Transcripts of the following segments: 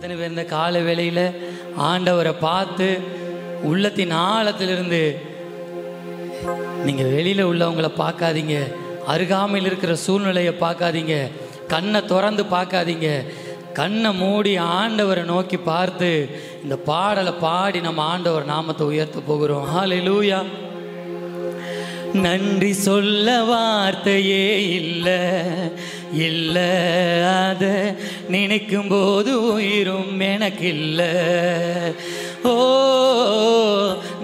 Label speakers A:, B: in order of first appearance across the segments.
A: எத்தனை பேர் இந்த கால வேளையில் ஆண்டவரை பார்த்து உள்ளத்தின் ஆழத்திலிருந்து, நீங்கள் வெளியில் உள்ளவங்களை பார்க்காதீங்க, அருகாமையில் இருக்கிற சூழ்நிலையை பார்க்காதீங்க, கண்ணை திறந்து பார்க்காதீங்க, கண்ணை மூடி ஆண்டவரை நோக்கி பார்த்து இந்த பாடலை பாடி நம்ம ஆண்டவர் நாமத்தை உயர்த்த போகிறோம். ஹல்லேலூயா. நன்றி சொல்ல வார்த்தையே இல்லை இல்லை, அதை நினைக்கும் போது உயிரும் எனக்கு இல்லை. ஓ,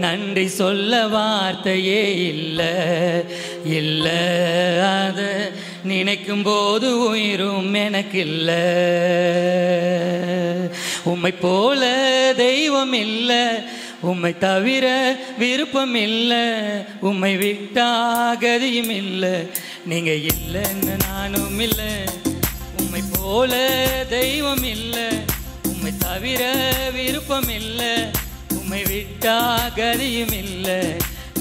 A: நன்றி சொல்ல வார்த்தையே இல்லை இல்லை, அதை நினைக்கும் போது உயிரும் எனக்கு இல்லை. உம்மை போல தெய்வம் இல்லை, உம்மை தவிர விருப்பம் இல்லை, உம்மை விட்டா கதியும் இல்லை, நீங்க இல்லைன்னு நானும் இல்லை. உம்மை போல தெய்வம் இல்லை, உம்மை தவிர விருப்பம் இல்லை, உம்மை விட்டா கதியும் இல்லை,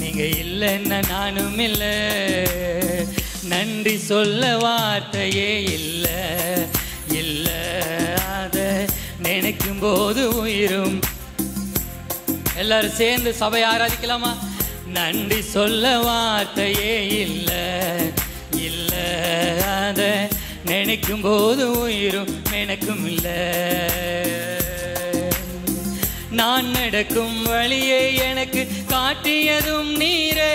A: நீங்க இல்லைன்னு நானும் இல்லை. நன்றி சொல்ல வார்த்தையே இல்லை இல்லை, அதை நினைக்கும் போது உயிரும். எல்லாரும் சேர்ந்து சபை ஆராதிக்கலாமா? நன்றி சொல்ல வார்த்தையே இல்லை இல்லை, அதை நினைக்கும் போது உயிரும் எனக்கும் இல்லை. நான் நடக்கும் வழியை எனக்கு காட்டியதும் நீரே,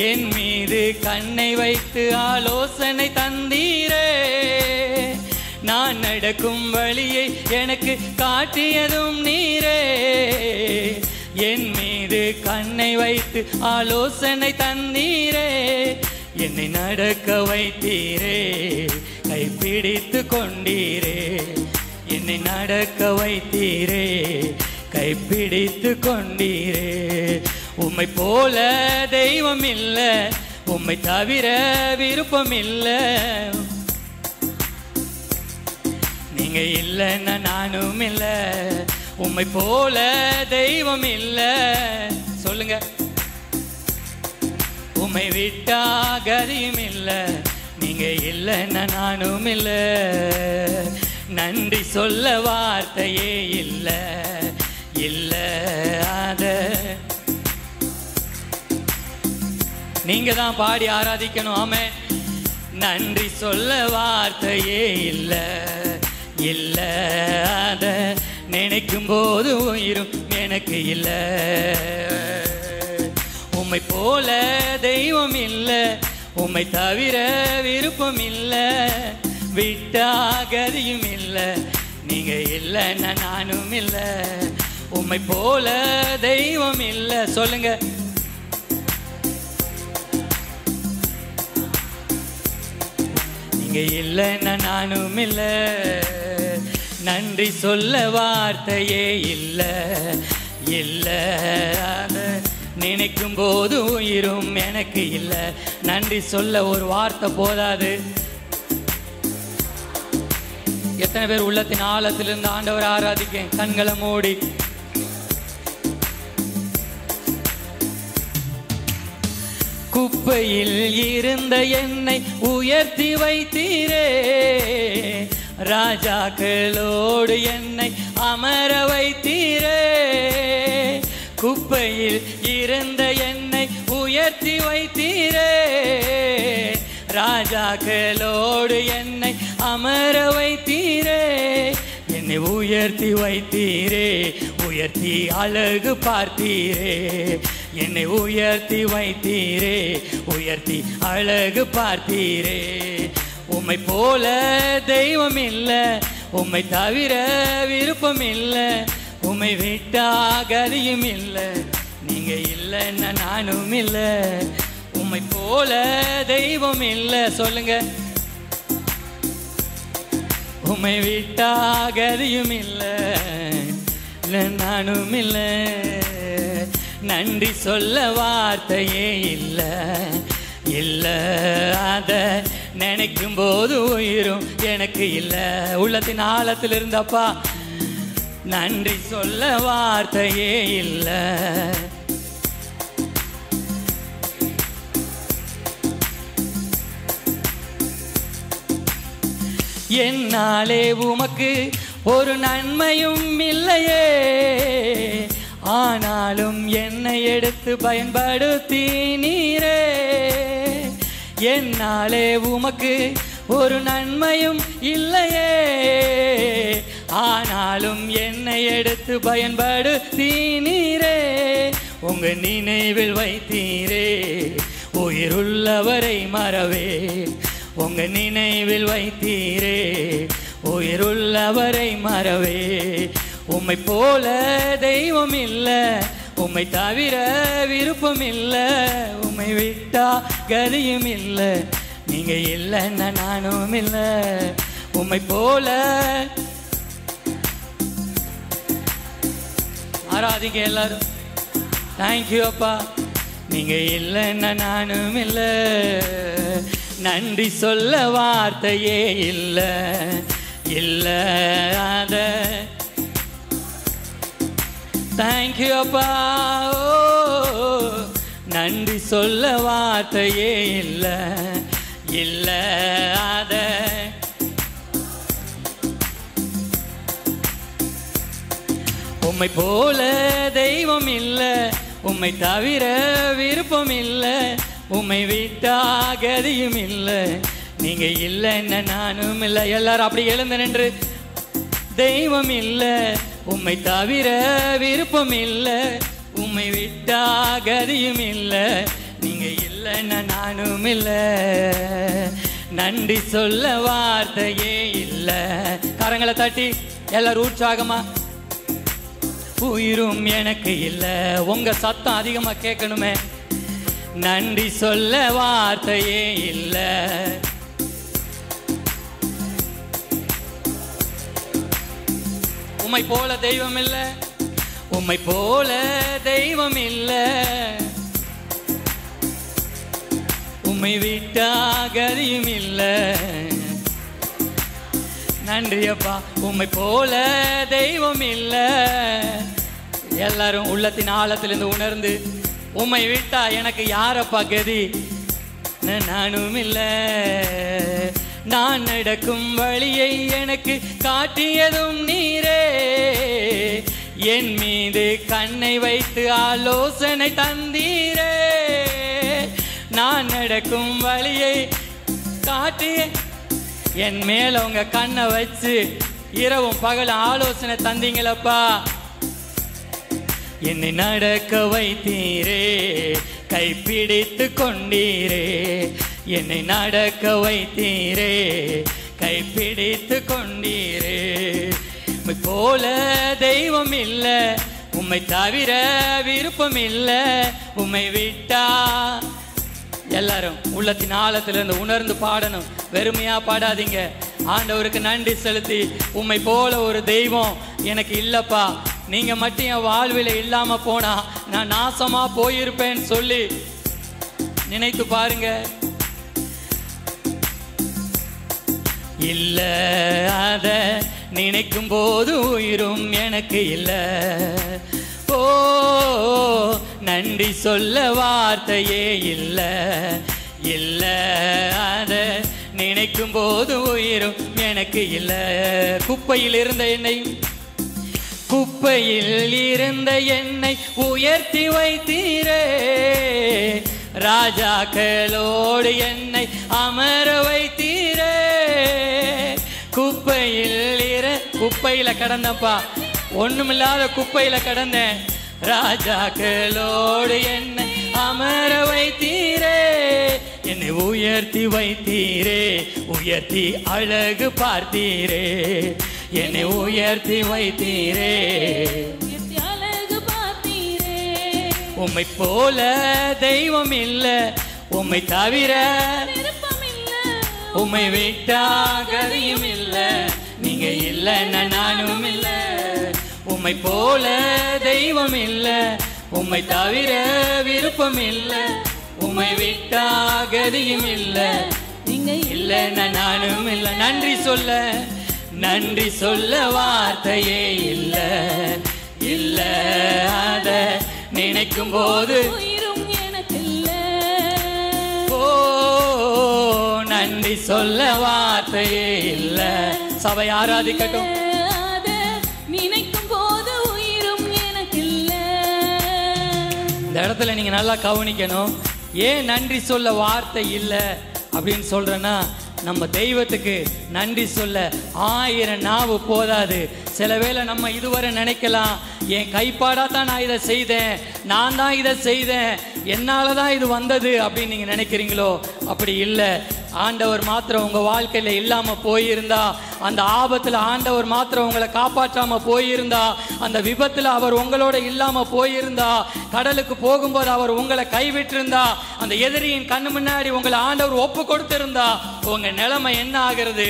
A: என் மீது கண்ணை வைத்து ஆலோசனை தந்தீரே. நான் நடக்கும் வழியை எனக்கு காட்டியதும் நீரே, என் மீது கண்ணை வைத்து ஆலோசனை தந்தீரே. என்னை நடக்க வைத்தீரே, கைப்பிடித்து கொண்டீரே. என்னை நடக்க வைத்தீரே, கைப்பிடித்து கொண்டீரே. உம்மை போல தெய்வம் இல்லை, உம்மை தவிர விருப்பம் இல்லை, நீங்க இல்லைன்னா நானும் இல்லை. உம்மை போல தெய்வம் இல்லை, சொல்லுங்க. உம்மை விட்டா கதியும் இல்லை, நீங்க இல்லைன்னா நானும் இல்லை. நன்றி சொல்ல வார்த்தையே இல்லை இல்லை, அதை நீங்க தான் பாடி ஆராதிக்கணும். ஆமென். நன்றி சொல்ல வார்த்தையே இல்லை இல்லை, அதை நினைக்கும் போது உயிரும் எனக்கு இல்லை. உம்மை போல தெய்வம் இல்லை, உம்மை தவிர விருப்பம் இல்லை, விட்டா கதியும் இல்லை, நீங்க இல்லைன்னா நானும் இல்லை. உம்மை போல தெய்வம் இல்லை, சொல்லுங்க. நீங்க இல்லைன்னா நானும் இல்லை. நன்றி சொல்ல வார்த்தையே இல்லை இல்லை, அதை நினைக்கும் போது உயிரும் எனக்கு இல்லை. நன்றி சொல்ல ஒரு வார்த்தை போதாது. எத்தனை பேர் உள்ளத்தின் ஆழத்திலிருந்து ஆண்டவர் ஆராதிக்க கண்களை மூடி. குப்பையில் இருந்த என்னை உயர்த்தி வைத்தீரே, ராஜாக்களோடு என்னை அமர வைத்தீரே. குப்பையில் இருந்த என்னை உயர்த்தி வைத்தீரே, ராஜாக்களோடு என்னை அமர வைத்தீரே. என்னை உயர்த்தி வைத்தீரே, உயர்த்தி அழகு பார்த்தீரே. என்னை உயர்த்தி வைத்தீரே, உயர்த்தி அழகு பார்த்தீரே. உம்மை போல தெய்வம் இல்லை, உம்மை தவிர விருப்பம் இல்லை, உம்மை விட்டா கதியும் இல்லை, நீங்க இல்லைன்னா நானும் இல்லை. உம்மை போல தெய்வம் இல்லை, சொல்லுங்க. உம்மை விட்டா கதியும் இல்லை, நானும் இல்லை. நன்றி சொல்ல வார்த்தையே இல்லை இல்லை, அதை நினைக்கும் போது உயிரும் எனக்கு இல்லை. உள்ளத்தின் ஆழத்தில் இருந்தப்பா நன்றி சொல்ல வார்த்தையே இல்லை. என்னாலே உமக்கு ஒரு நன்மையும் இல்லையே, ஆனாலும் என்னை எடுத்து பயன்படுத்தினீரே. என்னாலே உமக்கு ஒரு நன்மையும் இல்லையே, ஆனாலும் என்னை எடுத்து பயன்படுத்தினீரே. உங்க நினைவில் வைத்தீரே, உயிருள்ளவரை மறவே. உங்க நினைவில் வைத்தீரே, உயிருள்ளவரை மறவே. உம்மை போல தெய்வம் இல்ல, உம்மை தவிர விருப்பம் இல்ல, உம்மை விட்டா கதியும் இல்ல, நீங்க இல்லைன்னா நானும் இல்ல. உம்மை போல ஆராதிங்க எல்லாரும். தேங்க்யூ அப்பா. நீங்க இல்லைன்னா நானும் இல்ல. நன்றி சொல்ல வார்த்தையே இல்ல, இல்ல அத. தேங்க்யூ அப்பா. நன்றி சொல்ல வார்த்தையே இல்ல, இல்ல அத. உம்மை போல தெய்வம் இல்ல, உம்மை தவிர விருப்பம் இல்ல, உம்மை விட்டா கதியும் இல்ல, நீங்க இல்லைன்னா நானும் இல்ல. எல்லாரும் அப்படி எழுந்து நின்று. தெய்வம் இல்ல, உம்மை தவிர விருப்பம் இல்ல, உம்மை விட்டா கதியும் இல்ல, நீங்க இல்லைன்னா நானும் இல்ல. நன்றி சொல்ல வார்த்தையே இல்ல. கரங்களை தட்டி எல்லாரும் உற்சாகமா. உயிரும் எனக்கு இல்ல. உங்க சத்தம் அதிகமா கேட்கணுமே. நன்றி சொல்ல வார்த்தையே இல்ல. உம்மை போல தெய்வம் இல்ல, உம்மை போல தெய்வம் இல்ல, உம்மை விட்டா கதியும் இல்ல. நன்றி அப்பா. உம்மை போல தெய்வம் இல்ல. எல்லாரும் உள்ளத்தின் ஆழத்திலிருந்து உணர்ந்து, உம்மை விட்டா எனக்கு யாரப்பா கதி? நானும் இல்ல. நான் நடக்கும் வழியை எனக்கு காட்டியதும் நீரே, என் மீது கண்ணை வைத்து ஆலோசனை தந்தீரே. நான் நடக்கும் வழியை காட்டிய என் மேல உங்க கண்ணை வச்சு இரவும் பகல ஆலோசனை தந்தீங்களப்பா. என்னை நடக்க வைத்தீரே, கைப்பிடித்து கொண்டீரே. என்னை நடக்க வைத்தீரே, கைப்பிடித்து கொண்டீரே. உம்மை போல தெய்வம் இல்ல, உம்மை தவிர விருப்பம் இல்ல, உம்மை விட்டா. எல்லாரும் உள்ளத்தின் ஆழத்திலிருந்து உணர்ந்து பாடணும். வெறுமையா பாடாதீங்க. ஆண்டவருக்கு நன்றி செலுத்தி, உம்மை போல ஒரு தெய்வம் எனக்கு இல்லப்பா, நீங்க மட்டும் என் வாழ்வில் இல்லாம போனா நான் நாசமா போயிருப்பேன்னு சொல்லி நினைத்து பாருங்க. இல்ல அத நினைக்கும் போது உயிரும் எனக்கு இல்ல. ஓ நன்றி சொல்ல வார்த்தையே இல்ல, இல்ல அத நினைக்கும் போது உயிரும் எனக்கு இல்ல. குப்பையில் இருந்த என்னை, குப்பையில் இருந்த என்னை உயர்த்தி வைத்தீரே. ராஜாக்களோடு என்னை அமர வைத்தீரே. குப்பையில கடந்தப்பா, ஒண்ணுமில்லாத குப்பையில கடந்தேன். ராஜாக்களோடு என்னை அமர வைத்தீரே. என்னை உயர்த்தி வைத்தீரே, உயர்த்தி அழகு பார்த்தீரே. என்னை உயர்த்தி வைத்தீரே, அழகு பார்த்தீரே. உம்மை போல தெய்வம் இல்ல, உம்மை தவிர உம்மை விட்டா கதியும் இல்ல, நீங்க இல்லைன்னா நானும் இல்ல. உம்மை போல தெய்வம் இல்ல, உம்மை தவிர விருப்பம் இல்ல, உம்மை விட்டா கதியும் இல்ல, நீங்க இல்லைன்னா நானும் இல்ல. நன்றி சொல்ல, நன்றி சொல்ல வார்த்தையே இல்ல, இல்ல அத நினைக்கும் போது எனக்கு இல்ல. ஓ நன்றி சொல்ல வார்த்தையே இல்ல. சபை ஆராதிக்கட்டும். இந்த இடத்துல நீங்க நல்லா கவனிக்கணும். ஏன் நன்றி சொல்ல வார்த்தை இல்லை அப்படின்னு சொல்றேன்னா, நம்ம தெய்வத்துக்கு நன்றி சொல்ல 1000 நாவு போதாது. சில வேளை நம்ம இதுவரை நினைக்கலாம், என் கைப்பாடா தான் நான் இதை செய்தேன், நான் தான் இதை செய்தேன், என்னால தான் இது வந்தது அப்படின்னு நீங்க நினைக்கிறீங்களோ? அப்படி இல்லை. ஆண்டவர் மாத்திரம் உங்க வாழ்க்கையில இல்லாம போயிருந்தா, அந்த ஆபத்துல ஆண்டவர் மாத்திரம் உங்களை காப்பாற்றாம போயிருந்தா, அந்த விபத்துல அவர் உங்களோட இல்லாம போயிருந்தா, கடலுக்கு போகும்போது அவர் உங்களை கைவிட்டிருந்தா, அந்த எதிரியின் கண்ணு முன்னாடி உங்களை ஆண்டவர் ஒப்பு கொடுத்திருந்தா, உங்க நிலைமை என்ன ஆகிறது?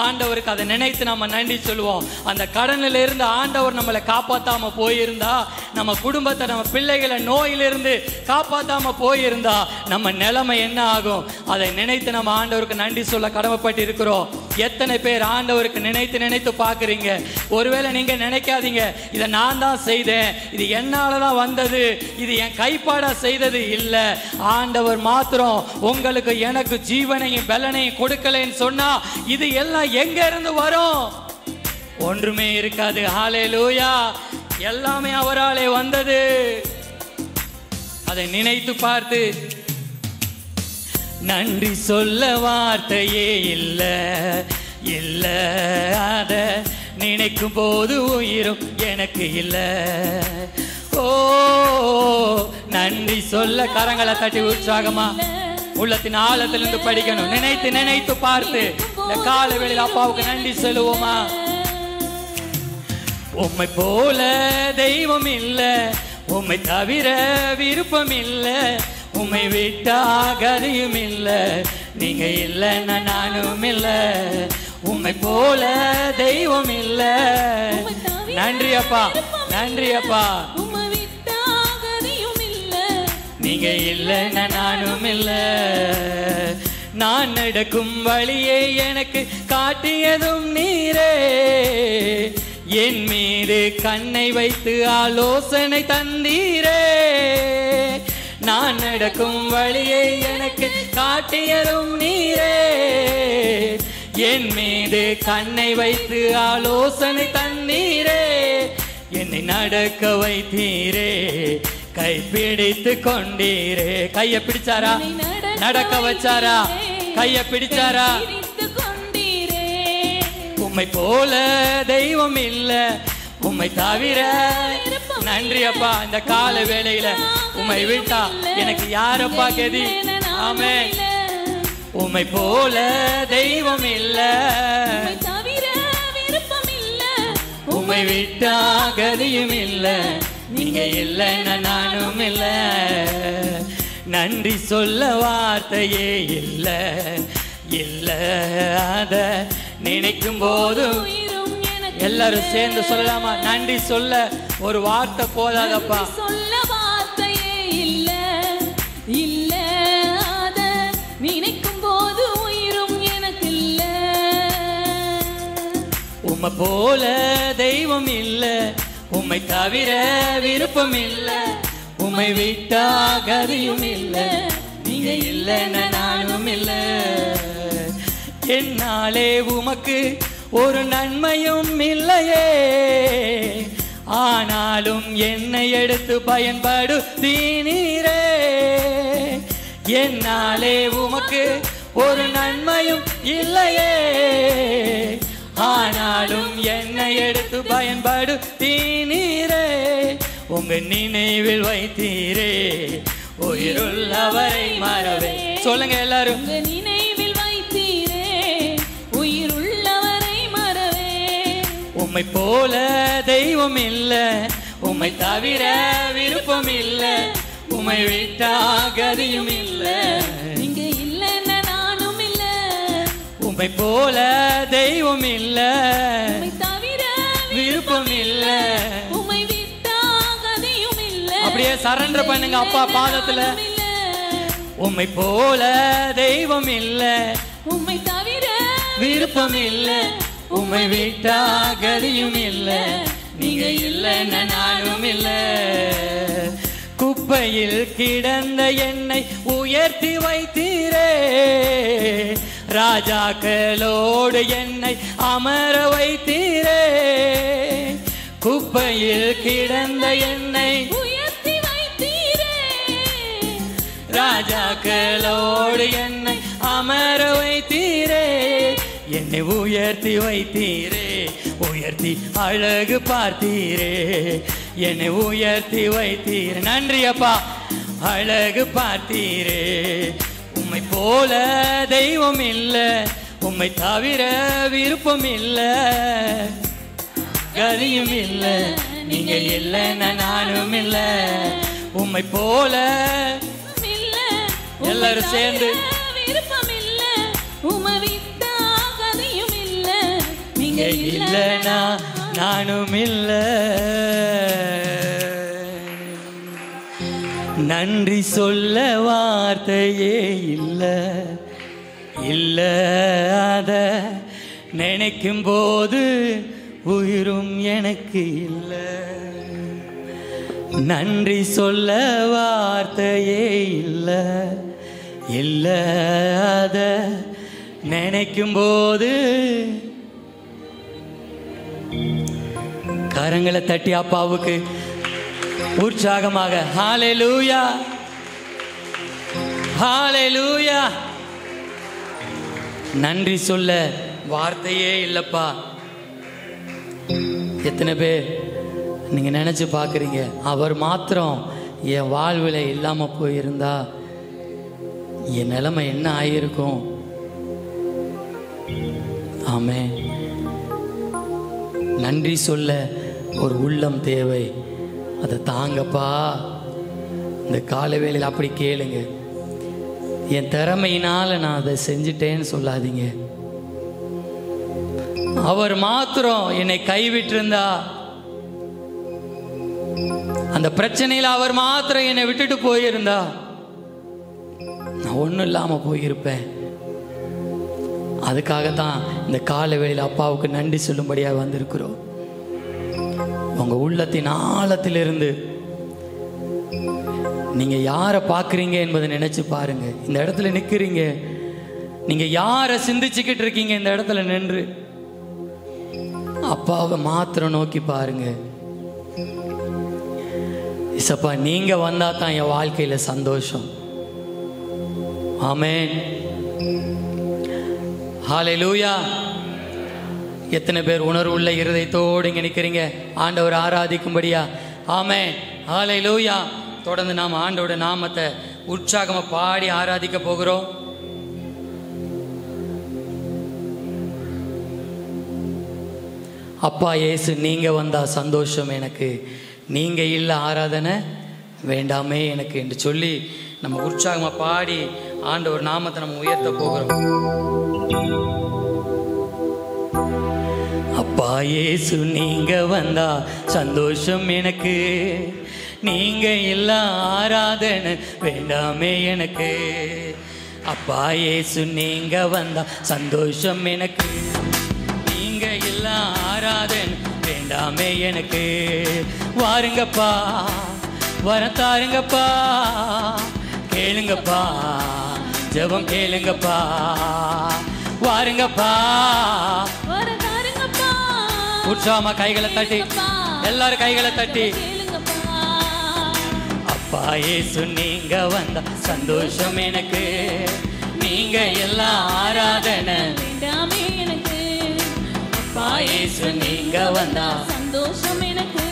A: ஆண்டவருக்கு அதை நினைத்து நம்ம நன்றி சொல்லுவோம். அந்த கடனில இருந்து ஆண்டவர் நம்மளை காப்பாத்தாம போயிருந்தா, நம்ம குடும்பத்தை நம்ம பிள்ளைகளை நோயிலிருந்து காப்பாத்தாம போயிருந்தா, நம்ம நிலைமை என்ன ஆகும்? அதை நினைத்து நம்ம ஆண்டவருக்கு நன்றி சொல்ல கடமைப்பட்டு இருக்கிறோம். எத்தனை பேர் ஆண்டவருக்கு நினைத்து நினைத்து பார்க்குறீங்க? ஒருவேளை நீங்க நினைக்காதீங்க, இதை நான் தான் செய்தேன், இது என்னால தான் வந்தது, இது என் கைப்பாடா செய்தது இல்லை. ஆண்டவர் மாத்திரம் உங்களுக்கு எனக்கு ஜீவனையும் பலனையும் கொடுக்கலைன்னு சொன்னா, இது எல்லாம் எங்க இருந்து வரும்? ஒன்றுமே இருக்காது. ஹல்லேலூயா. எல்லாமே அவராலே வந்தது. அதை நினைத்து பார்த்து நன்றி சொல்ல வார்த்தையே இல்லை, இல்லை. அத நினைக்கும் போது உயிரும் எனக்கு இல்லை. ஓ, நன்றி சொல்ல கரங்களை தட்டி உற்சாகமா உள்ளத்தின் ஆழத்திலிருந்து படிக்கணும். நினைத்து நினைத்து பார்த்து இந்த கால வேளையில் அப்பாவுக்கு நன்றி சொல்லுவோமா? உம்மை போல தெய்வம் இல்லை, உம்மை தவிர விருப்பம் இல்லை, உம்மை விட்டா கதியும் இல்லை, நீங்க இல்லைன்னா நானும் இல்லை. உம்மை போல தெய்வம் இல்லை. நன்றி அப்பா, நன்றி அப்பா. நீங்க இல்லைன்னா நானும் இல்லை. நான் நடக்கும் வழியை எனக்கு காட்டியதும் நீரே, என் மீது கண்ணை வைத்து ஆலோசனை தந்தீரே. நான் நடக்கும் வழியை எனக்கு காட்டியதும் நீரே, என் மீது கண்ணை வைத்து ஆலோசனை தந்தீரே. என்னை நடக்க வைத்தீரே, கைப்பிடித்து கொண்டீரே. கையை பிடிச்சாரா? நடக்க வச்சாரா? கையை பிடிச்சாரா? உம்மை போல தெய்வம் இல்லை, உம்மை தவிர. நன்றி அப்பா. இந்த கால வேளையில உம்மை விட்டா எனக்கு யாரப்பா கதி? ஆமென். உம்மை போல தெய்வம் இல்லை, உம்மை விட்டா கதியும் இல்லை, நீங்க இல்லைன்னா நானும் இல்லை. நன்றி சொல்ல வார்த்தையே இல்லை, இல்லை. அத நினைக்கும் போது எல்லாரும் சேர்ந்து சொல்லலாமா? நன்றி சொல்ல ஒரு வார்த்தை போதாதப்பா.
B: சொல்ல வார்த்தையே இல்ல, இல்ல. அத நினைக்கும் போது உயிரும் எனக்கு இல்ல.
A: உம்மை போல தெய்வம் இல்ல, உம்மை தவிர விருப்பம் இல்ல, உம்மை விட்டா கதியும் இல்ல, நீங்க இல்லைன்னா நானும் இல்ல. என்னாலே உமக்கு ஒரு நன்மையும் இல்லையே, ஆனாலும் என்னை எடுத்து பயன்படுத்தீனீரே. என்னாலே உமக்கு ஒரு நன்மையும் இல்லையே, ஆனாலும் என்னை எடுத்து பயன்படுத்தீனீரே. உங்க நினைவில் வைத்தீரே, உயிருள்ளவரை மறவே. சொல்லுங்க எல்லாரும்.
B: நினைவில் வைத்தீரே, உயிருள்ளவரை மறவே.
A: உம்மை போல தெய்வம் இல்ல, உம்மை தவிர விருப்பம் இல்ல, உம்மை விட்டா கதியும் இல்ல,
B: நீங்க இல்லைன்னா நானும் இல்ல.
A: உம்மை போல தெய்வம் இல்ல,
B: உம்மை தவிர
A: விருப்பம் இல்ல,
B: உம்மை விட்டா கதியும் இல்ல.
A: அப்படியே சரண்டர் பண்ணுங்க அப்பா பாதத்துல. உம்மை போல தெய்வம் இல்ல,
B: உம்மை தவிர
A: விருப்பம் இல்ல, உம்மை விட்டா கதியும் இல்ல, நீங்க இல்லைன்னா நானும் இல்ல. குப்பையில் கிடந்த என்னை உயர்த்தி வைத்தீரே, ராஜாக்களோடு என்னை அமர வைத்தீரே. குப்பையில் கிடந்த என்னை
B: உயர்த்தி வைத்தீரே,
A: ராஜாக்களோடு என்னை அமர வைத்தீரே, என்னை உயர்த்தி வைத்தீரே, உயர்த்தி அழகு பார்த்தீரே, என்னை உயர்த்தி வைத்தீரே. நன்றி அப்பா, அழகு பார்த்தீரே. உம்மை போல தெய்வம் இல்ல, உம்மை தவிர விருப்பம் இல்ல, கதியும் இல்ல, நீங்க இல்லைன்னா நானும் இல்ல. உம்மை போல எல்லாரும் சேர்ந்து
B: விருப்பம் இல்ல, உம்மை விட்டா கதியும் இல்ல, நீங்க
A: இல்லைன்னா நானும் இல்ல. நன்றி சொல்ல வார்த்தையே இல்ல, இல்ல அத நினைக்கும் போது உயிரும் எனக்கு இல்ல. நன்றி சொல்ல வார்த்தையே இல்ல, இல்ல அத நினைக்கும் போது. கரங்களை தட்டி அப்பாவுக்கு உற்சாகமாக ஹல்லேலூயா, ஹல்லேலூயா. நன்றி சொல்ல வார்த்தையே இல்லப்பா. எத்தனை பேர் நீங்க நினைச்சு பார்க்குறீங்க, அவர் மாத்திரம் என் வாழ்வில் இல்லாம போயிருந்தா என் நிலைமை என்ன ஆயிருக்கும்? ஆமே. நன்றி சொல்ல ஒரு உள்ளம் தேவை, அதை தாங்கப்பா. இந்த கால வேளையில் அப்படி கேளுங்க. என் திறமையினால நான் அதை செஞ்சிட்டேன்னு சொல்லாதீங்க. அவர் மாத்திரம் என்னை கைவிட்டிருந்தா, அந்த பிரச்சனையில் அவர் மாத்திரம் என்னை விட்டுட்டு போயிருந்தா நான் ஒன்றும் இல்லாம போயிருப்பேன். அதுக்காகத்தான் இந்த கால வேளையில் அப்பாவுக்கு நன்றி சொல்லும்படியாக வந்திருக்கிறோம். உங்க உள்ளத்தின் ஆழத்திலிருந்து நீங்க யாரை பார்க்குறீங்க என்பதை நினைச்சு பாருங்க. இந்த இடத்துல நிற்கிறீங்க, நீங்க யாரை சிந்திச்சுக்கிட்டு இருக்கீங்க? இந்த இடத்துல நின்று அப்பாவை மாத்திரம் நோக்கி பாருங்க. இசப்பா, நீங்க வந்தா தான் என் வாழ்க்கையில சந்தோஷம். ஆமென், ஹல்லேலூயா. எத்தனை பேர் உணர்வுள்ள இருதயத்தோடு இங்க நிக்கிறீங்க ஆண்டவர் ஆராதிக்கும்படியா? ஆமென், ஹல்லேலூயா. தொடர்ந்து நாம் ஆண்டவருடைய நாமத்தை உற்சாகமா பாடி ஆராதிக்க போகிறோம். அப்பா இயேசு, நீங்க வந்தா சந்தோஷம் எனக்கு, நீங்க இல்ல ஆராதனை வேண்டாமே எனக்கு என்று சொல்லி நம்ம உற்சாகமா பாடி ஆண்டவர் நாமத்தை நம்ம உயர்த்த போகிறோம். அப்பா இயேசு, நீங்க வந்தா சந்தோஷம் எனக்கு, நீங்க இல்ல ஆராதனை வேண்டாமே எனக்கு. அப்பா இயேசு, நீங்க வந்தா சந்தோஷம் எனக்கு, நீங்க இல்ல ஆராதனை வேண்டாமே எனக்கு. வாருங்கப்பா, வரத்தாருங்கப்பா, கேளுங்கப்பா, ஜெபம் கேளுங்கப்பா. வாருங்கப்பா, உற்சாகமா கைகளை தட்டி, எல்லாரும் கைகளை தட்டி. அப்பா இயேசு, நீங்க வந்தா சந்தோஷம் எனக்கு, நீங்க எல்லாம் ஆராதனை வேண்டாமே எனக்கு. அப்பா இயேசு, நீங்க வந்தா சந்தோஷம் எனக்கு,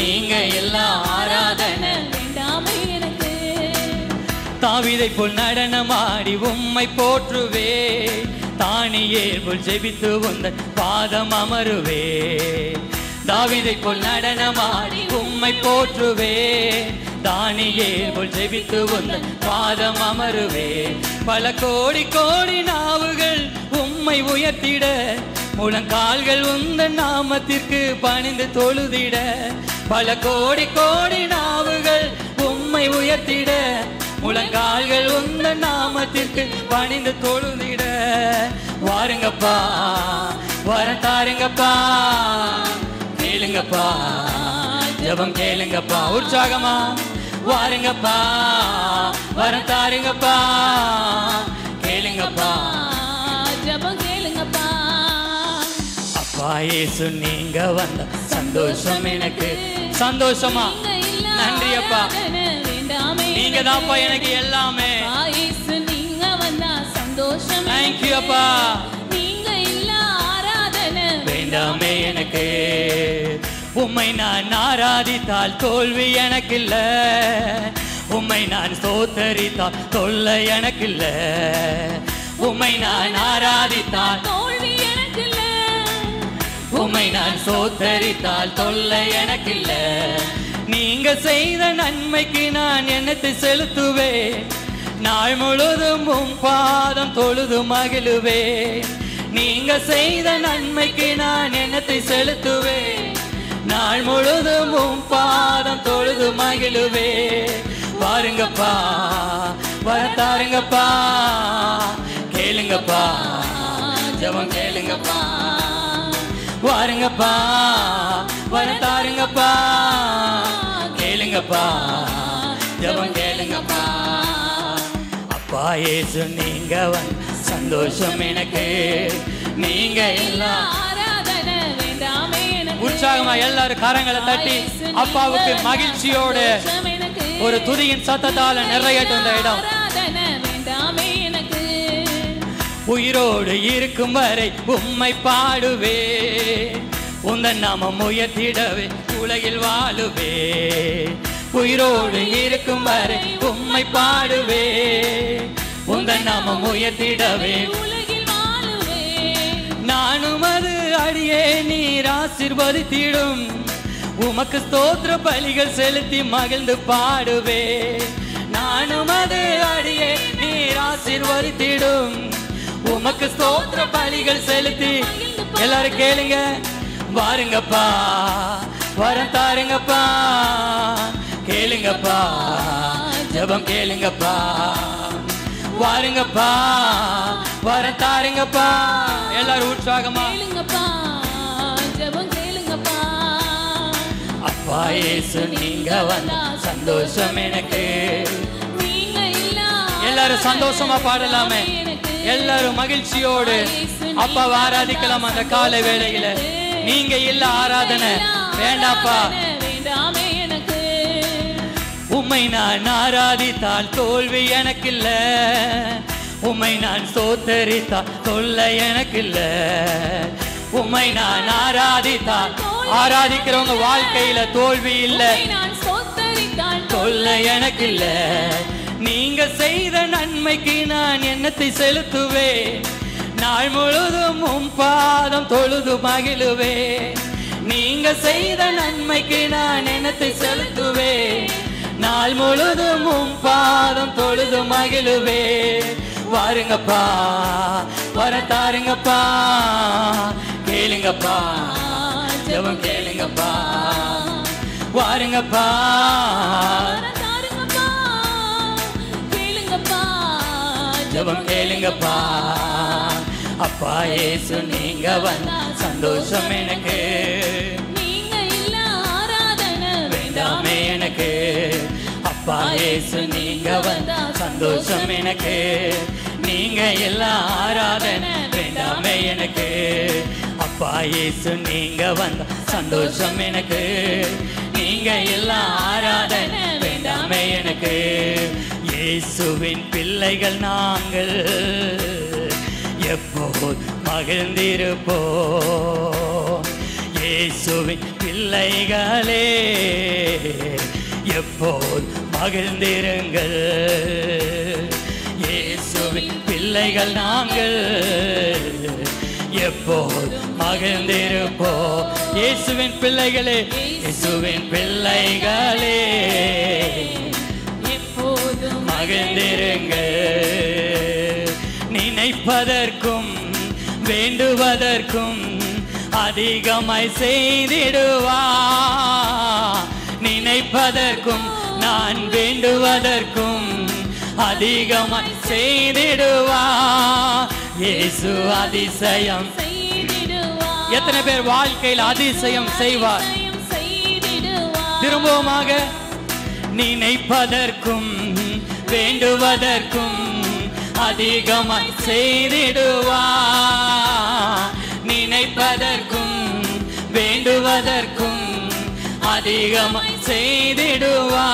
A: நீங்க எல்லாம் ஆராதனை வேண்டாமே எனக்கு. தாவீதை போல் நடனமாடி உம்மை போற்றுவே, தானியேல் போல் ஜெபித்து உந்தன் பாதம் அமருவே. தாவீதை போல் நடனமாடி உம்மை போற்றுவே, தானியேல் போல் ஜெபித்து உந்தன் பாதம் அமருவே. பல கோடி கோடி நாவுகள் உம்மை உயர்த்திட, முழங்கால்கள் உந்தன் நாமத்திற்கு பணிந்து தொழுதிட. பல கோடி கோடி நாவுகள் உம்மை உயர்த்திட, முழங்கால்கள் உந்தன் நாமத்திற்கு பணிந்து தொழுதிட. வாருங்கப்பா, வரம் தாருங்கப்பா, கேளுங்கப்பா, ஜெபம் கேளுங்கப்பா. உற்சாகமா வாருங்கப்பா, வரம் தாருங்கப்பா, கேளுங்கப்பா, ஜெபம் கேளுங்கப்பா. அப்பா இயேசு, நீங்க வந்த சந்தோஷம் எனக்கு. சந்தோஷமா, நன்றி அப்பா. நீங்க தான்ப்பா எனக்கு எல்லாமே.
B: இயேசு நீங்க வந்தா சந்தோஷம்.
A: Thank you அப்பா.
B: நீங்க இல்ல ஆராதனை
A: வேண்டாமே எனக்கு. உம்மை நான் ஆராதித்தால் தோல்வி எனக்கு இல்ல. உம்மை நான் ஸ்தோத்தரித்தால் தொல்லை எனக்கு இல்ல. உம்மை நான் ஆராதித்தால்
B: தோல்வி எனக்கு இல்ல.
A: உம்மை நான் ஸ்தோத்தரித்தால் தொல்லை எனக்கு இல்ல. நீங்க செய்த நன்மைக்கு நான் எண்ணத்தை செலுத்துவேன். நாள் முழுதும் உம் பாதம் தொழுது மகிழுவேன். நீங்க செய்த நன்மைக்கு நான் எண்ணத்தை செலுத்துவேன். நாள் முழுதும் உம் பாதம் தொழுது மகிழுவேன். வாருங்கப்பா வரத்தாருங்கப்பா, கேளுங்கப்பா ஜெபம் கேளுங்கப்பா. வாருங்கப்பா வரத்தாருங்கப்பா, கேளுங்கப்பா ஜெபம் கேளுங்கப்பா. அப்பா இயேசு நீங்க சந்தோஷம் எனக்கு. நீங்க எல்லாம்
B: ஆராதனை வேண்டாமே எனக்கு.
A: உற்சாகமா எல்லாரும் கரங்களை தட்டி அப்பாவுக்கு மகிழ்ச்சியோடு ஒரு துதியின் சத்தத்தால நிறையட்டும் இந்த இடம்.
B: ஆராதனை வேண்டாமே எனக்கு.
A: உயிரோடு இருக்கும் வரை உம்மை பாடுவே. உந்தன் நாமம் உயர்த்திடவே உலகில் வாழுவே. உயிரோடு இருக்கும் வரை உம்மை பாடுவே. உந்தன் நாமம் உயர்த்திடவே
B: உலகில் வாழுவே.
A: நானும் அது அடியே நீர் ஆசீர்வதித்திடும். உமக்கு ஸ்தோத்திர பலிகள் செலுத்தி மகிழ்ந்து பாடுவே. நானும் அது அடியே நீர் ஆசீர்வதித்திடும். உமக்கு ஸ்தோத்திர பலிகள் செலுத்தி. எல்லாரும் கேளுங்க. வாருங்கப்பா வரம் தாருங்கப்பா, கேளுங்கப்பா ஜெபம் கேளுங்கப்பா. வாருங்கப்பா வரம் தாருங்கப்பா. எல்லாரும் உற்சாகமா
B: கேளுங்கப்பா ஜெபம் கேளுங்கப்பா.
A: அப்பா இயேசு நீங்க வந்தா சந்தோஷம் எனக்கு.
B: நீங்க இல்ல
A: எல்லாரும் சந்தோஷமா பாடலாமே. எல்லாரும் மகிழ்ச்சியோடு அப்பாவை ஆராதிக்கலாம். அந்த காலை வேளையில நீங்க இல்ல ஆராதனை வேண்டாப்பா.
B: வேண்டாமே எனக்கு.
A: உம்மை நான் ஆராதித்தால் தோல்வி எனக்கு இல்ல. உம்மை நான் ஸ்தோத்தரித்தால் தொல்லை எனக்கு இல்ல. உம்மை நான் ஆராதித்தால் ஆராதிக்கிறவங்க வாழ்க்கையில தோல்வி இல்ல,
B: நான் ஸ்தோத்தரித்தால்
A: தொல்லை எனக்கு இல்ல. நீங்க செய்த நன்மைக்கு நான் எண்ணத்தை செலுத்துவேன். நாள் முழுதும் உம் பாதம் தொழுது மகிழுவே. நீங்க செய்த நன்மைக்கு நான் எண்ணத்தை செலுத்துவேன். நாள் முழுதும் உம் பாதம் தொழுது மகிழுவே. வாருங்கப்பா வரத்தாருங்கப்பா, கேளுங்கப்பா ஜெபம் கேளுங்கப்பா. வாருங்கப்பா ஜெபம் கேளுங்கப்பா. அப்பா இயேசு நீங்க வந்தா சந்தோஷம் எனக்கு.
B: நீங்க இல்ல ஆராதனை
A: வேண்டாமே எனக்கு. அப்பா இயேசு நீங்க வந்தா சந்தோஷம் எனக்கு. நீங்க எல்லாம் ஆராதனை வேண்டாமே எனக்கு. அப்பா இயேசு நீங்க வந்தா சந்தோஷம் எனக்கு. நீங்க எல்லாம் ஆராதனை வேண்டாமே எனக்கு. இயேசுவின் பிள்ளைகள் நாங்கள் எப்போது மகிழ்ந்திருப்போம். இயேசுவின் பிள்ளைகளே எப்போது மகிழ்ந்திருங்கள். இயேசுவின் பிள்ளைகள் நாங்கள் எப்போது மகிழ்ந்திருப்போம். இயேசுவின் பிள்ளைகளே இயேசுவின் பிள்ளைகளே மகிழ்ந்திருங்கள். நினைப்பதற்கும் வேண்டுவதற்கும் அதிகமாய் செய்திடுவா. நினைப்பதற்கும் நான் வேண்டுவதற்கும் அதிகமாய் செய்திடுவா. இயேசு அதிசயம். எத்தனை பேர் வாழ்க்கையில் அதிசயம் செய்வார்? திரும்பவுமாக நினைப்பதற்கும் வேண்டுவதற்கும் அதிகமாய் செய்திடுவா. நினைப்பதற்கும் வேண்டுவதற்கும் அதிகமாய் செய்திடுவா.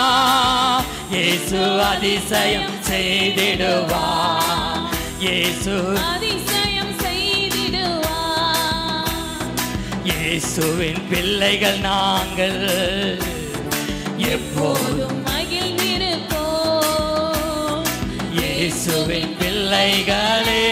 A: இயேசு அதிசயம் செய்திடுவார். இயேசு
B: அதிசயம் செய்திடுவார்.
A: இயேசுவின் பிள்ளைகள் நாங்கள் எப்போதும்
B: மகிழ்ந்திருப்போம்.
A: இயேசுவின் பிள்ளைகளே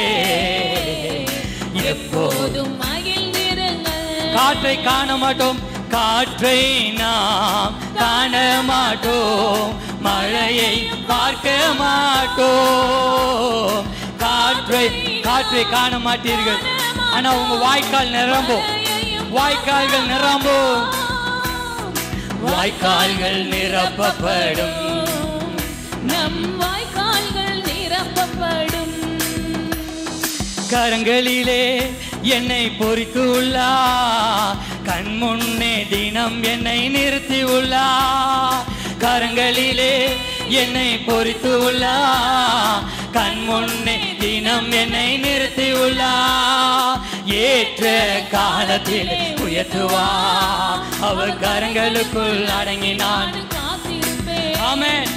A: எப்போதும்
B: மகிழ்ந்திருங்கள்.
A: காற்றை காண மாட்டோம், காற்றை நாம் காண மாட்டோம், மழையை பார்க்க மாட்டோம். காற்றை காண மாட்டீர்கள், ஆனா உங்க வாய்க்கால் நிரம்பும், வாய்க்கால்கள் நிரம்பும், வாய்க்கால்கள் நிரப்பப்படும்,
B: நம் வாய்க்கால்கள் நிரப்பப்படும்.
A: கரங்களிலே என்னை பொறித்துள்ளார், கண் முன்னே தினம் என்னை நிறுத்தியுள்ளார். கரங்களிலே என்னை பொறித்துள்ளார், கண் முன்னே தினம் என்னை நிறுத்தியுள்ளார். ஏற்ற காலத்தில் உயர்த்துவார், அவர் கரங்களுக்குள் அடங்கி நான்
B: காத்திருப்பேன்.
A: ஆமென்.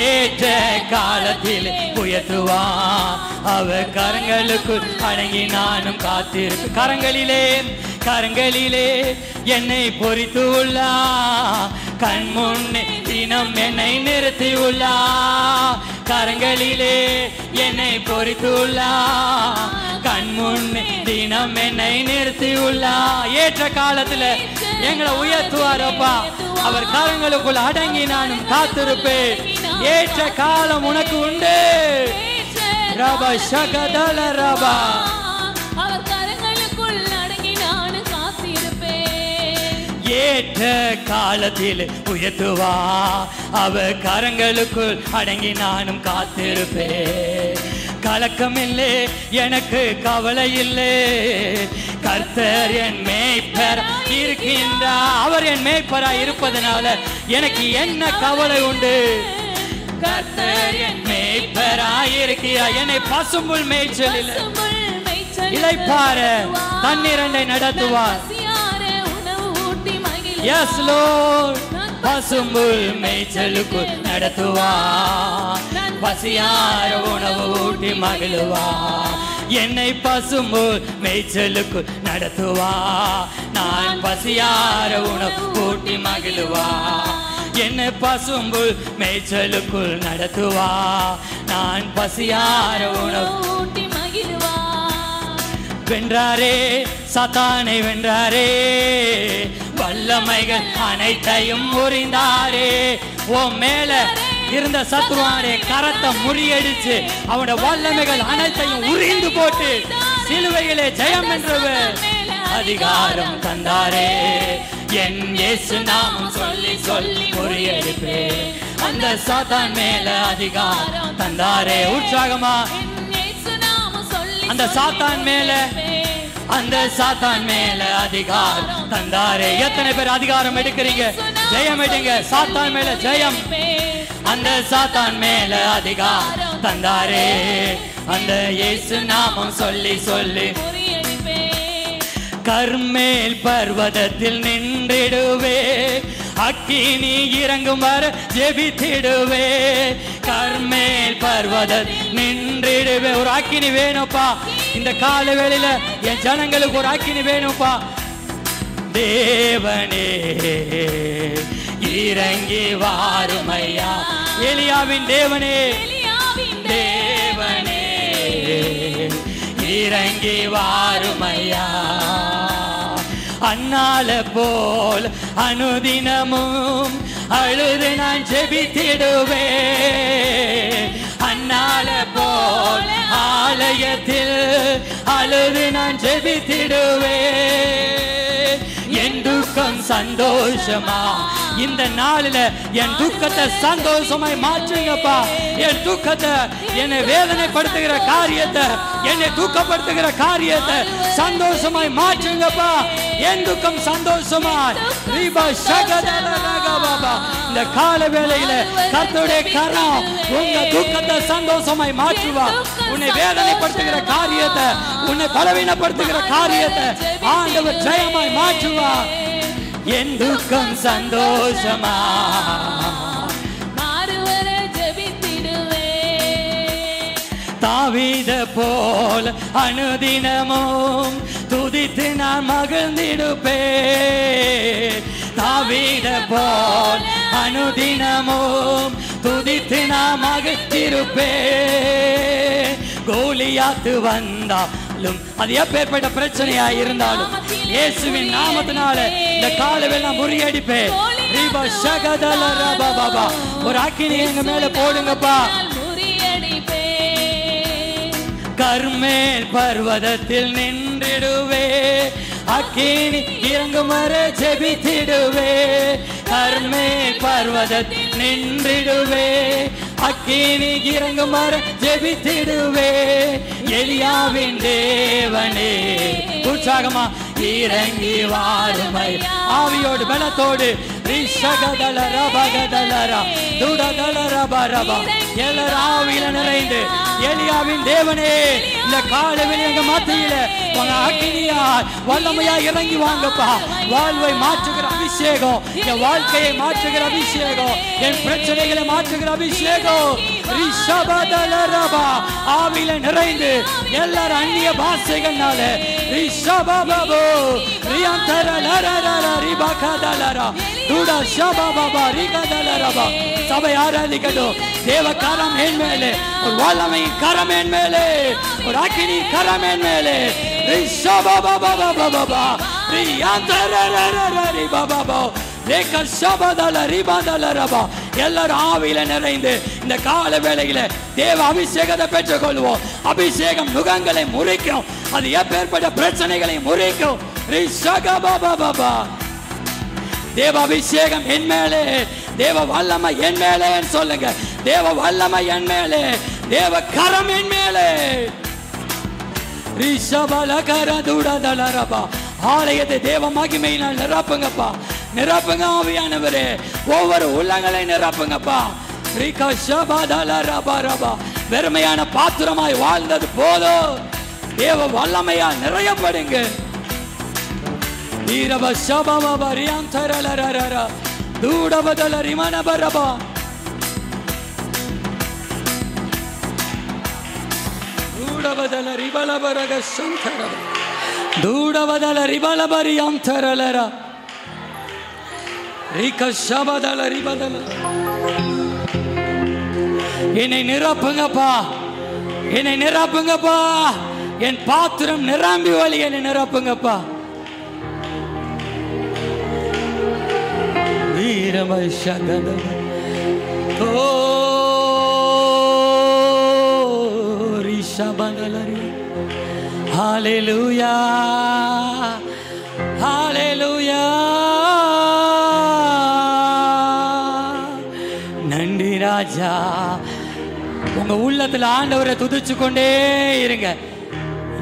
A: ஏற்ற காலத்தில் உயர்த்துவார், அவர் கரங்களுக்குள் அடங்கி நானும் காத்திருப்பேன். கரங்களிலே என்னை பொறித்துள்ளார், கண் முன்னே தினம் என்னை நிறுத்தியுள்ளார். கரங்களிலே என்னை பொறித்துள்ளார், கண் முன்னே தினம் என்னை நிறுத்தியுள்ளார். ஏற்ற காலத்துல எங்களை உயர்த்துவாரப்பா, அவர் கரங்களுக்குள் அடங்கி நானும் காத்திருப்பேன். ஏற்ற காலம் உனக்கு உண்டு. ரபா ஷகதல ரபா,
B: அவர் கரங்களுக்குள் அடங்கி நான் காத்திருப்பேன்.
A: ஏற்ற காலத்தில் உயர்த்துவா, அவர் கரங்களுக்குள் அடங்கி நானும் காத்திருப்பேன். கலக்கமில்லை எனக்கு, கவலை இல்லை, கர்த்தர் என் மேய்ப்பர் இருக்கின்றார். அவர் என் மேய்ப்பராய் இருப்பதனால எனக்கு என்ன கவலை உண்டு? கர்த்தர் என் மேய்ப்பராய் இருக்கிறார். என்னை பசும்புல் மேய்ச்சலில் இளைப்பாற தண்ணீரண்டை நடத்துவார். Yes Lord, பசும்புல் மேய்ச்சலுக்குள் நடத்துவார், பசியார உணவு ஊட்டி மகிழுவார். என்னை பசும்புல் மேய்ச்சலுக்குள் நடத்துவார், நான் பசியார உணவு ஊட்டி மகிழுவார். என்னை பசும்புல் மேய்ச்சலுக்குள் நடத்துவார், நான் பசியார உணவு
B: ஊட்டி மகிழுவார்.
A: வென்றாரே, சாத்தானை வென்றாரே, வல்லமைகள் அனைத்தையும் முறிந்தாரே. ஓ மேல இருந்த சத்துருவானே கரத்தை முறியடிச்சு அவனோட வல்லமைகள் அனைத்தையும் உறிந்து போட்டு சிலுவையிலே ஜெயம் என்றவர் அதிகாரம் தந்தாரே. என் இயேசு நாமம் சொல்லி சொல்லி முறியடிப்பே, அந்த சாத்தான் மேல அதிகாரம் தந்தாரே. உற்சாகமா அந்த சாத்தான் மேல, அந்த சாத்தான் மேல அதிகாரம் தந்தாரே. எத்தனை பேர் அதிகாரம் எடுக்கிறீங்க? ஜெயம் எடுங்க. சாத்தான் மேல ஜெயம், அந்த சாத்தான் மேல அதிகாரம் தந்தாரே. அந்த இயேசு நாமம் சொல்லி சொல்லி கர்மேல் பர்வதத்தில் நின்றிடுவே, அக்கினி இறங்கும் வர ஜெபித்திடுவே. கர்மேல் பர்வதத்தில் நின்றிடுவே. ஒரு அக்கினி வேணும்ப்பா இந்த கால வேளையில, என் ஜனங்களுக்கு ஒரு அக்கினி வேணும்ப்பா. தேவனே இறங்கி வாருமையா, எலியாவின் தேவனே, தேவனே இறங்கி வாருமையா. அண்ணால போல் அனுதினமும் அழுது நான் ஜெபித்திடுவே, அண்ணால போல் ஆலயத்தில் அழுது நான் ஜெபித்திடுவே. என் துக்கம் சந்தோஷமா, இந்த நாளில என் துக்கத்தை சந்தோஷமாய் மாற்றுங்கப்பா. என் துக்கத்தை, என்னை வேதனைப்படுத்துகிற காரியத்தை, என்னை துக்கப்படுத்துகிற காரியத்தை சந்தோஷமாய் மாற்றுங்கப்பா. என் துக்கம் சந்தோஷமாய் இந்த கால வேளையில கர்த்தருடைய கரம் உங்க துக்கத்தை சந்தோஷமாய் மாற்றுவா. உன்னை வேதனைப்படுத்துகிற காரியத்தை, உன்னை பலவீனப்படுத்துகிற காரியத்தை ஆண்டவர் ஜெயமாய் மாற்றுவா. என் துக்கம் சந்தோஷமா
B: மாறுவர
A: தாவீத போல அனுதினமும் துதித்து நான் மகிழ்ந்திடுப்பேன். தாவீத போல அனுதினமும் துதித்து நான் மகிழ்ந்திருப்பேன். கோலியாத்து வந்தாலும் அது எப்பேற்பட்ட பிரச்சனையா இருந்தாலும் இயேசுவின் நாமத்தினால இந்த காலவேளை நான் முறியடிப்பேன். ஒரு அக்கினி எங்க மேல போடுங்கப்பா. கர்மேல் பர்வதத்தில் நின்றிடுவே, அக்கினி இறங்கும் வரை ஜெபித்திடுவே. கர்மேல் பர்வதத்தில் நின்றிடுவே, அக்கினி இறங்கும் வரை ஜெபித்திடுவே. எலியாவின் தேவனே உற்சாகமா இறங்கி வாருமை. ஆவியோடு பலத்தோடு ஆவியில நிறைந்து எலியாவின் தேவனே இந்த காலவில் எங்க மத்தியில உங்க அக்கினியார் வல்லமையா இறங்கி வாங்கப்பா. வாழ்வை மாற்றுகிற அபிஷேகம், என் வாழ்க்கையை மாற்றுகிற அபிஷேகம், என் பிரச்சனைகளை மாற்றுகிற அபிஷேகம். ஆவியில நிறைந்து எல்லாரும் அந்நிய பாஷைகள்னால சபை ஆராதிக்கட்டும். தேவ கரம் என் மேலே, ஒரு வல்லமை கரம் என் மேலே, ஒரு அக்கினி கரம் என் மேலே. எல்லாரும் ஆவியில நிறைந்து இந்த கால வேளையில தேவ அபிஷேகத்தை பெற்றுக் கொள்வோம். அபிஷேகம் நுகங்களை முறிக்கும், அது எப்பேற்பட்ட பிரச்சனைகளை முறிக்கும். தேவ அபிஷேகம் என் மேலே, தேவ வல்லமை என் மேலே சொல்லுங்க. தேவ வல்லமை என் மேலே, தேவ கரம் என் மேலே. ஆலயத்தை தேவ மகிமையினால் நிரப்புங்கப்பா, நிரப்புங்க ஆவியானவரே. ஒவ்வொரு உள்ளங்களை நிரப்புங்கப்பா. வெறுமையான பாத்திரமாய் வாழ்ந்தது போதும், தேவ வல்லமையால் நிறையப்படுங்க. என்னை நிரப்புங்கப்பா, என்னை நிரப்புங்கப்பா. என் பாத்திரம் நிரம்பி வழி என்னை நிரப்புங்கப்பா. ஹalleluya, ஹalleluya. நன்றி ராஜா. உங்க உள்ளத்துல ஆண்டவரை துதிச்சு கொண்டே இருங்க.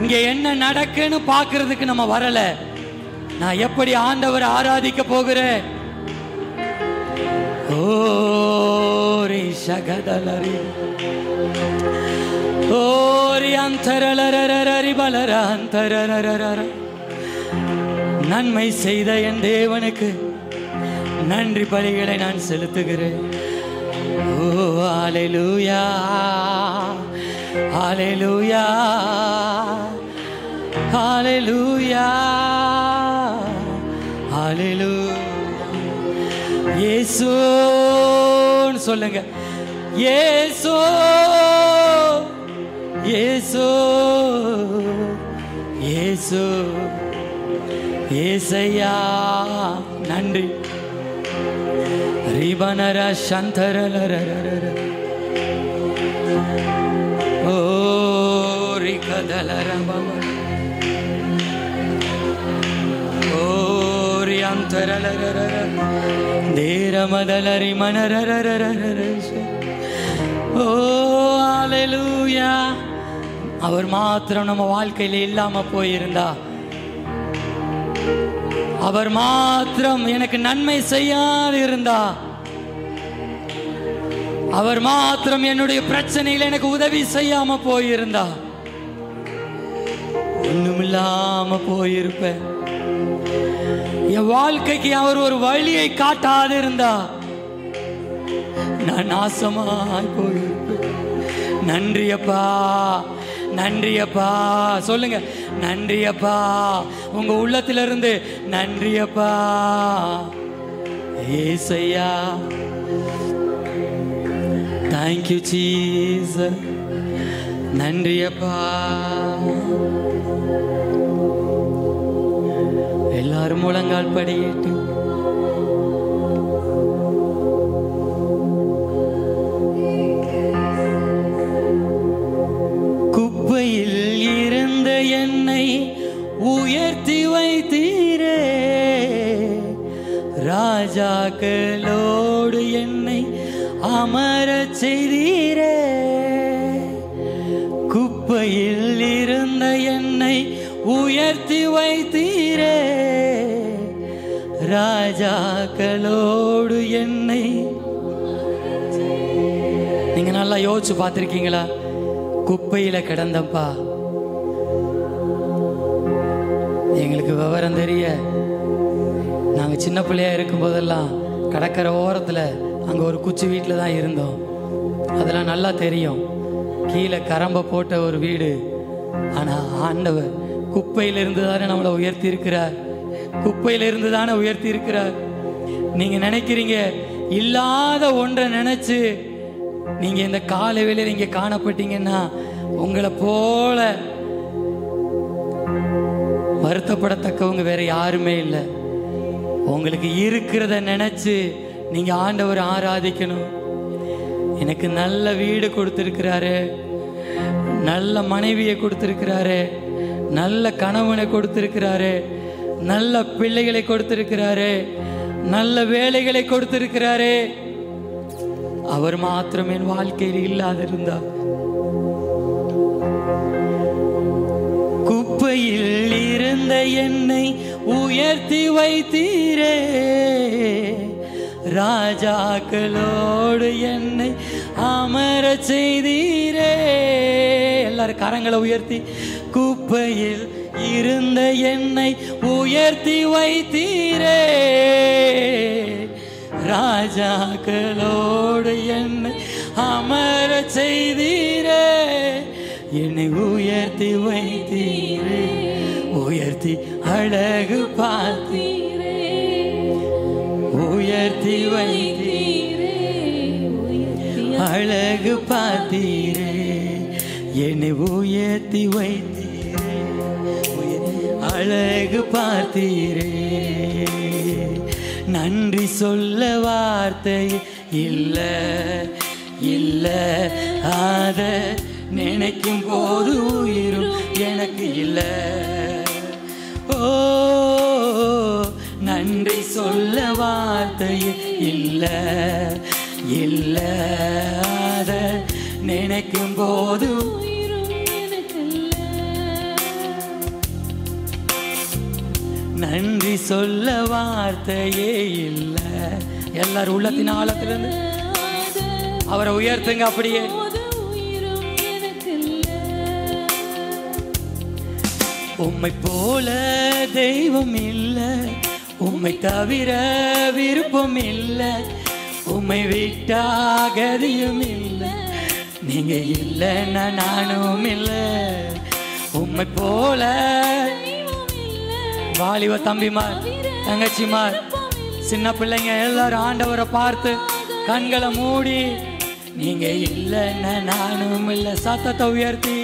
A: இங்க என்ன நடக்குன்னு பாக்குறதுக்கு நம்ம வரல, நான் எப்படி ஆண்டவரை ஆராதிக்க போகிறேன். ஓரி சகதலரி ஓரி அந்தரலரரரி பலர அந்தரரரர. நன்மை செய்த என் தேவனுக்கு நன்றி பலிகளை நான் செலுத்துகிறேன். ஓ ஹalleluya, ஹalleluya, ஹalleluya, ஹalleluya. இயேசுன்னு சொல்லுங்க. இயேசு, இயேசு, இயேசு, இயேசையா நன்றி. ரிபனர சந்தரலரரர ஓ ரிகதலரப ஓ ரியந்தரலரர தேரமதலரி மனரரரரர. ஓ ஹalleluya. அவர் மாத்திரம் நம்ம வாழ்க்கையில இல்லாம போயிருந்தா, அவர் மாத்திரம் எனக்கு நன்மை செய்யாது இருந்தா, அவர் மாத்திரம் என்னுடைய பிரச்சனையில் எனக்கு உதவி செய்யாம போயிருந்தா, ஒண்ணுமில்லாம போயிருப்பேன். என் வாழ்க்கைக்கு அவர் ஒரு வழியை காட்டாது இருந்தா நான் நாசமாய் போயிருப்பேன், நன்றி அப்பா, நன்றி அப்பா. சொல்லுங்க, நன்றி அப்பா. உங்க உள்ளத்திலிருந்து நன்றி அப்பா. ஏசையா, தேங்க்யூ ஜீசஸ். நன்றி அப்பா. எல்லாரும் முழங்கால் படியிட்டு குப்பையில் இருந்த என்னை உயர்த்தி வைத்தீரே, ராஜாக்களோடு என்னை அமரச் செய்தீரே. குப்பையில் இருந்த என்னை உயர்த்தி வைத்தீரே, ராஜாக்களோடு என்னை. நீங்க நல்லா யோசிச்சு பார்த்திருக்கீங்களா? குப்பையில கிடந்தப்பா, எங்களுக்கு விவரம் தெரிய நாங்க சின்ன பிள்ளையா இருக்கும் போதெல்லாம் கடற்கரை ஓரத்துல அங்க ஒரு குச்சி வீட்டில் தான் இருந்தோம். அதெல்லாம் நல்லா தெரியும். கீழே கரம்ப போட்ட ஒரு வீடு. ஆனா ஆண்டவர் குப்பையிலிருந்து தானே நம்மளை உயர்த்தி இருக்கிறார். குப்பையிலிருந்து தானே உயர்த்தி இருக்கிறார். நீங்க நினைக்கிறீங்க இல்லாத ஒன்றை நினைச்சு நீங்க இந்த கால வேளையில இங்க காணப்பட்டீங்கன்னா உங்களை போல வருத்தப்படத்தக்கவங்க வேற யாருமே இல்லை. உங்களுக்கு இருக்கிறத நினைச்சு நீங்க ஆண்டவர் ஆராதிக்கணும். எனக்கு நல்ல வீடு கொடுத்திருக்கிறாரு, நல்ல மனைவியை கொடுத்திருக்கிறாரு, நல்ல கணவனை கொடுத்திருக்கிறாரு, நல்ல பிள்ளைகளை கொடுத்திருக்கிறாரு, நல்ல வேலைகளை கொடுத்திருக்கிறாரு. அவர் மாத்திரம் என் வாழ்க்கையில் இல்லாதிருந்தார். குப்பையில் இருந்த என்னை உயர்த்தி வைத்தீரே, ராஜாக்களோடு என்னை அமர செய்தீரே. எல்லாரும் கரங்களை உயர்த்தி, குப்பையில் இருந்த என்னை உயர்த்தி வைத்தீரே, ராஜாக்களோடு என்னை அமர செய்தீரே. என்னை உயர்த்தி வைத்தீரே, உயர்த்தி அழகு பார்த்தீரே, உயர்த்தி வைத்தீரே, அழகு பார்த்தீரே. என்னை உயர்த்தி வைத்தீரே, அழகு பார்த்தீரே. நன்றி சொல்ல வார்த்தை இல்ல இல்ல, அத நினைக்கும் போது உயிரும் எனக்கு இல்ல. ஓ, நன்றி சொல்ல வார்த்தை இல்ல இல்ல, அத நினைக்கும் போது நன்றி சொல்ல வார்த்தையே இல்ல. எல்லாரும் உள்ளத்தின் ஆழத்திலிருந்து அவரை உயர்த்துங்க. அப்படியே உம்மை போல தெய்வம் இல்ல, உம்மை தவிர விருப்பம் இல்ல, உம்மை விட்டா கதியும் இல்ல, நீங்க இல்லைன்னா நானும் இல்ல. உம்மை போல வாலிப தம்பிமார், தங்கச்சிமார், சின்ன பிள்ளைங்க எல்லாரும் ஆண்டவரை பார்த்து கண்களை மூடி, நீங்க இல்லைன்னா நானும் இல்லை. சத்தத்தை உயர்த்தி,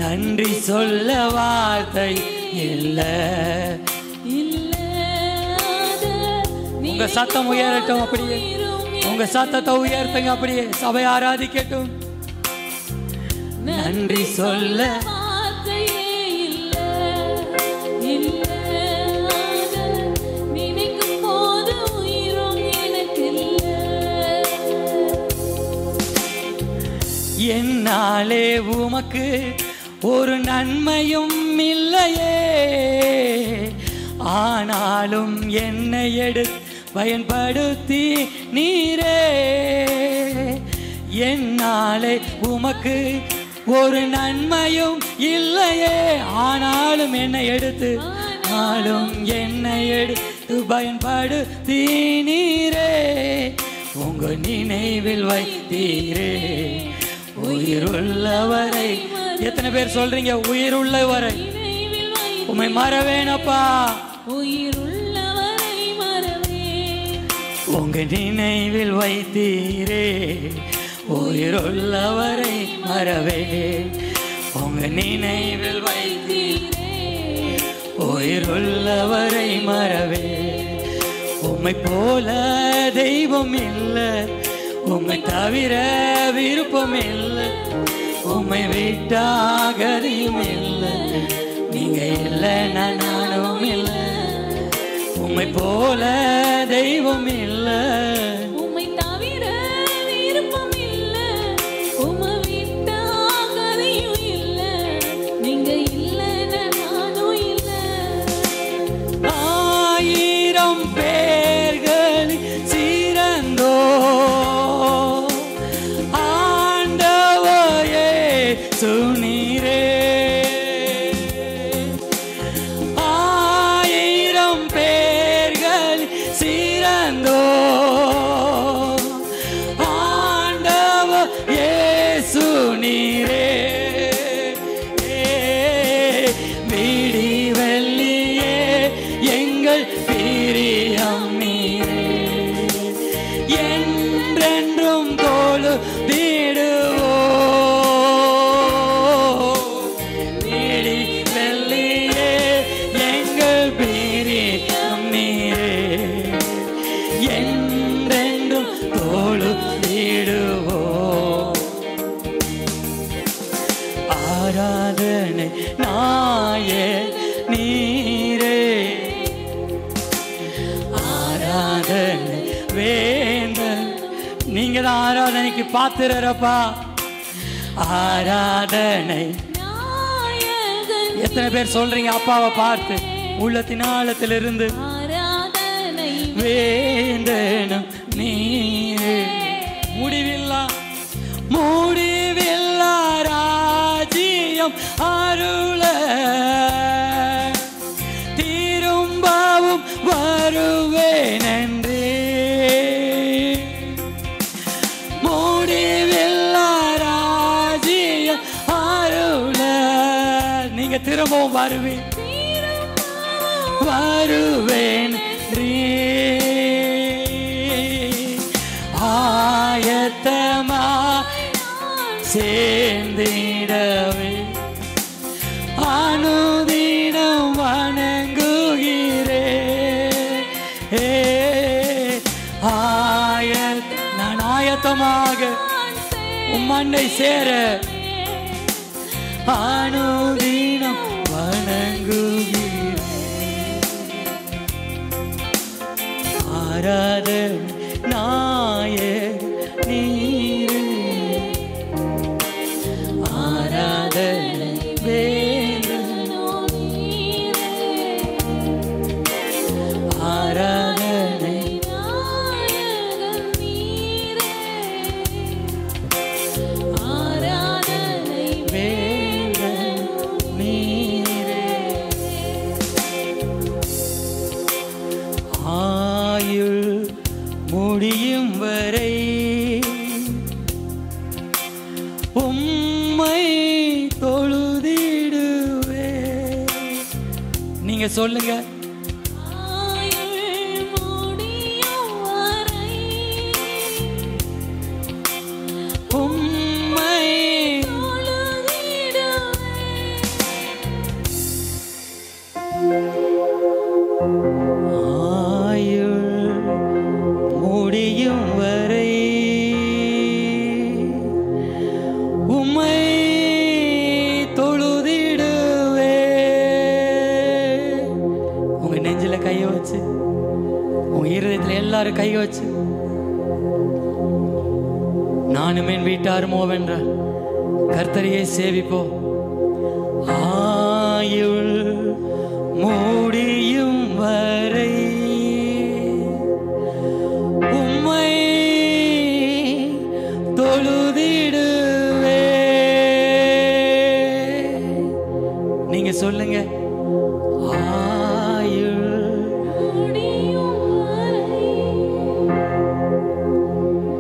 A: நன்றி சொல்ல வார்த்தை இல்ல. உங்க சத்தம் உயரட்டும். அப்படியே உங்க சத்தத்தை உயர்த்துங்க. அப்படியே சபை ஆராதிக்கட்டும். நன்றி சொல்ல என்னாலே உமக்கு ஒரு நன்மையும் இல்லையே, ஆனாலும் என்னை எடுத்து பயன்படுத்தி நீரே. என்னாலே உமக்கு ஒரு நன்மையும் இல்லையே, ஆனாலும் என்னை எடுத்து என்னை எடுத்து பயன்படுத்தி நீரே. உங்க நினைவில் வைத்தீரே, உயிருள்ளவரை. எத்தனை பேர் சொல்றீங்க உயிருள்ளவரை உம்மை மறவேனப்பா?
B: உயிருள்ளவரை மறவேன்.
A: உங்க நினைவில் வைத்தீரே உயிருள்ளவரை மறவே. உங்க நினைவில் வைத்தீரே உயிருள்ளவரை மறவே. உம்மை போல தெய்வம் இல்லை, உம்மை தவிர விருப்பம் இல்லை, உம்மை விட்டாகதியும் இல்லை, நீங்க இல்லைன்னா நானும் இல்லை. உம்மை போல தெய்வம் இல்லை,
B: உம்மை தவிர விருப்பம் இல்லை, உம்மை விட்டாகதியும் இல்லை, நீங்க இல்லைன்னா நானும் இல்லை.
A: 1000 பேர்கள் சிறந்தோ ஆண்டவரே சுனீரே. 1000 பேர்கள் சிறந்தோ ஆண்டவரே சுனீரே. விடி வெள்ளியே எங்கள் பிரியம் நீரே. என்றென்றும் தொழுதிடுவோ. விடி வெள்ளியே எங்கள் பிரியம் நீரே. என்றென்றும் தொழுதிடுவோ. ஆராதனை நாயே நீரே. ஆராதனை வேந்தன் நீங்க தான் ஆராதனைக்கு பாத்திரப்பா. ஆராதனை
B: நாயகன்
A: எத்தனை பேர் சொல்றீங்க அப்பாவை பார்த்து உள்ளத்தின் ஆழத்திலிருந்து?
B: ஆராதனை
A: வேந்தனும் நீரே. முடிவில்லா முடிவில்லா ராஜ்யம் அருள திரும்பவும் வருவேன் என்றே. முடிவில்லா ராஜ்யம் அருள நீங்க திரும்பவும் வருவேன் வருவேன் ஆயத்தமா சேர்ந்திடவே அனுதினம் வணங்குகிறே. நான் ஆயத்தமாக உம்மண்ணை சேர அனுதினம் வணங்குகிறே. ஆராதனை நாயே நீரே. ஆராதனை வேந்தனோ நீரே. ஆராதனை
B: நாயகன் நீரே. ஆராதனை
A: வேந்தனோ நீரே. ஆயுள் முடியும் வரை உம்மை தொழுதிடுவே. நீங்க சொல்லுங்க.
B: ஆயுள் முடியும் வரை
A: உம்மை ஆயுள் முடியும் வரை உம்மை தொழுதிடுவே. உங்க நெஞ்சில கைய வச்சு உங்க இருதயத்துல எல்லாரும் கைய வச்சு நானும் என் வீட்டாருமோ வென்ற கர்த்தரையே சேவிப்போம். ஆயுள் முடியும் வரை உம்மை தொழுதிடுவே. நீங்க சொல்லுங்க. ஆயுள்
B: முடியும் வரை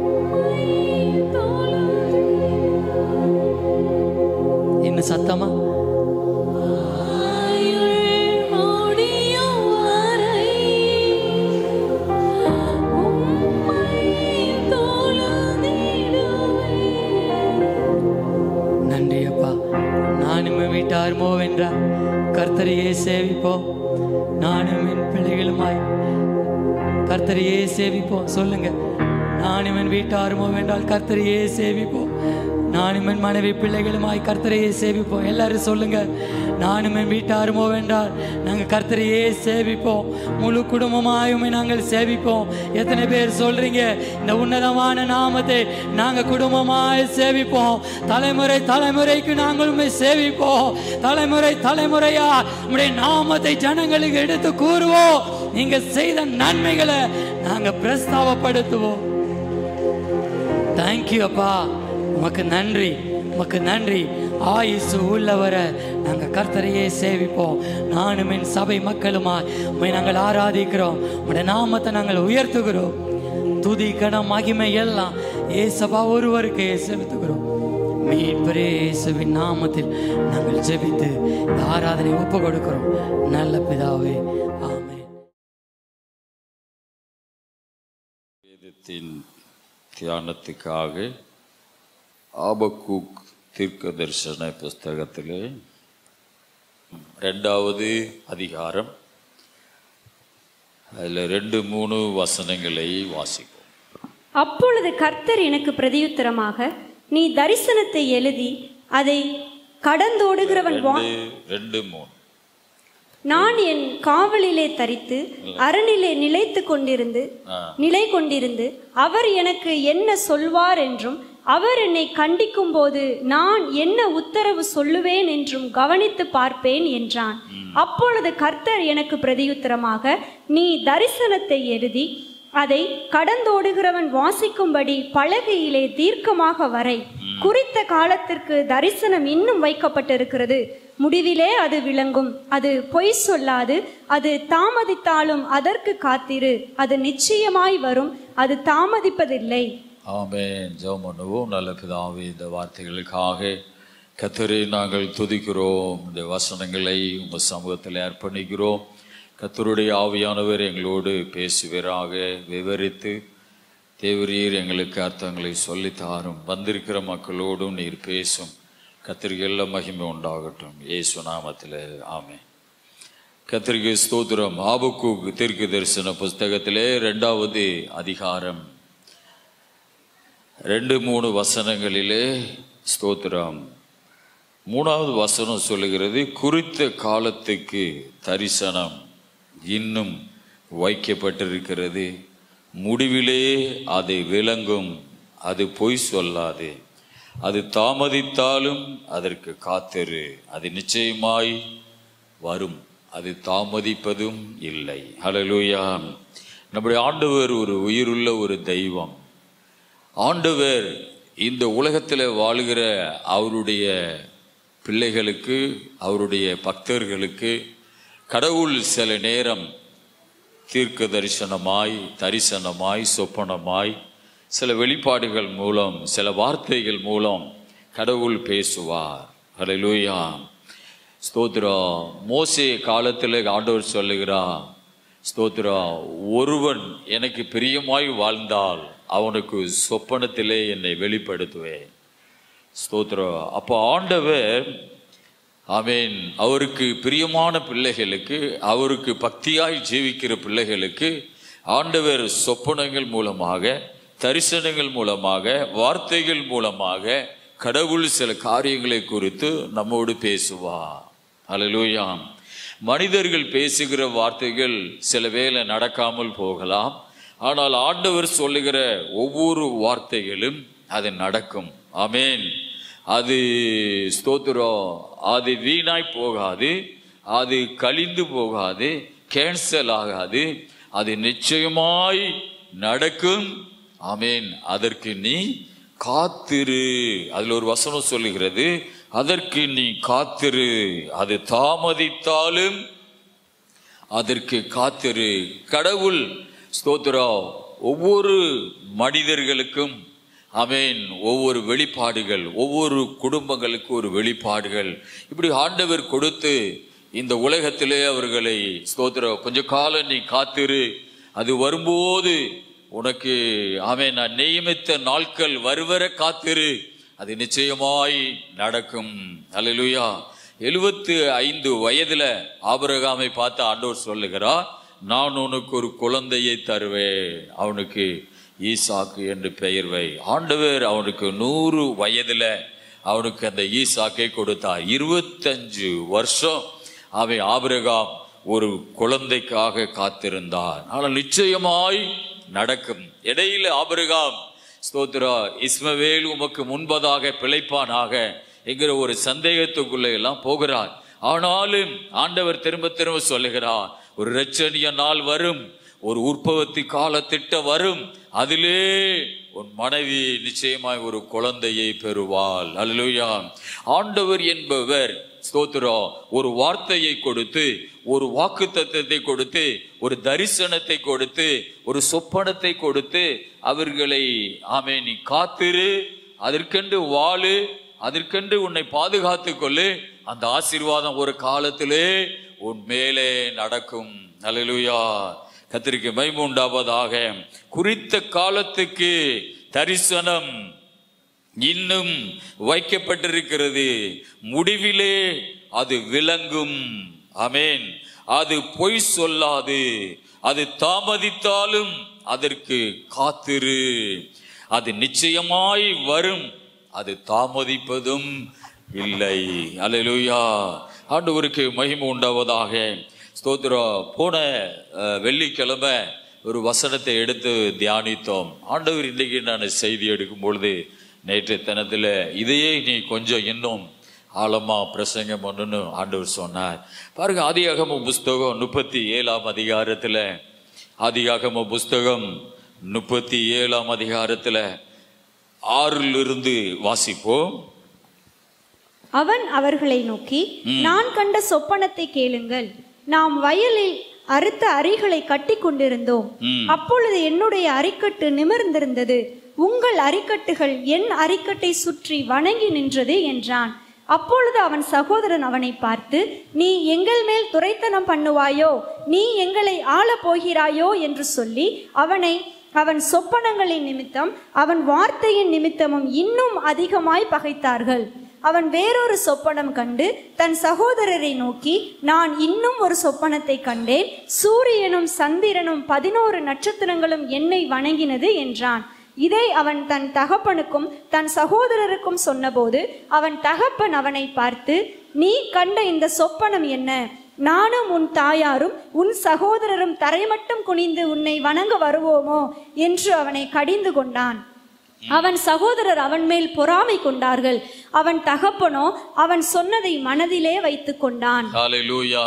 B: உம்மை தொழுதிடுவே.
A: சேவிப்போம். நானும் என் பிள்ளைகளுமாய் கர்த்தரையே சேவிப்போம். சொல்லுங்க, நானும் என் வீட்டாருமோ வேண்டால் கர்த்தரையே சேவிப்போம். நானும் என் மனைவி பிள்ளைகளுமாய் கர்த்தரையே சேவிப்போம். எல்லாரும் சொல்லுங்க, நானும் என் வீட்டாருமோ வேண்டால் நாங்கள் கர்த்தரையே சேவிப்போம். முழு குடும்பமாயுமே நாங்கள் சேவிப்போம். எத்தனை பேர் சொல்றீங்க, இந்த உன்னதமான நாமத்தை நாங்கள் குடும்பமாய் சேவிப்போம். தலைமுறை தலைமுறைக்கு நாங்களுமே சேவிப்போம். தலைமுறை தலைமுறையா உம்முடைய நாமத்தை ஜனங்களுக்கு எடுத்து கூறுவோம். நீங்க செய்த நன்மைகளை நாங்க பிரஸ்தாபப்படுத்துவோம். தேங்க்யூ அப்பா, உமக்கு நன்றி, உமக்கு நன்றி. ஆயுசு உள்ளவரை நாங்கள் கர்த்தரையே சேவிப்போம். நானும் என் சபை மக்களுமா உம்மை நாங்கள் ஆராதிக்கிறோம். உம்முடைய நாமத்தை நாங்கள் உயர்த்துகிறோம். துதி கனம் மகிமை எல்லாம் ஏசப்பா ஒருவருக்கு செலுத்துகிறோம். மீட்பரே இயேசுவின் நாமத்தில் நாங்கள் ஜெபித்து இந்த ஆராதனை ஒப்பு கொடுக்கிறோம். நல்ல பிதாவே, ஆமென்.
C: வேதத்தின் தியானத்துக்காக ஆபக்கூக் தீர்க்க தரிசன புஸ்தகத்திலே 2வது அதிகாரம், அதில் 2-3 வசனங்களை வாசிப்போம்.
D: அப்பொழுது கர்த்தர் எனக்கு பிரதியுத்தரமாக, நீ தரிசனத்தை எழுதி அதை கடந்தோடுகிறவன்
C: 2-3
D: நான் என் காவலிலே தரித்து அரணிலே நிலை கொண்டிருந்து அவர் எனக்கு என்ன சொல்வார் என்றும் அவர் என்னை கண்டிக்கும் போது நான் என்ன உத்தரவு சொல்லுவேன் என்றும் கவனித்து பார்ப்பேன் என்றான். அப்பொழுது கர்த்தர் எனக்கு பிரதியுத்தரமாக, நீ தரிசனத்தை எழுதி அதை கடந்தோடுகிறவன் வாசிக்கும்படி பலகையிலே தீர்க்கமாக வரை. குறித்த காலத்திற்கு தரிசனம் இன்னும் வைக்கப்பட்டிருக்கிறது. முடிவிலே அது விளங்கும். அது பொய் சொல்லாது. அது தாமதித்தாலும் அதற்கு காத்திரு. அது நிச்சயமாய் வரும். அது தாமதிப்பதில்லை.
C: ஆமென். ஜெபம் பண்ணுவோம். நல்ல பிதாவே, இந்த வார்த்தைகளுக்காக கர்த்தரை நாங்கள் துதிக்கிறோம். இந்த வசனங்களை உங்கள் சமூகத்தில் அர்ப்பணிக்கிறோம். கர்த்தருடைய ஆவியானவர் எங்களோடு பேசுவீராக. விவரித்து தேவரீர் எங்களுக்கு அர்த்தங்களை சொல்லித்தாரும். வந்திருக்கிற மக்களோடும் நீர் பேசும். கர்த்தருக்கு எல்லாம் மகிமை உண்டாகட்டும். இயேசு நாமத்தில் ஆமென். கர்த்தருக்கு ஸ்தோத்திரம். ஆபக்கூக் தீர்க்க தரிசன புஸ்தகத்திலே 2வது அதிகாரம் 2-3 வசனங்களிலே ஸ்தோத்திரம். 3வது வசனம் சொல்லுகிறது, குறித்த காலத்துக்கு தரிசனம் இன்னும் வைக்கப்பட்டிருக்கிறது. முடிவிலே அது விளங்கும். அது பொய் சொல்லாது. அது தாமதித்தாலும் அதற்கு காத்திரு. அது நிச்சயமாய் வரும். அது தாமதிப்பதும் இல்லை. ஹல்லேலூயா. நம்முடைய ஆண்டவர் ஒரு உயிருள்ள ஒரு தெய்வம். ஆண்டவர் இந்த உலகத்தில் வாழுகிற அவருடைய பிள்ளைகளுக்கு, அவருடைய பக்தர்களுக்கு கடவுள் சில நேரம் தீர்க்க தரிசனமாய் சொப்பனமாய் சில வெளிப்பாடுகள் மூலம், சில வார்த்தைகள் மூலம் கடவுள் பேசுவார். ஹல்லேலூயா. ஸ்தோத்திரம். மோசே காலத்தில் ஆண்டவர் சொல்லுகிறார், ஸ்தோத்திரம், ஒருவன் எனக்கு பிரியமாய் வாழ்ந்தால் அவனுக்கு சொப்பனத்திலே என்னை வெளிப்படுத்துவேன். ஸ்தோத்திரம். அப்போ ஆண்டவர் ஆமென், அவருக்கு பிரியமான பிள்ளைகளுக்கு, அவருக்கு பக்தியாய் ஜீவிக்கிற பிள்ளைகளுக்கு ஆண்டவர் சொப்பனங்கள் மூலமாக, தரிசனங்கள் மூலமாக, வார்த்தைகள் மூலமாக கடவுள் சில காரியங்களை குறித்து நம்மோடு பேசுவார். ஹல்லேலூயா. மனிதர்கள் பேசுகிற வார்த்தைகள் சில வேளை நடக்காமல் போகலாம். ஆனால் ஆண்டவர் சொல்லுகிற ஒவ்வொரு வார்த்தைகளும் அது நடக்கும். ஆமென். அது ஸ்தோத்திரம், அது வீணாய் போகாது, அது கழிந்து போகாது, கேன்சல் ஆகாது. அது நிச்சயமாய் நடக்கும். ஆமென். அதற்கு நீ காத்திரு. அதில் ஒரு வசனம் சொல்லுகிறது, அதற்கு நீ காத்திரு. அது தாமதித்தாலும் அதற்கு காத்திரு. கடவுள் ஸ்தோத்திரம் ஒவ்வொரு மனிதர்களுக்கும் ஆமென் ஒவ்வொரு வெளிப்பாடுகள், ஒவ்வொரு குடும்பங்களுக்கு ஒரு வெளிப்பாடுகள் இப்படி ஆண்டவர் கொடுத்து இந்த உலகத்திலே அவர்களை ஸ்தோத்திரம் கொஞ்ச காலம் நீ காத்திரு, அது வரும்போது உனக்கு ஆமென் நான் நியமித்த நாட்கள் வருவர காத்திரு, அது நிச்சயமாய் நடக்கும். அல்லேலூயா. 75 வயதுல ஆபிரகாமை பார்த்து ஆண்டவர் சொல்லுகிறார், நான் உனக்கு ஒரு குழந்தையை தருவேன், அவனுக்கு ஈசாக்கு என்று பெயர் வை. ஆண்டவர் அவனுக்கு 100 வயதுல அவனுக்கு அந்த ஈசாக்கை கொடுத்தார். 25 வருஷம் அவன் ஆபிரகாம் ஒரு குழந்தைக்காக காத்திருந்தான். ஆனால் நிச்சயமாய் நடக்கும். இடையில ஆபிரகாம் ஸ்தோத்திரா இஸ்மவேல் உமக்கு முன்பதாக பிழைப்பானாக என்கிற ஒரு சந்தேகத்துக்குள்ள எல்லாம் போகிறார். ஆனாலும் ஆண்டவர் திரும்ப திரும்ப சொல்லுகிறார், ஒரு இரட்சணிய நாள் வரும், ஒரு உற்பத்தி கால திட்டம் வரும், அதிலே உன் மனைவி நிச்சயமாய் ஒரு குழந்தையை பெறுவாள். அல்லேலூயா. ஆண்டவர் என்பவர் ஸ்தோத்திரம் ஒரு வார்த்தையை கொடுத்து, ஒரு வாக்குத்தத்தத்தை கொடுத்து, ஒரு தரிசனத்தை கொடுத்து, ஒரு சொப்பனத்தை கொடுத்து அவர்களை ஆமே நீ காத்திரு, அதற்கென்று வாழு, அதற்கென்று உன்னை பாதுகாத்து கொள்ளு, அந்த ஆசீர்வாதம் ஒரு காலத்திலே உன் மேலே நடக்கும். அல்லேலூயா. கர்த்தருக்கு மகிமை உண்டாவதாக. குறித்த காலத்துக்கு தரிசனம் இன்னும் வைக்கப்பட்டிருக்கிறது. முடிவிலே அது விளங்கும். ஆமென். அது பொய் சொல்லாது. அது தாமதித்தாலும் அதற்கு காத்திரு. அது நிச்சயமாய் வரும். அது தாமதிப்பதும் இல்லை. அல்லேலூயா. ஆண்டவருக்கு மகிமை உண்டாவதாக. ஸ்தோத்திரம். போன வெள்ளிக்கிழமை ஒரு வசனத்தை எடுத்து தியானித்தோம். ஆண்டவர் இன்றைக்கு நான் செய்தி எடுக்கும் பொழுது நேற்று தினத்தில் இதையே நீ கொஞ்சம் இன்னும் ஆழமா பிரசங்கம் பண்ணு ஆண்டவர் சொன்னார். பாருங்க, ஆதியாகம புஸ்தகம் 37ஆம் அதிகாரத்தில், ஆதியாகம புஸ்தகம் 37ஆம் அதிகாரத்தில் 6 வாசிப்போம்.
D: அவன் அவர்களை நோக்கி, நான் கண்ட சொப்பனத்தை கேளுங்கள். நாம் வயலில் அறுத்த அரிகளை கட்டி கொண்டிருந்தோம். அப்பொழுது என்னுடைய அரிக்கட்டு நிமிர்ந்திருந்தது, உங்கள் அரிக்கட்டுகள் என் அரிக்கட்டை சுற்றி வணங்கி நின்றது என்றான். அப்பொழுது அவன் சகோதரன் அவனை பார்த்து, நீ எங்கள் மேல் துரைத்தனம் பண்ணுவாயோ, நீ எங்களை ஆள போகிறாயோ என்று சொல்லி அவன் சொப்பனங்களின் நிமித்தம் அவன் வார்த்தையின் நிமித்தமும் இன்னும் அதிகமாய் பகைத்தார்கள். அவன் வேறொரு சொப்பனம் கண்டு தன் சகோதரரை நோக்கி, நான் இன்னும் ஒரு சொப்பனத்தை கண்டேன், சூரியனும் சந்திரனும் 11 நட்சத்திரங்களும் என்னை வணங்கினது என்றான். இதை அவன் தன் தகப்பனுக்கும் தன் சகோதரருக்கும் சொன்னபோது அவன் தகப்பன் அவனை பார்த்து, நீ கண்ட இந்த சொப்பனம் என்ன? நானும் உன் தாயாரும் உன் சகோதரரும் தரைமட்டம் குனிந்து உன்னை வணங்க வருவோமோ என்று அவனை கடிந்து கொண்டான். அவன் சகோதரர் அவன் மேல் பொறாமை கொண்டார்கள். அவன் தகப்பனோ அவன் சொன்னதை மனதிலே வைத்துக் கொண்டான்.
C: ஹல்லேலூயா.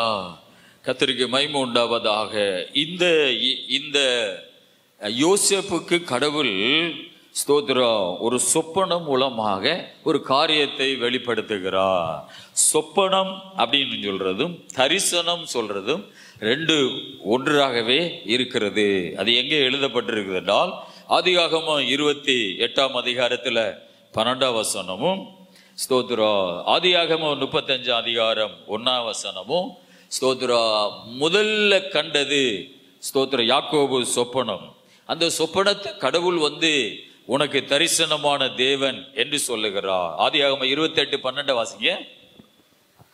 C: கர்த்தருக்கு மகிமை உண்டாவதாக. இந்த யோசேப்புக்கு கடவுள் ஸ்தோத்திரம் ஒரு சொப்பனம் மூலமாக ஒரு காரியத்தை வெளிப்படுத்துகிறார். சொப்பனம் அப்படின்னு சொல்றதும் தரிசனம் சொல்றதும் 2 ஒன்றாகவே இருக்கிறது. அது எங்கே எழுதப்பட்டிருக்கிறது என்றால், ஆதியாகமம் 28ஆம் அதிகாரத்தில் 12ஆம் வசனமும், ஸ்தோத்திரம் ஆதியாகமம் 35 அதிகாரம் 1ஆம் வசனமும், ஸ்தோத்திரம் முதல்ல கண்டது ஸ்தோத்திரம் யாக்கோபு சொப்பனம். அந்த சொப்பனத்தை கடவுள் உனக்கு தரிசனமான தேவன் என்று சொல்லுகிறார். ஆதியாகமம் 28:12 வாசிங்க.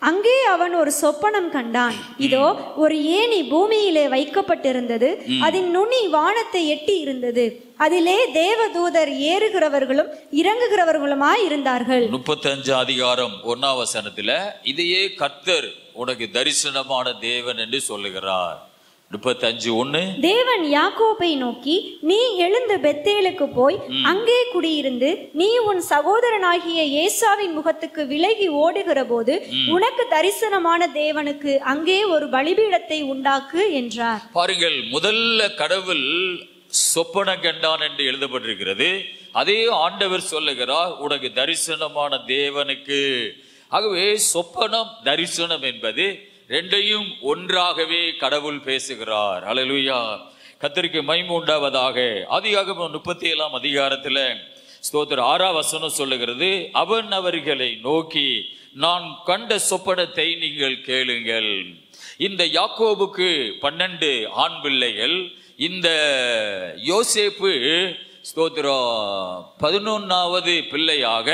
D: அங்கே அவன் ஒரு சொப்பனம் கண்டான். இதோ ஒரு ஏணி பூமியிலே வைக்கப்பட்டிருந்தது, அதன் நுனி வானத்தை எட்டி இருந்தது, அதிலே தேவதூதர் ஏறுகிறவர்களும் இறங்குகிறவர்களுமாய் இருந்தார்கள். 35
C: அதிகாரம் 1ஆம் வசனத்துல இதையே கர்த்தர் உனக்கு தரிசனமான தேவன் என்று சொல்லுகிறார். 35:1
D: தேவன் யாக்கோபை நோக்கி, நீ எழுந்து பெத்தேலுக்கு போய் அங்கே குடியிருந்து நீ உன் சகோதரனாகிய ஏசாவின் முகத்துக்கு விலகி ஓடுகிற போது உனக்கு தரிசனமான தேவனுக்கு அங்கே ஒரு பலிபீடத்தை உண்டாக்கு என்றார்.
C: பாருங்கள், முதல்ல கடவுள் சொப்பனம் கண்டான் என்று எழுதப்பட்டிருக்கிறது. அதே ஆண்டவர் சொல்லுகிறார் உனக்கு தரிசனமான தேவனுக்கு. ஆகவே சொப்பனம் தரிசனம் என்பது 2ஐயும் ஒன்றாகவே கடவுள் பேசுகிறார். அல்லேலூயா. கர்த்தருக்கு மகிமை உண்டாவதாக. ஆதியாகமம் 37ஆம் அதிகாரத்துல ஸ்தோத்திரம் 6ஆம் வசனம் சொல்லுகிறது, அவன் அவர்களை நோக்கி, நான் கண்ட சொப்பனத்தை நீங்கள் கேளுங்கள். இந்த யாக்கோபுக்கு 12 ஆண் பிள்ளைகள். இந்த யோசேப்பு ஸ்தோத்திரம் 11வது பிள்ளையாக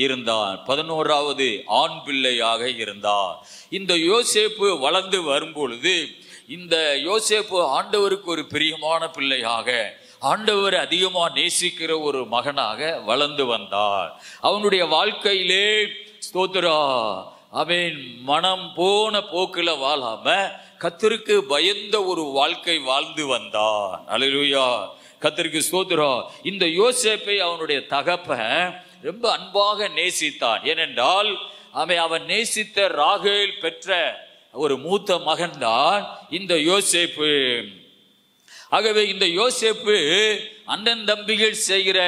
C: இருந்தான். 11வது ஆண் பிள்ளையாக இருந்தான். இந்த யோசேப்பு வளர்ந்து வரும்பொழுது இந்த யோசேப்பு ஆண்டவருக்கு ஒரு பிரியமான பிள்ளையாக, ஆண்டவர் அதிகமா நேசிக்கிற ஒரு மகனாக வளர்ந்து வந்தார். அவனுடைய வாழ்க்கையிலே ஸ்தோத்திரா அவன் மனம் போன போக்குல வாழாம கர்த்தருக்கு பயந்த ஒரு வாழ்க்கை வாழ்ந்து வந்தான். அல்லேலூயா, கர்த்தருக்கு ஸ்தோத்திரம். இந்த யோசேப்பை அவனுடைய தகப்பன் ரொம்ப அன்பாக நேசித்தான். ஏனென்றால் அவன் நேசித்த ராகேல் பெற்ற ஒரு மூத்த மகன் தான் இந்த யோசேப்பு. ஆகவே இந்த யோசேப்பு அண்ணன் தம்பிகள் செய்கிற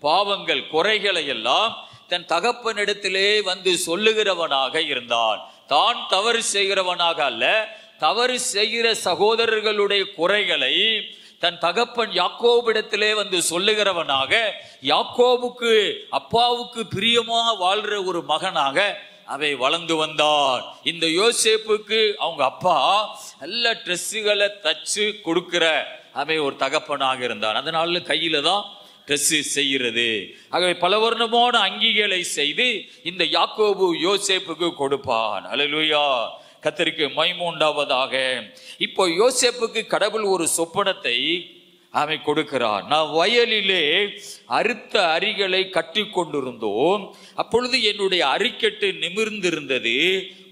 C: பாவங்கள் குறைகளை எல்லாம் தன் தகப்பனிடத்திலே வந்து சொல்லுகிறவனாக இருந்தான். தான் தவறு செய்கிறவனாக அல்ல, தவறு செய்கிற சகோதரர்களுடைய குறைகளை தன் தகப்பன் யாக்கோபிடத்திலே வந்து சொல்லுகிறவனாக, யாக்கோபுக்கு அப்பாவுக்கு பிரியமா வாழ்ற ஒரு மகனாக அவை வளர்ந்து வந்தான். இந்த யோசேப்புக்கு அவங்க அப்பா நல்ல ட்ரெஸ்ஸுகளை தச்சு கொடுக்கிற அவை ஒரு தகப்பனாக இருந்தான். அதனால கையில தான் ட்ரெஸ் செய்கிறது. ஆகவே பல வர்ணமான அங்கிகளை செய்து இந்த யாக்கோபு யோசேப்புக்கு கொடுப்பான். அல்லேலூயா, கர்த்தருக்கு மகிமை உண்டாவதாக. இப்போ யோசேப்புக்கு கடவுள் ஒரு சொப்பனத்தை அவன் கொடுக்கிறான். நான் வயலிலே அறுத்த அரிகளை கட்டி கொண்டிருந்தோம், அப்பொழுது என்னுடைய அரிக்கட்டு நிமிர்ந்திருந்தது,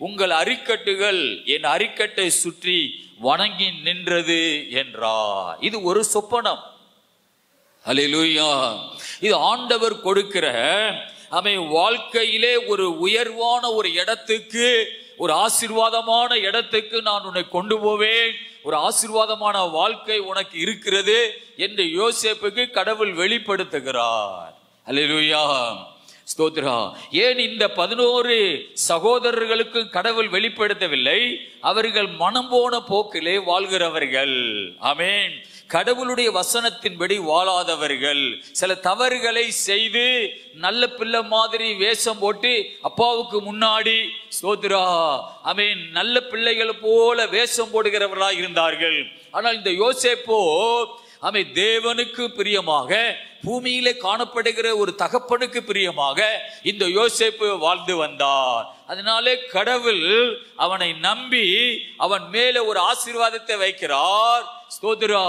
C: உங்கள் அரிக்கட்டுகள் என் அரிக்கட்டை சுற்றி வணங்கி நின்றது என்றார். இது ஒரு சொப்பனம். அல்லேலூயா, இது ஆண்டவர் கொடுக்கிற அவன் வாழ்க்கையிலே ஒரு உயர்வான ஒரு இடத்துக்கு, ஒரு ஆசீர்வாதமான இடத்துக்கு நான் உன்னை கொண்டு போவேன், ஒரு ஆசீர்வாதமான வாழ்க்கை உனக்கு இருக்கிறது என்று யோசேப்புக்கு கடவுள் வெளிப்படுத்துகிறார். அல்லேலூயா, ஸ்தோத்திரா. ஏன் இந்த 11 சகோதரர்களுக்கு கடவுள் வெளிப்படுத்தவில்லை? அவர்கள் மனம் போன போக்கிலே வாழ்கிறவர்கள். ஆமென். கடவுளுடைய வசனத்தின்படி வாழாதவர்கள், சில தவறுகளை செய்து நல்ல பிள்ளை மாதிரி வேஷம் போட்டு அப்பாவுக்கு முன்னாடி ஸ்தோத்திரா ஆமென் நல்ல பிள்ளைகள் போல வேஷம் போடுகிறவர்களாக இருந்தார்கள். ஆனால் இந்த யோசேப்போ அவன் தேவனுக்கு பிரியமாக, பூமியிலே காணப்படுகிற ஒரு தகப்பனுக்கு பிரியமாக இந்த யோசேப்பு வாழ்ந்து வந்தார். அதனாலே கடவுள் அவனை நம்பி அவன் மேல ஒரு ஆசீர்வாதத்தை வைக்கிறார். ஸ்தோத்திரா,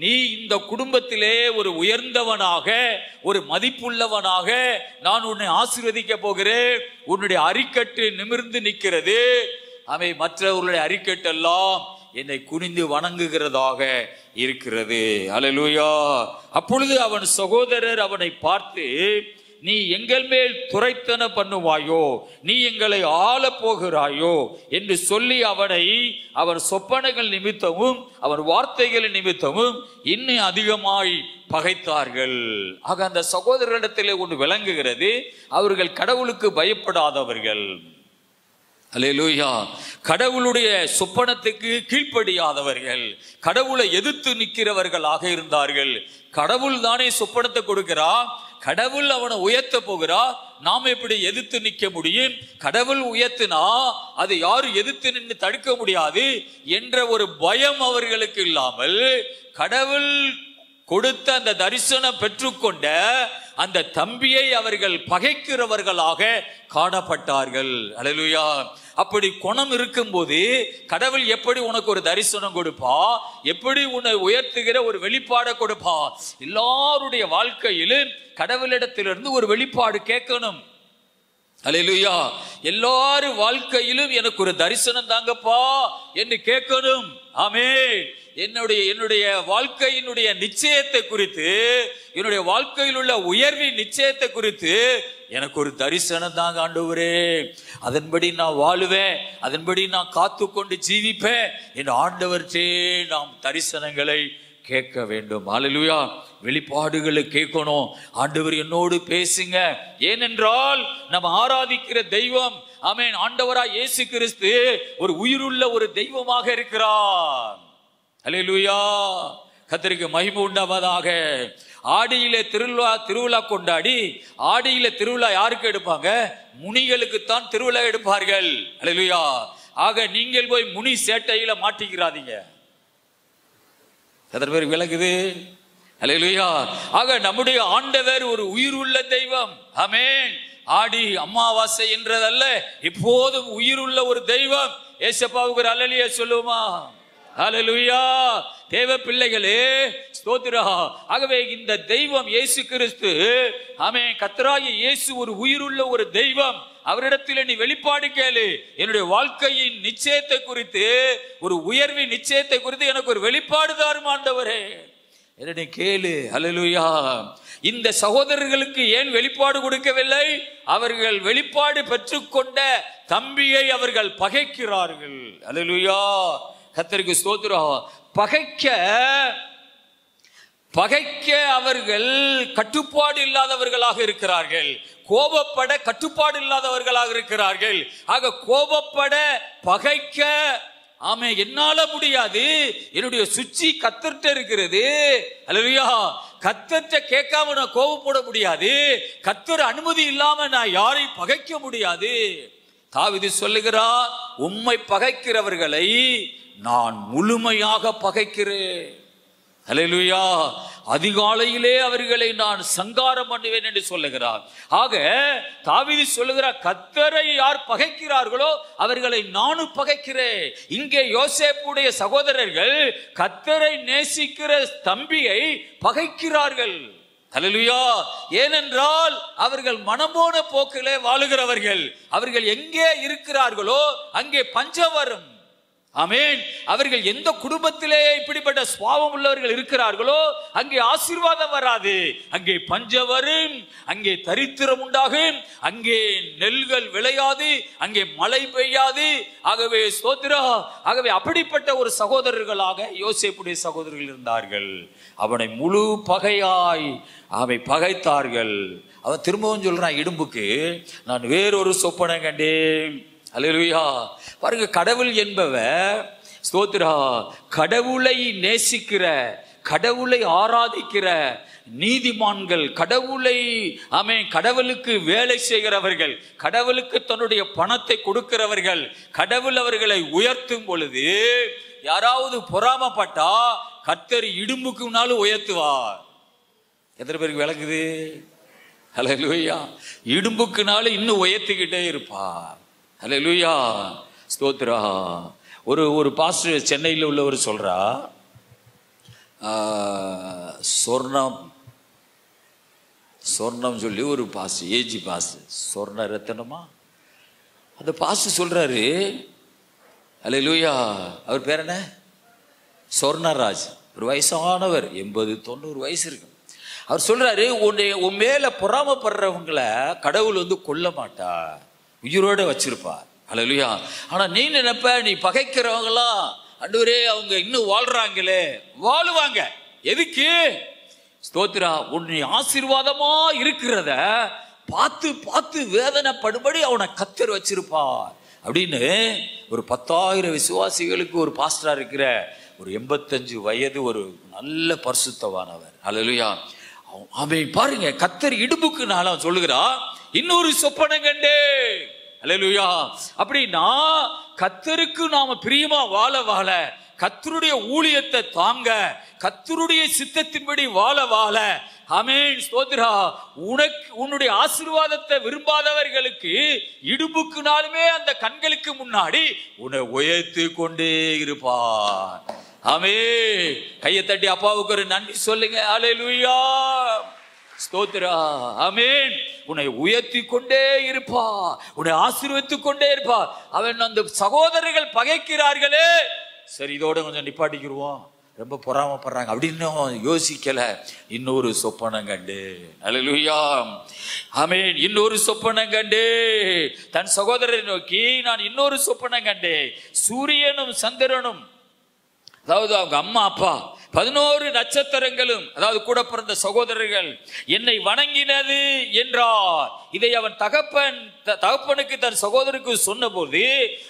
C: நீ இந்த குடும்பத்திலே ஒரு உயர்ந்தவனாக, ஒரு மதிப்புள்ளவனாக நான் உன்னை ஆசீர்வதிக்க போகிறேன். உன்னுடைய அரிக்கட்டு நிமிர்ந்து நிற்கிறது. அவன் மற்றவர்களுடைய அரிக்கட்டெல்லாம் என்னை குனிந்து வணங்குகிறதாக இருக்கிறது. அல்லேலூயா. அப்பொழுது அவன் சகோதரர் அவனை பார்த்து, நீ எங்கள் மேல் துரைத்தன பண்ணுவாயோ, நீ எங்களை ஆள போகிறாயோ என்று சொல்லி அவனை அவன் சொப்பனங்கள் நிமித்தமும் அவன் வார்த்தைகள் நிமித்தமும் இன்னும் அதிகமாய் பகைத்தார்கள். ஆக அந்த சகோதரரிடத்திலே ஒன்று விளங்குகிறது, அவர்கள் கடவுளுக்கு பயப்படாதவர்கள். அல்லேலூயா. கடவுளுடைய சொப்பனத்துக்கு கீழ்ப்படியாதவர்கள், கடவுளை எதிர்த்து நிற்கிறவர்களாக இருந்தார்கள். கடவுள் தானே சொப்பனத்தை கொடுக்கிறார், கடவுள் அவனை உயர்த்த போகிறார், நாம் எப்படி எதிர்த்து நிற்க முடியும்? கடவுள் உயர்த்தினா அது யாரும் எதிர்த்து நின்று தடுக்க முடியாது என்ற ஒரு பயம் அவர்களுக்கு இல்லாமல், கடவுள் கொடுத்த அந்த தரிசனம் பெற்றுக்கொண்ட அந்த தம்பியை அவர்கள் பகைக்கிறவர்களாக காணப்பட்டார்கள். அல்லேலூயா. அப்படி குணம் இருக்கும்போது கடவுள் எப்படி உனக்கு ஒரு தரிசனம் கொடுப்பா, எப்படி உன்னை உயர்த்துகிற ஒரு வெளிப்பாடை கொடுப்பா? எல்லாருடைய வாழ்க்கையிலும் கடவுளிடத்திலிருந்து ஒரு வெளிப்பாடு கேட்கணும். அல்லேலூயா. எல்லாரும் வாழ்க்கையிலும் எனக்கு ஒரு தரிசனம் தாங்கப்பா என்று கேட்கணும். ஆமென். என்னுடைய வாழ்க்கையினுடைய நிச்சயத்தை குறித்து, என்னுடைய வாழ்க்கையில் உள்ள உயர்வின் நிச்சயத்தை குறித்து எனக்கு ஒரு தரிசனம் தாங்க ஆண்டவரே, அதன்படி நான் வாழுவேன், அதன்படி நான் காத்து கொண்டு ஜீவிப்பேன் என்று ஆண்டவர்ச்சே நாம் தரிசனங்களை கேட்க வேண்டும். அல்லேலூயா. வெளிப்பாடுகளை கேட்கணும். ஆண்டவர் என்னோடு பேசுங்க. ஏனென்றால் நம்ம ஆராதிக்கிற தெய்வம் ஆமென் ஆண்டவராய் இயேசு கிறிஸ்து ஒரு உயிருள்ள ஒரு தெய்வமாக இருக்கிறார். அல்லேலூயா. கர்த்தருக்கு மகிமை உண்டாவதாக. ஆடியிலே திருவிழா கொண்டாடி, ஆடியில திருவிழா யாருக்கு எடுப்பாங்க? முனிகளுக்குத்தான் திருவிழா எடுப்பார்கள். அல்லேலூயா. ஆக நீங்கள் போய் முனி சேட்டையில மாட்டிக்கிறாதீங்க. எத்தனை பேர் விளக்குது? அல்லேலூயா. ஆக நம்முடைய ஆண்டவர் ஒரு உயிருள்ள தெய்வம். ஆமென். ஆடி அமாவாசை என்றதல்ல, இப்போதும் உயிருள்ள ஒரு தெய்வம். ஏசப்பாவுக்கு ஒரு அல்லேலூயா சொல்லுமா? அல்லேலூயா. தேவ பிள்ளைகளே ஸ்தோத்திரம். ஆகவே இந்த தெய்வம் இயேசு கிறிஸ்து, ஆமென், கர்த்தராகிய இயேசு ஒரு உயிருள்ள ஒரு தெய்வம். அவரிடத்தில் நீ வெளிப்பாடு கேளு. என்னுடைய வாழ்க்கையின் நிச்சயத்தை குறித்து, ஒரு உயர்வின் நிச்சயத்தை குறித்து எனக்கு ஒரு வெளிப்பாடு தாரும் ஆண்டவரே, என்னுடைய கேளு. அல்லேலூயா. இந்த சகோதரர்களுக்கு ஏன் வெளிப்பாடு கொடுக்கவில்லை? அவர்கள் வெளிப்பாடு பெற்றுக்கொண்ட தம்பியை அவர்கள் பகைக்கிறார்கள். அல்லேலூயா. கர்த்தருக்கு ஸ்தோத்திரம். பகைக்க அவர்கள் கட்டுப்பாடு இல்லாதவர்களாக இருக்கிறார்கள். கோபப்பட கட்டுப்பாடு இல்லாதவர்களாக இருக்கிறார்கள். ஆக கோபப்பட பகைக்க, ஆமே, என்னால முடியாது. என்னுடைய சுச்சி கர்த்தர்ட்ட இருக்கிறது. அல்லேலூயா. கர்த்தர்ட்ட கேட்காம நான் கோபப்பட முடியாது. கர்த்தர் அனுமதி இல்லாம நான் யாரையும் பகைக்க முடியாது. தாவீது சொல்லுகிறார், உம்மை பகைக்கிறவர்களை நான் முழுமையாக பகைக்கிறேன். அல்லேலூயா. அதிகாலையிலே அவர்களை நான் சங்காரம் பண்ணுவேன் என்று சொல்லுகிறார். ஆக தாவீது சொல்லுகிறார், கர்த்தரை யார் பகைக்கிறார்களோ அவர்களை நானும் பகைக்கிறேன். இங்கே யோசேப்புடைய சகோதரர்கள் கர்த்தரை நேசிக்கிற தம்பியை பகைக்கிறார்கள். அல்லேலூயா. ஏனென்றால் அவர்கள் மனமோன போக்கிலே வாழுகிறவர்கள். அவர்கள் எங்கே இருக்கிறார்களோ அங்கே பஞ்சம் வரும். ஆமென். அவர்கள் எந்த குடும்பத்திலே இப்படிப்பட்ட சுபாவம் உள்ளவர்கள் இருக்கிறார்களோ அங்கே ஆசீர்வாதம் வராது. அங்கே பஞ்சம் வரும், அங்கே தரித்திரம் உண்டாகும், அங்கே நெல்கள் விளையாது, அங்கே மழை பெய்யாது. ஆகவே ஸ்தோத்திரம். ஆகவே அப்படிப்பட்ட ஒரு சகோதரர்களாக யோசேப்புடைய சகோதரர்கள் இருந்தார்கள். அவனை முழு பகையாய் அவை பகைத்தார்கள். அவன் திரும்பவும் சொல்றான் இடும்புக்கு, நான் வேறொரு சொப்பனை கண்டேன். அல்லேலூயா. பாருங்க, கடவுள் என்பவர் ஸ்தோத்திரா, கடவுளை நேசிக்கிற, கடவுளை ஆராதிக்கிற நீதிமான்கள், கடவுளை, ஆமென், கடவுளுக்கு வேலை செய்கிறவர்கள், கடவுளுக்கு தன்னுடைய பணத்தை கொடுக்கிறவர்கள், கடவுள் அவர்களை உயர்த்தும் பொழுது யாராவது பொறாமப்பட்டா கர்த்தர் இடும்புக்குனாலும் உயர்த்துவார். எத்தனை பேருக்கு விளக்குது? அல்லேலூயா. இடும்புக்குனால இன்னும் உயர்த்திக்கிட்டே இருப்பார். அல்லேலூயா. ஸ்தோத்ரா. ஒரு பாஸ்டர் சென்னையில் உள்ளவர் சொல்றா, சொர்ணம் சொல்லி ஒரு பாஸ்டர், ஏஜி பாஸ்டர், சொர்ண ரத்தனமா, அந்த பாஸ்டர் சொல்றாரு, அல்லேலூயா, அவர் பேர் என்ன, சொர்ணராஜ், ஒரு வயசானவர், 80-90 வயசு இருக்கு. அவர் சொல்றாரு, உன் மேல பொறாமப்படுறவங்களை கடவுள் கொல்ல மாட்டா, உயிரோட வச்சிருப்பார். அல்லேலூயா. ஆனா நீ நினைப்ப, நீ பகைக்கிறவங்களாம் ஆண்டவரே அவங்க இன்னும் வாழ்றாங்களே, வாழுவாங்க. எதுக்கு? ஸ்தோத்திரா, உன்னை ஆசீர்வாதமா இருக்கிறத பார்த்து பார்த்து வேதனைப்படும்படி அவனை கர்த்தர் வச்சிருப்பார் அப்படின்னு ஒரு 10,000 விசுவாசிகளுக்கு ஒரு பாஸ்டரா இருக்கிற ஒரு 85 வயது ஒரு நல்ல பரிசுத்தவானவர். அல்லேலூயா. அவன் பாருங்க, கர்த்தர் இடுப்புக்கு நான் சொல்லுகிறா, இன்னொரு சொப்பனை கண்டே. அல்லேலூயா. அப்படின்னா கர்த்தருக்கு நாம பிரியமா வாழ வாழ, கர்த்தருடைய ஊழியத்தை தாங்க, கர்த்தருடைய சித்தத்தின்படி வாழ வாழ, ஆமென், ஸ்தோத்திரா, உன்னுடைய ஆசீர்வாதத்தை விரும்பாதவர்களுக்கு இடுப்புக்குனாலுமே அந்த கண்களுக்கு முன்னாடி உன்னை உயர்த்தி கொண்டே இருப்பார். ஆமென். கையை தட்டி அப்பாவுக்கு ஒரு நன்றி சொல்லுங்க. அல்லேலூயா. ஸ்தோத்திரா. ஆமென். உன்னை உயர்த்தி கொண்டே இருப்பா, உன்னை ஆசீர்வதித்துக் கொண்டே இருப்பா. அவன் அந்த சகோதரர்கள் பகைக்கிறார்களே, சரி இதோட கொஞ்சம் நிப்பாட்டிக்கிடுவோம், ரொம்ப பொறாமப்படுறாங்க அப்படின்னு யோசிக்கல. இன்னொரு சொப்பனம் கண்டு, அல்லேலூயா, ஆமென், இன்னொரு சொப்பனம் கண்டு தன் சகோதரரை நோக்கி, நான் இன்னொரு சொப்பனம் கண்டேன், சூரியனும் சந்திரனும், அதாவது அவங்க அம்மா அப்பா 11 நட்சத்திரங்களும், அதாவது கூட பிறந்த சகோதரர்கள் என்னை வணங்கினது என்றார். இதை அவன் தகப்பனுக்கு தன் சகோதரருக்கு சொன்னபோது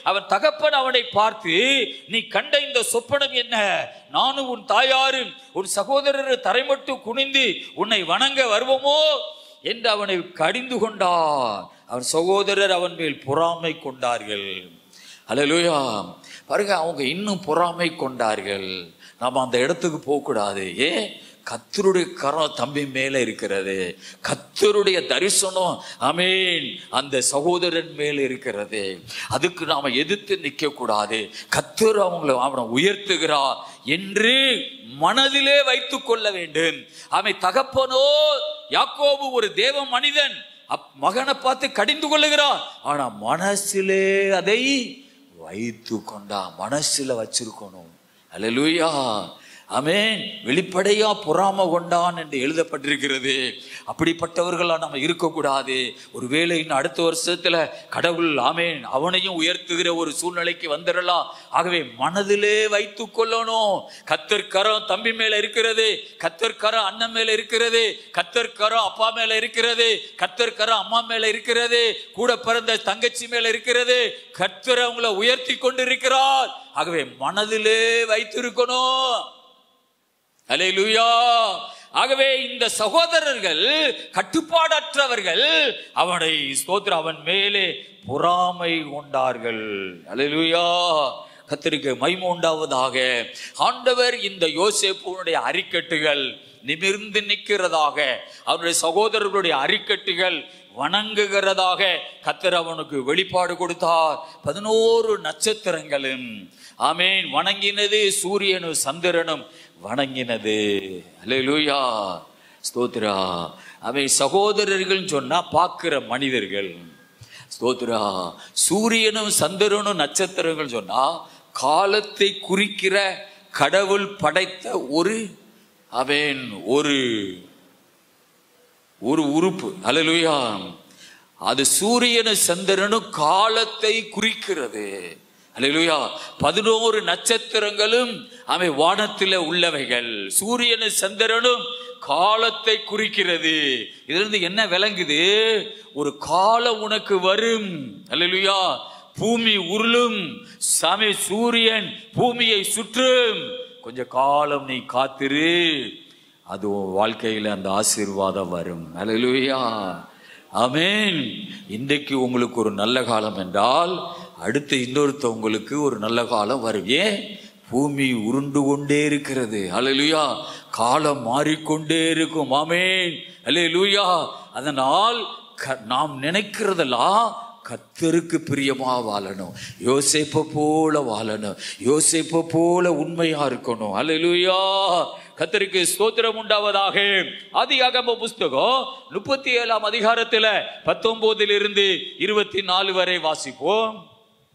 C: அவன் தகப்பன் அவனை பார்த்து, நீ கண்ட இந்த சொப்பனம் என்ன? நானும் உன் தாயாரும் உன் சகோதரர் தரைமட்டு குனிந்து உன்னை வணங்க வருவோமோ என்று அவனை கடிந்து கொண்டார். அவன் சகோதரர் அவன் மேல் பொறாமை கொண்டார்கள். அல்லேலூயா. பாருங்க, அவங்க இன்னும் பொறாமை கொண்டார்கள். நாம் அந்த இடத்துக்கு போகக்கூடாது. ஏன்? கர்த்தருடைய கரம் தம்பி மேல இருக்கிறது, கர்த்தருடைய தரிசனம் ஆமென் அந்த சகோதரன் மேல இருக்கிறது. அதுக்கு நாம எதிர்த்து நிற்க கூடாது. கர்த்தர் அவனை உயர்த்துகிறார் என்று மனதிலே வைத்துக் கொள்ள வேண்டும். அவன் தகப்பனோ யாக்கோபு ஒரு தேவ மனிதன், மகனை பார்த்து கடிந்து கொள்ளுகிறான். ஆனா மனசிலே அதை வைத்து கொண்டா. மனசுல வச்சிருக்கணும். அல்லேலூயா, ஆமென். வெளிப்படையா பொறாமை கொண்டான் என்று எழுதப்பட்டிருக்கிறது. அப்படிப்பட்டவர்களா நம்ம இருக்கக்கூடாது. ஒருவேளை இன்னும் அடுத்த வருஷத்துல கடவுள் ஆமென் அவனையும் உயர்த்துகிற ஒரு சூழ்நிலைக்கு வந்துடலாம். ஆகவே மனதிலே வைத்து கொள்ளணும். கர்த்தர் கரம் தம்பி மேல இருக்கிறது, கர்த்தர் கரம் அண்ணன் மேல இருக்கிறது, கர்த்தர் கரம் அப்பா மேல இருக்கிறது, கர்த்தர் கரம் அம்மா மேல இருக்கிறது, கூட பிறந்த தங்கச்சி மேல இருக்கிறது. கர்த்தர் அவங்களை உயர்த்தி கொண்டிருக்கிறார். ஆகவே மனதிலே வைத்திருக்கணும். அல்லேலூயா. ஆகவே இந்த சகோதரர்கள் கட்டுப்பாடற்றவர்கள் அவனை ஸ்தோத்திரம் அவன் மேலே பொறாமை கொண்டார்கள். அல்லேலூயா, கர்த்தருக்கு மகிமை உண்டாவதாக. ஆண்டவர் இந்த யோசேப்புடைய அரிக்கட்டுகள் நிமிர்ந்து நிற்கிறதாக, அவருடைய சகோதரர்களுடைய அரிக்கட்டுகள் வணங்குகிறதாக கர்த்தர் அவனுக்கு வெளிப்பாடு கொடுத்தார். 11 நட்சத்திரங்களும் ஆமென் வணங்கினது, சூரியனும் சந்திரனும் வணங்கினது. அல்லேலூயா, ஸ்தோத்திரா. அவை சகோதரர்கள் சொன்னா பார்க்கிற மனிதர்கள். ஸ்தோத்திரா. சூரியனும் சந்திரனும் நட்சத்திரங்கள் சொன்னா காலத்தை குறிக்கிற கடவுள் படைத்த ஒரு அவன் ஒரு உறுப்பு. அல்லேலூயா. அது சூரியனும் சந்திரனும் காலத்தை குறிக்கிறது. அல்லேலூயா. 11 நட்சத்திரங்களும் அவை வானத்தில் உள்ளவைகள். சூரியனும் சந்திரனும் காலத்தை குறிக்கிறது. இதிலிருந்து என்ன விளங்குது? ஒரு காலம் உனக்கு வரும். அல்லேலூயா. பூமி உருளும், சாமி சூரியன் பூமியை சுற்றும். கொஞ்ச காலம் நீ காத்திரு, அது வாழ்க்கையில அந்த ஆசீர்வாதம் வரும். அல்லேலூயா, ஆமென். இன்றைக்கு உங்களுக்கு ஒரு நல்ல காலம் என்றால் அடுத்து இன்னொருத்தவங்களுக்கு ஒரு நல்ல காலம் வரும். ஏன்? பூமி உருண்டு கொண்டே இருக்கிறது. அல்லேலூயா. காலம் மாறிக்கொண்டே இருக்கும். ஆமென். அல்லேலூயா. அதனால் நாம் நினைக்கிறதெல்லாம் கர்த்தருக்கு பிரியமா வாழணும். யோசேப்பை போல வாழணும். யோசேப்பை போல உண்மையா இருக்கணும். அல்லேலூயா. கர்த்தருக்கு ஸ்தோத்திரம் உண்டாவதாக. ஆதியாகம புஸ்தகம் 37ஆம் அதிகாரத்துல 19 இருந்து 24 வரை வாசிப்போம்.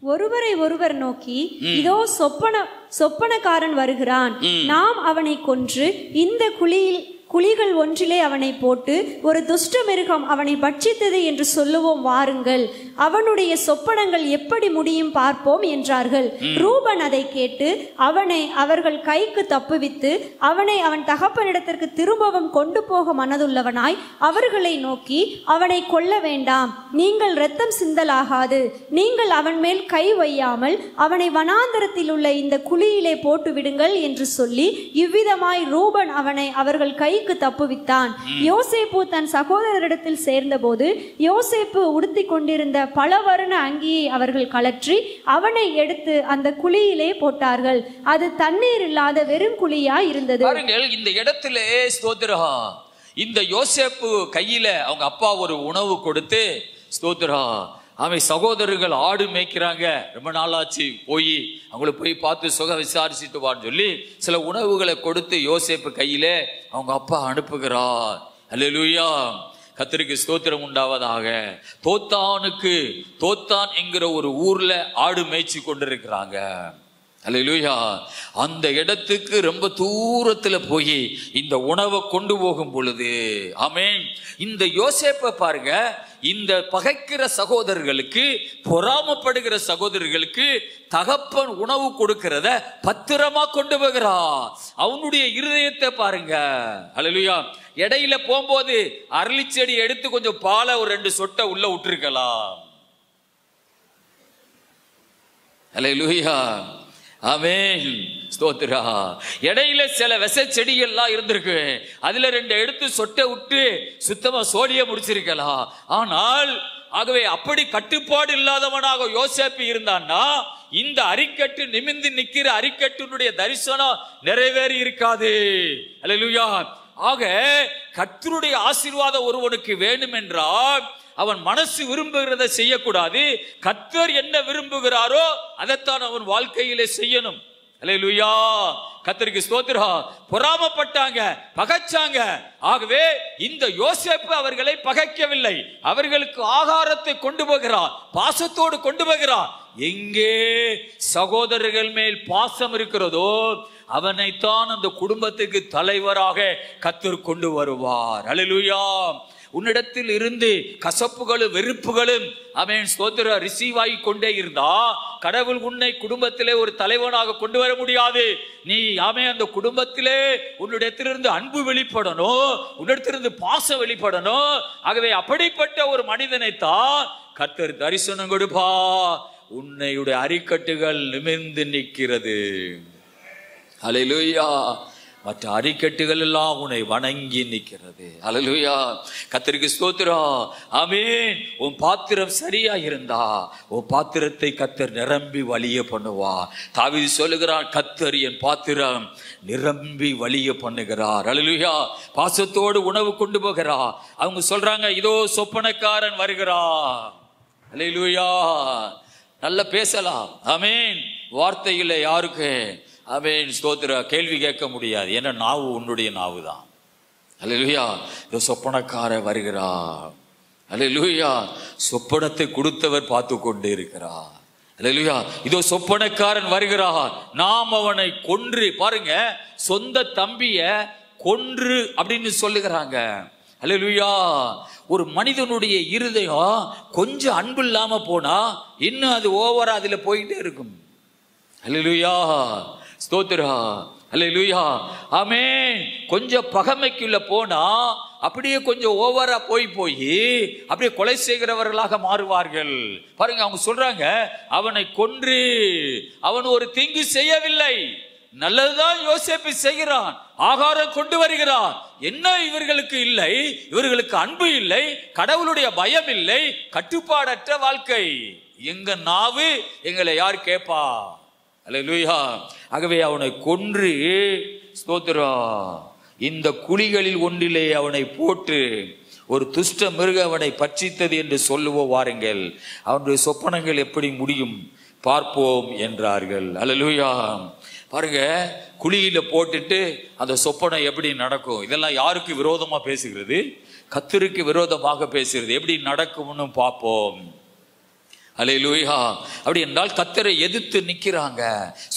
D: ஒருவரை ஒருவர் நோக்கி, இதோ சொப்பனக்காரன் வருகிறான், நாம் அவனை கொன்று இந்த குழிகள் ஒன்றிலே அவனை போட்டு ஒரு துஷ்ட மிருகம் அவனை பட்சித்தது என்று சொல்லுவோம், வாருங்கள், அவனுடைய சொப்பனங்கள் எப்படி முடியும் பார்ப்போம் என்றார்கள். ரூபன் அதை கேட்டு அவனை அவர்கள் கைக்கு தப்புவித்து அவனை அவன் தகப்பனிடத்திற்கு திரும்பவும் கொண்டு போக மனதுள்ளவனாய் அவர்களை நோக்கி, அவனை கொல்ல வேண்டாம், நீங்கள் இரத்தம் சிந்தலாகாது, நீங்கள் அவன் மேல் கை வையாமல் அவனை வனாந்தரத்தில் உள்ள இந்த குழியிலே போட்டு விடுங்கள் என்று சொல்லி இவ்விதமாய் ரூபன் அவனை அவர்கள் கை தப்புவித்தான். யோசேப்பு தன் சகோதரரிடத்தில் சேர்ந்தபோது யோசேப்பு உடுத்தி கொண்டிருந்த பல வர்ண அங்கியை அவர்கள் கலற்றி அவனை எடுத்து அந்த குழியிலே போட்டார்கள். அது தண்ணீர் இல்லாத வெறும் குழியாய் இருந்தது.
C: பாருங்கள், இந்த இடத்திலே ஸ்தோத்திரா, இந்த யோசேப்பு கையில அவங்க அப்பா ஒரு உணவு கொடுத்து, ஸ்தோத்திரா, அவன் சகோதரர்கள் ஆடு மேய்க்கிறாங்க, ரொம்ப நாளாச்சு போய் அவங்களை போய் பார்த்து சுக விசாரிச்சுட்டு வான்னு சொல்லி சில உணவுகளை கொடுத்து யோசேப்பு கையில அவங்க அப்பா அனுப்புகிறார். அல்லேலூயா, கர்த்தருக்கு ஸ்தோத்திரம் உண்டாவதாக. தோத்தான் என்கிற ஒரு ஊர்ல ஆடு மேய்ச்சி கொண்டிருக்கிறாங்க. அல்லேலூயா. அந்த இடத்துக்கு ரொம்ப தூரத்துல போய் இந்த உணவை கொண்டு போகும் பொழுது, ஆமென், இந்த யோசேப்பை பாருங்க, இந்த பகைக்கிற சகோதரர்களுக்கு, பொறாமப்படுகிற சகோதரர்களுக்கு தகப்பன் உணவு கொடுக்கிறத பத்திரமா கொண்டு போகிறா. அவனுடைய இருதயத்தை பாருங்க. அல்லேலூயா. இடையில போகும்போது அரளி செடி எடுத்து கொஞ்சம் பாலை ஒரு 2 சொட்டை உள்ள விட்டுருக்கலாம். அல்லேலூயா, ஆமென், ஸ்தோத்திரா. இடையில சில விச செடிகள்லாம் இருந்திருக்கு, அதுல 2 எடுத்து சொட்டை விட்டு சுத்தமா சோடிய முடிச்சிருக்கலாம். ஆனால் ஆகவே அப்படி கட்டுப்பாடு இல்லாதவனாக யோசேப்பு இருந்தான்னா இந்த அரிக்கட்டு நிமிர்ந்து நிக்கிற அரிக்கட்டினுடைய தரிசனம் நிறைவேறி இருக்காது. அல்லேலூயா. ஆக கர்த்தருடைய ஆசீர்வாதம் ஒருவனுக்கு வேண்டும் என்றால் அவன் மனசு விரும்புகிறதை செய்யக்கூடாது. கர்த்தர் என்ன விரும்புகிறாரோ அதைத்தான் அவன் வாழ்க்கையிலே செய்யணும். அல்லேலூயா, கர்த்தருக்கு ஸ்தோத்திரம். பொறாமப்பட்டாங்க, பகைச்சாங்க. ஆகவே இந்த யோசேப்பு அவர்களை பகைக்கவில்லை, அவர்களுக்கு ஆகாரத்தை கொண்டு போகிறார், பாசத்தோடு கொண்டு போகிறார். எங்கே சகோதரர்கள் மேல் பாசம் இருக்கிறதோ அவனைத்தான் அந்த குடும்பத்துக்கு தலைவராக கர்த்தர் கொண்டு வருவார். அல்லேலூயா. உன்னிடத்தில் இருந்து கசப்புகளும் வெறுப்புகளும் அவன் ஸ்தோத்திர ரிசீவ் ஆகி கொண்டே இருந்தா கடவுள் உன்னை குடும்பத்திலே ஒரு தலைவனாக கொண்டு வர முடியாது. நீ அந்த குடும்பத்திலே உன்னிடத்திலிருந்து அன்பு வெளிப்படணும், உன்னிடத்திலிருந்து பாசம் வெளிப்படணும். ஆகவே அப்படிப்பட்ட ஒரு மனிதனைத்தான் கர்த்தர் தரிசனம் கொடுப்பா. உன்னையுடைய அரிக்கட்டுகள் நிமிர்ந்து நிற்கிறது. அல்லேலூயா. மற்ற அரிக்கட்டுகள் எல்லாம் உன்னை வணங்கி நிற்கிறது. அல்லேலூயா, கர்த்தருக்கு ஸ்தோத்திரம். ஆமென். உன் பாத்திரம் சரியா இருந்தா உன் பாத்திரத்தை கர்த்தர் நிரம்பி வழிய பண்ணுவா. தாவீது சொல்லுகிறான், கர்த்தர் என் பாத்திரம் நிரம்பி வழிய பண்ணுகிறார். அல்லேலூயா. பாசத்தோடு உணவு கொண்டு போகிறார். அவங்க சொல்றாங்க, இதோ சொப்பனக்காரன் வருகிறார். அல்லேலூயா. நல்ல பேசலாம். ஆமென். வார்த்தையில் யாருக்கு ஆமென் ஸ்தோத்திர கேள்வி கேட்க முடியாது. ஏன்னா நாவு உன்னுடைய நாவு தான். அல்லேலூயா. இதோ சொப்பனக்கார வருகிறார். அல்லேலூயா. சொப்பனத்தை கொடுத்தவர் பார்த்து கொண்டு இருக்கிறார். அல்லேலூயா. இதோ சொப்பனக்காரன் வருகிறார், நாம் அவனை கொன்று, பாருங்க, சொந்த தம்பிய கொன்று அப்படின்னு சொல்லுகிறாங்க. அல்லேலூயா. ஒரு மனிதனுடைய இருதயம் கொஞ்சம் அன்பு இல்லாம போனா இன்னும் அது ஓவரா அதுல போயிட்டே இருக்கும். அல்லேலூயா, ஸ்தோத்திரா. அல்லேலூயா. ஆமென். கொஞ்சம் பகைமைக்குள்ள போனா அப்படியே கொஞ்சம் ஓவரா போய் அப்படியே கொலை செய்கிறவர்களாக மாறுவார்கள். பாருங்க, அவங்க சொல்றாங்க, அவனை கொன்று அவன் ஒரு தீங்கு செய்யவில்லை, நல்லதுதான் யோசேப்பு செய்கிறான், ஆகாரம் கொண்டு வருகிறான். என்ன இவர்களுக்கு இல்லை? இவர்களுக்கு அன்பு இல்லை, கடவுளுடைய பயம் இல்லை, கட்டுப்பாடற்ற வாழ்க்கை. எங்க நாவு எங்களை யார் கேட்பா? அல்லேலூயா. ஆகவே அவனை கொன்று ஸ்தோத்திரா இந்த குழிகளில் ஒன்றிலே அவனை போட்டு ஒரு துஷ்ட மிருக அவனை பட்சித்தது என்று சொல்லுவோம். வாருங்கள், அவனுடைய சொப்பனங்கள் எப்படி முடியும் பார்ப்போம் என்றார்கள். அல்லேலூயா. பாருங்க, குழியில போட்டுட்டு அந்த சொப்பனம் எப்படி நடக்கும்? இதெல்லாம் யாருக்கு விரோதமா பேசுகிறது? கர்த்தருக்கு விரோதமாக பேசுகிறது. எப்படி நடக்கும்னு பார்ப்போம். அல்லேலூயா. அப்படி என்றால் கர்த்தரை எதிர்த்து நிக்கிறாங்க.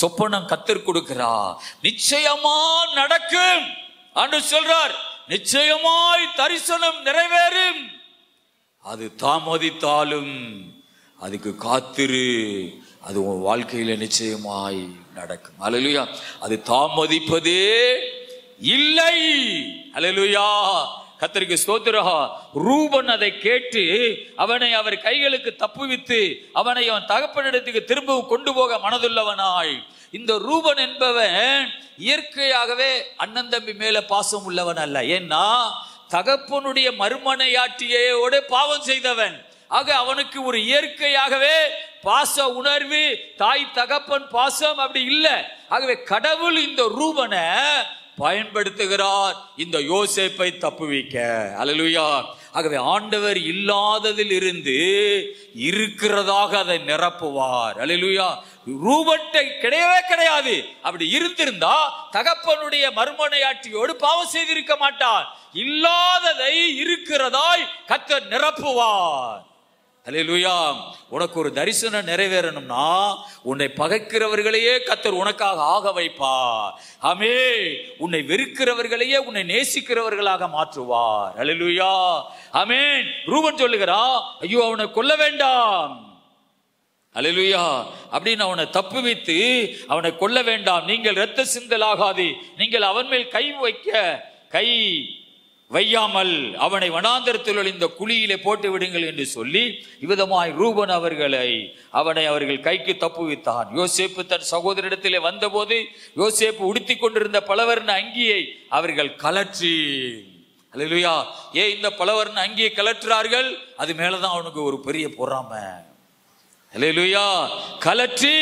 C: சொப்பனம் கர்த்தர் கொடுக்கிறா, நிச்சயமா நடக்கும் என்று சொல்றார். நிச்சயமாய் தரிசனம் நிறைவேறும். அது தாமதித்தாலும் அதுக்கு காத்திரு, அது உன் வாழ்க்கையில நிச்சயமாய் நடக்கும். அல்லேலூயா. அது தாமதிப்பதே இல்லை. அல்லேலூயா, கர்த்தருக்கு ஸ்தோத்திரம். ரூபன் அதை கேட்டு அவனை அவர் கைகளுக்கு தப்புவித்து அவனை அவன் தகப்பனிடத்துக்கு திரும்பவும் கொண்டு போக மனதுள்ளவனாய். இந்த ரூபன் என்பவன் இயற்கையாகவே அண்ணன் தம்பி மேல பாசம் உள்ளவன் அல்ல. ஏன்னா தகப்பனுடைய மறுமனையாட்டியோட பாவம் செய்தவன். ஆக அவனுக்கு ஒரு இயற்கையாகவே பாச உணர்வு, தாய் தகப்பன் பாசம் அப்படி இல்லை. ஆகவே கடவுள் இந்த ரூபனை பயன்படுத்துகிறார் இந்த யோசேப்பை தப்புவிக்க. அல்லேலூயா. ஆகவே ஆண்டவர் இல்லாததில் இருந்து இருக்கிறதாக அதை நிரப்புவார். அல்லேலூயா. ரூபன்ட்டை கிடையவே கிடையாது. அப்படி இருந்திருந்தா தகப்பனுடைய மறுமனையாட்டியோடு பாவம் செய்திருக்க மாட்டார். இல்லாததை இருக்கிறதாய் கர்த்தர் நிரப்புவார். அல்லேலூயா. உனக்கு ஒரு தரிசனம் நிறைவேறணும்னா உன்னை பகைக்கிறவர்களையே கர்த்தர் உனக்காக ஆக வைப்பார். ஆமே, உன்னை வெறுக்கிறவர்களையே உன்னை நேசிக்கிறவர்களாக மாற்றுவார். அல்லேலூயா. ஆமென். ரூபன் சொல்லுகிறான், ஐயோ அவனை கொல்ல வேண்டாம். அல்லேலூயா. அப்படின்னு அவனை தப்புவித்து அவனை கொல்ல வேண்டாம், நீங்கள் இரத்த சிந்தலாகாது, நீங்கள் அவன் மேல் கை வையாமல் அவனை வனாந்தரத்தில் இந்த குழியிலே போட்டு விடுங்கள் என்று சொல்லி இவ்விதமாய் ரூபன் அவனை அவர்கள் கைக்கு தப்புவித்தான். யோசேப்பு தன் சகோதரிடத்திலே வந்தபோது யோசேப்பு உடுத்தி கொண்டிருந்த பலவர்ண அங்கியை அவர்கள் கலற்றி. அல்லேலூயா. ஏன் இந்த பலவர்ண அங்கியை கலற்றுறார்கள்? அது மேலதான் அவனுக்கு ஒரு பெரிய பொறாமை. அல்லேலூயா. கலற்றி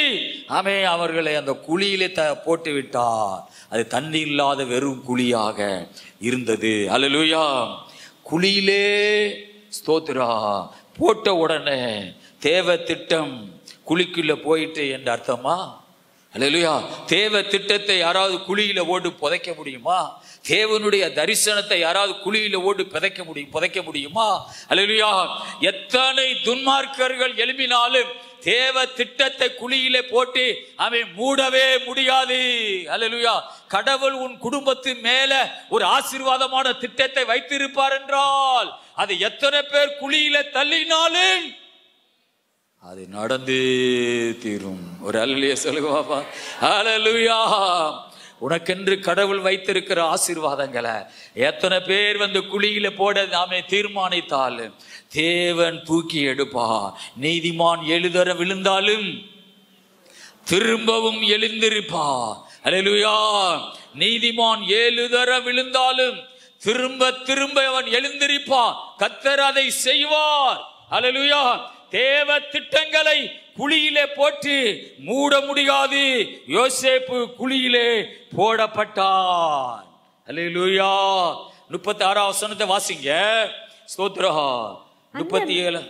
C: அவர்களை அந்த குழியிலே போட்டு விட்டார். அது தண்ணி இல்லாத வெறும் குழியாக இருந்தது. அல்லேலூயா. குழியிலே ஸ்தோத்திரா போட்ட உடனே தேவ திட்டம் குழிக்குள்ள போயிட்டு என்ற அர்த்தமா? அல்லேலூயா. தேவ திட்டத்தை யாராவது குழியில ஓடு புதைக்க முடியுமா? தேவனுடைய தரிசனத்தை யாராவது குழியில ஓடு புதைக்க முடியுமா? அல்லேலூயா. எத்தனை துன்மார்க்கர்கள் எழுப்பினாலும் தேவ திட்டத்தை குழியிலே போட்டு மூடவே முடியாது. அல்லேலூயா. கடவுள் உன் குடும்பத்தின் மேல ஒரு ஆசீர்வாதமான திட்டத்தை வைத்திருப்பார் என்றால் அது எத்தனை பேர் குழியில தள்ளினாலும் அது நடந்து தீரும். ஒரு அல்லேலூயா சொல்லுவாப்பா. அல்லேலூயா. உனக்கென்று கடவுள் வைத்திருக்கிற ஆசீர்வாதங்களை எத்தனை பேர் குழியில போட தீர்மானித்தால் தேவன் தூக்கி எடுப்பா. நீதிமான் 7 தடவை விழுந்தாலும் திரும்பவும் எழுந்திருப்பா. அல்லேலூயா. நீதிமான் 7 தடவை விழுந்தாலும் திரும்ப அவன் எழுந்திருப்பா. கர்த்தர் அதை செய்வார். அல்லேலூயா. தேவ திட்டங்களை குழியிலே போட்டு மூட முடியாது. யோசேப்பு குழியிலே போடப்பட்டார். அல்லேலூயா. 36 வசனத்தை வாசிங்க. ஸ்தோத்திரம். 37.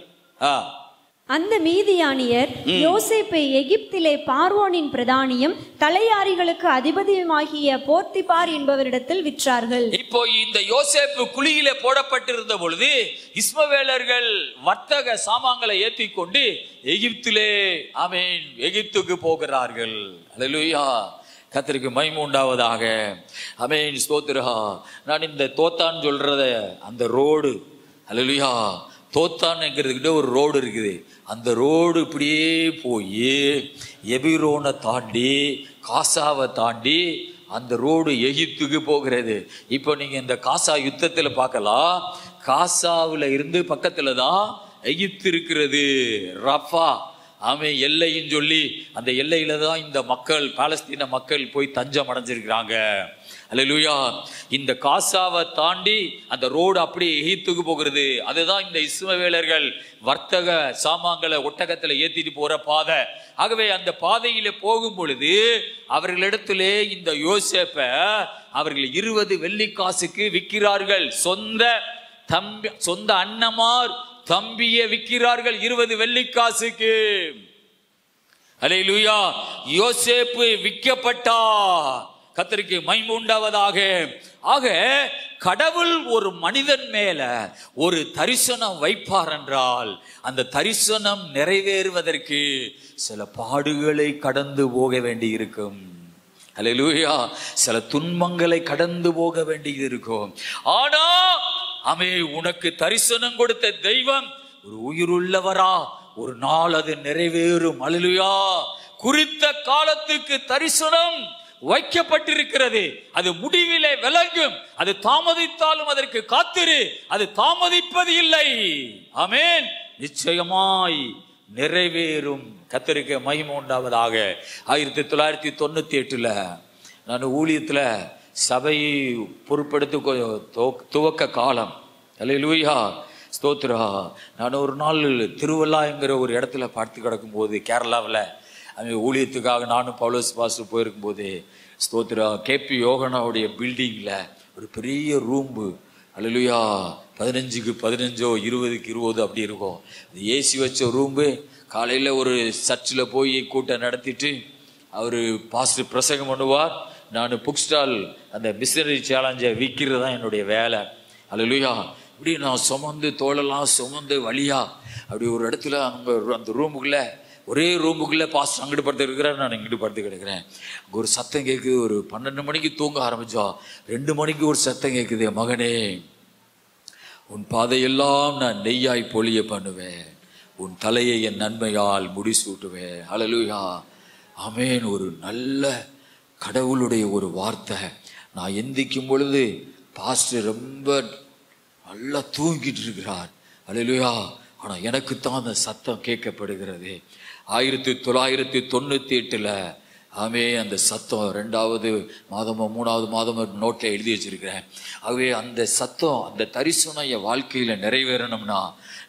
D: அந்த மீதியானியர் யோசேப்பை எகிப்திலே பார்வோனின் பிரதானியும் தலையாரிகளுக்கு அதிபதியுமாகிய போர்த்திபார் என்பவரிடத்தில் விற்றார்கள்.
C: இப்போ இந்த யோசேப்பு குழியிலே போடப்பட்டிருந்த பொழுது இஸ்மவேலர்கள் வர்த்தக சாமான்களை ஏற்றி கொண்டு எகிப்திலே எகிப்துக்கு போகிறார்கள். அல்லேலூயா. கர்த்தருக்கு மகிமை உண்டாவதாக. ஸ்தோத்திரா. நான் இந்த தோத்தான் சொல்றத அந்த ரோடு, அல்லேலூயா, தோத்தான்ங்கிறதுக்கிட்ட ஒரு ரோடு இருக்குது. அந்த ரோடு இப்படியே போய் எபிரோனை தாண்டி காசாவை தாண்டி அந்த ரோடு எகிப்துக்கு போகிறது. இப்போ நீங்க இந்த காசா யுத்தத்தில் பார்க்கலாம். காசாவில் இருந்து பக்கத்துல தான் எகிப்து இருக்கிறது. ரஃபா எல்லைன்னு சொல்லி அந்த எல்லையில தான் இந்த மக்கள், பாலஸ்தீன மக்கள் போய் தஞ்சம் அடைஞ்சிருக்கிறாங்க. அல்லேலூயா. இந்த காசாவை தாண்டி அந்த ரோடு அப்படியே எகிப்துக்கு போகிறது. அதுதான் இந்த இஸ்மவேலர்கள் வர்த்தக சாமான்களை ஒட்டகத்துல ஏத்திட்டு போற பாதை. ஆகவே அந்த பாதையில போகும் பொழுது அவர்களிடத்திலே இந்த யோசேப்பை அவர்கள் 20 வெள்ளிக்காசுக்கு விற்கிறார்கள். சொந்த அண்ணமார் தம்பியை விற்கிறார்கள் 20 வெள்ளிக்காசுக்கு. அல்லேலூயா. யோசேப்பு விற்கப்பட்டார். கர்த்தருக்கு மகிமை உண்டாவதாக. ஆக கடவுள் ஒரு மனிதன் மேல ஒரு தரிசனம் வைப்பார் என்றால் அந்த தரிசனம் நிறைவேறுவதற்கு சில பாடுகளை கடந்து போக வேண்டி இருக்கும். அல்லேலூயா. சில துன்பங்களை கடந்து போக வேண்டியது இருக்கும். ஆனா உனக்கு தரிசனம் கொடுத்த தெய்வம் ஒரு உயிருள்ளவரா, ஒரு நாள் அது நிறைவேறும். அல்லேலூயா. குறித்த காலத்துக்கு தரிசனம் வைக்கப்பட்டிருக்கிறது. அது முடிவிலே விளங்கும். அது தாமதித்தாலும் அதற்கு காத்திரு. அது தாமதிப்பது இல்லை. ஆமென். நிச்சயமாய் நிறைவேறும். கர்த்தருக்கு மகிமை உண்டாவதாக. 1998 நான் ஊழியத்துல சபையை பொறுப்படுத்தி துவக்க காலம். அல்லேலூயா. ஸ்தோத்திரா. நான் ஒரு நாள் திருவள்ளாங்கிற ஒரு இடத்துல பார்த்து கிடக்கும் போது கேரளாவில் ஊழியத்துக்காக நானும் பவுலோஸ் பாஸ்டர் போயிருக்கும் போது ஸ்தோத்திரா கேபி யோகனாவுடைய பில்டிங்கில் ஒரு பெரிய ரூம்பு. அல்லேலூயா. 15க்கு 15 20க்கு 20 அப்படி இருக்கும். அது ஏசி வச்ச ரூம்பு. காலையில் ஒரு சர்ச்சில் போய் கூட்டம் நடத்திட்டு அவர் பாஸ்டர் பிரசங்கம் பண்ணுவார். நான் புக் ஸ்டால் அந்த மிஷனரி சேலஞ்சை விற்கிறது தான் என்னுடைய வேலை. அல்லேலூயா. இப்படி நான் சுமந்து தோளெல்லாம் சுமந்து வழியா அப்படி ஒரு இடத்துல அந்த ரூமுக்குள்ளே, ஒரே ரூமுக்குள்ளே பாஸ்டர் அங்கிட்டு படுத்து இருக்கிறேன், நான் இங்கிட்டு படுத்து கிடக்கிறேன். அங்கே ஒரு சத்தம் கேட்குது. ஒரு 12 மணிக்கு தூங்க ஆரம்பித்தோம். 2 மணிக்கு ஒரு சத்தம் கேட்குது. மகனே, உன் பாதையெல்லாம் நான் நெய்யாய் பொழிய பண்ணுவேன், உன் தலையை என் நன்மையால் முடிசூட்டுவேன். அல்லேலூயா. ஆமென். ஒரு நல்ல கடவுளுடைய ஒரு வார்த்தை. நான் எந்திக்கும் பொழுது பாஸ்டர் ரொம்ப நல்லா தூங்கிட்டு இருக்கிறார். அல்லேலூயா. ஆனால் எனக்கு தான் அந்த சத்தம் கேட்கப்படுகிறது. 1998 அந்த சத்தம் 2வது மாதமோ 3வது மாதமோ நோட்டில் எழுதி வச்சிருக்கிறேன். ஆகவே அந்த சத்தம், அந்த தரிசனம் என் வாழ்க்கையில் நிறைவேறணும்னா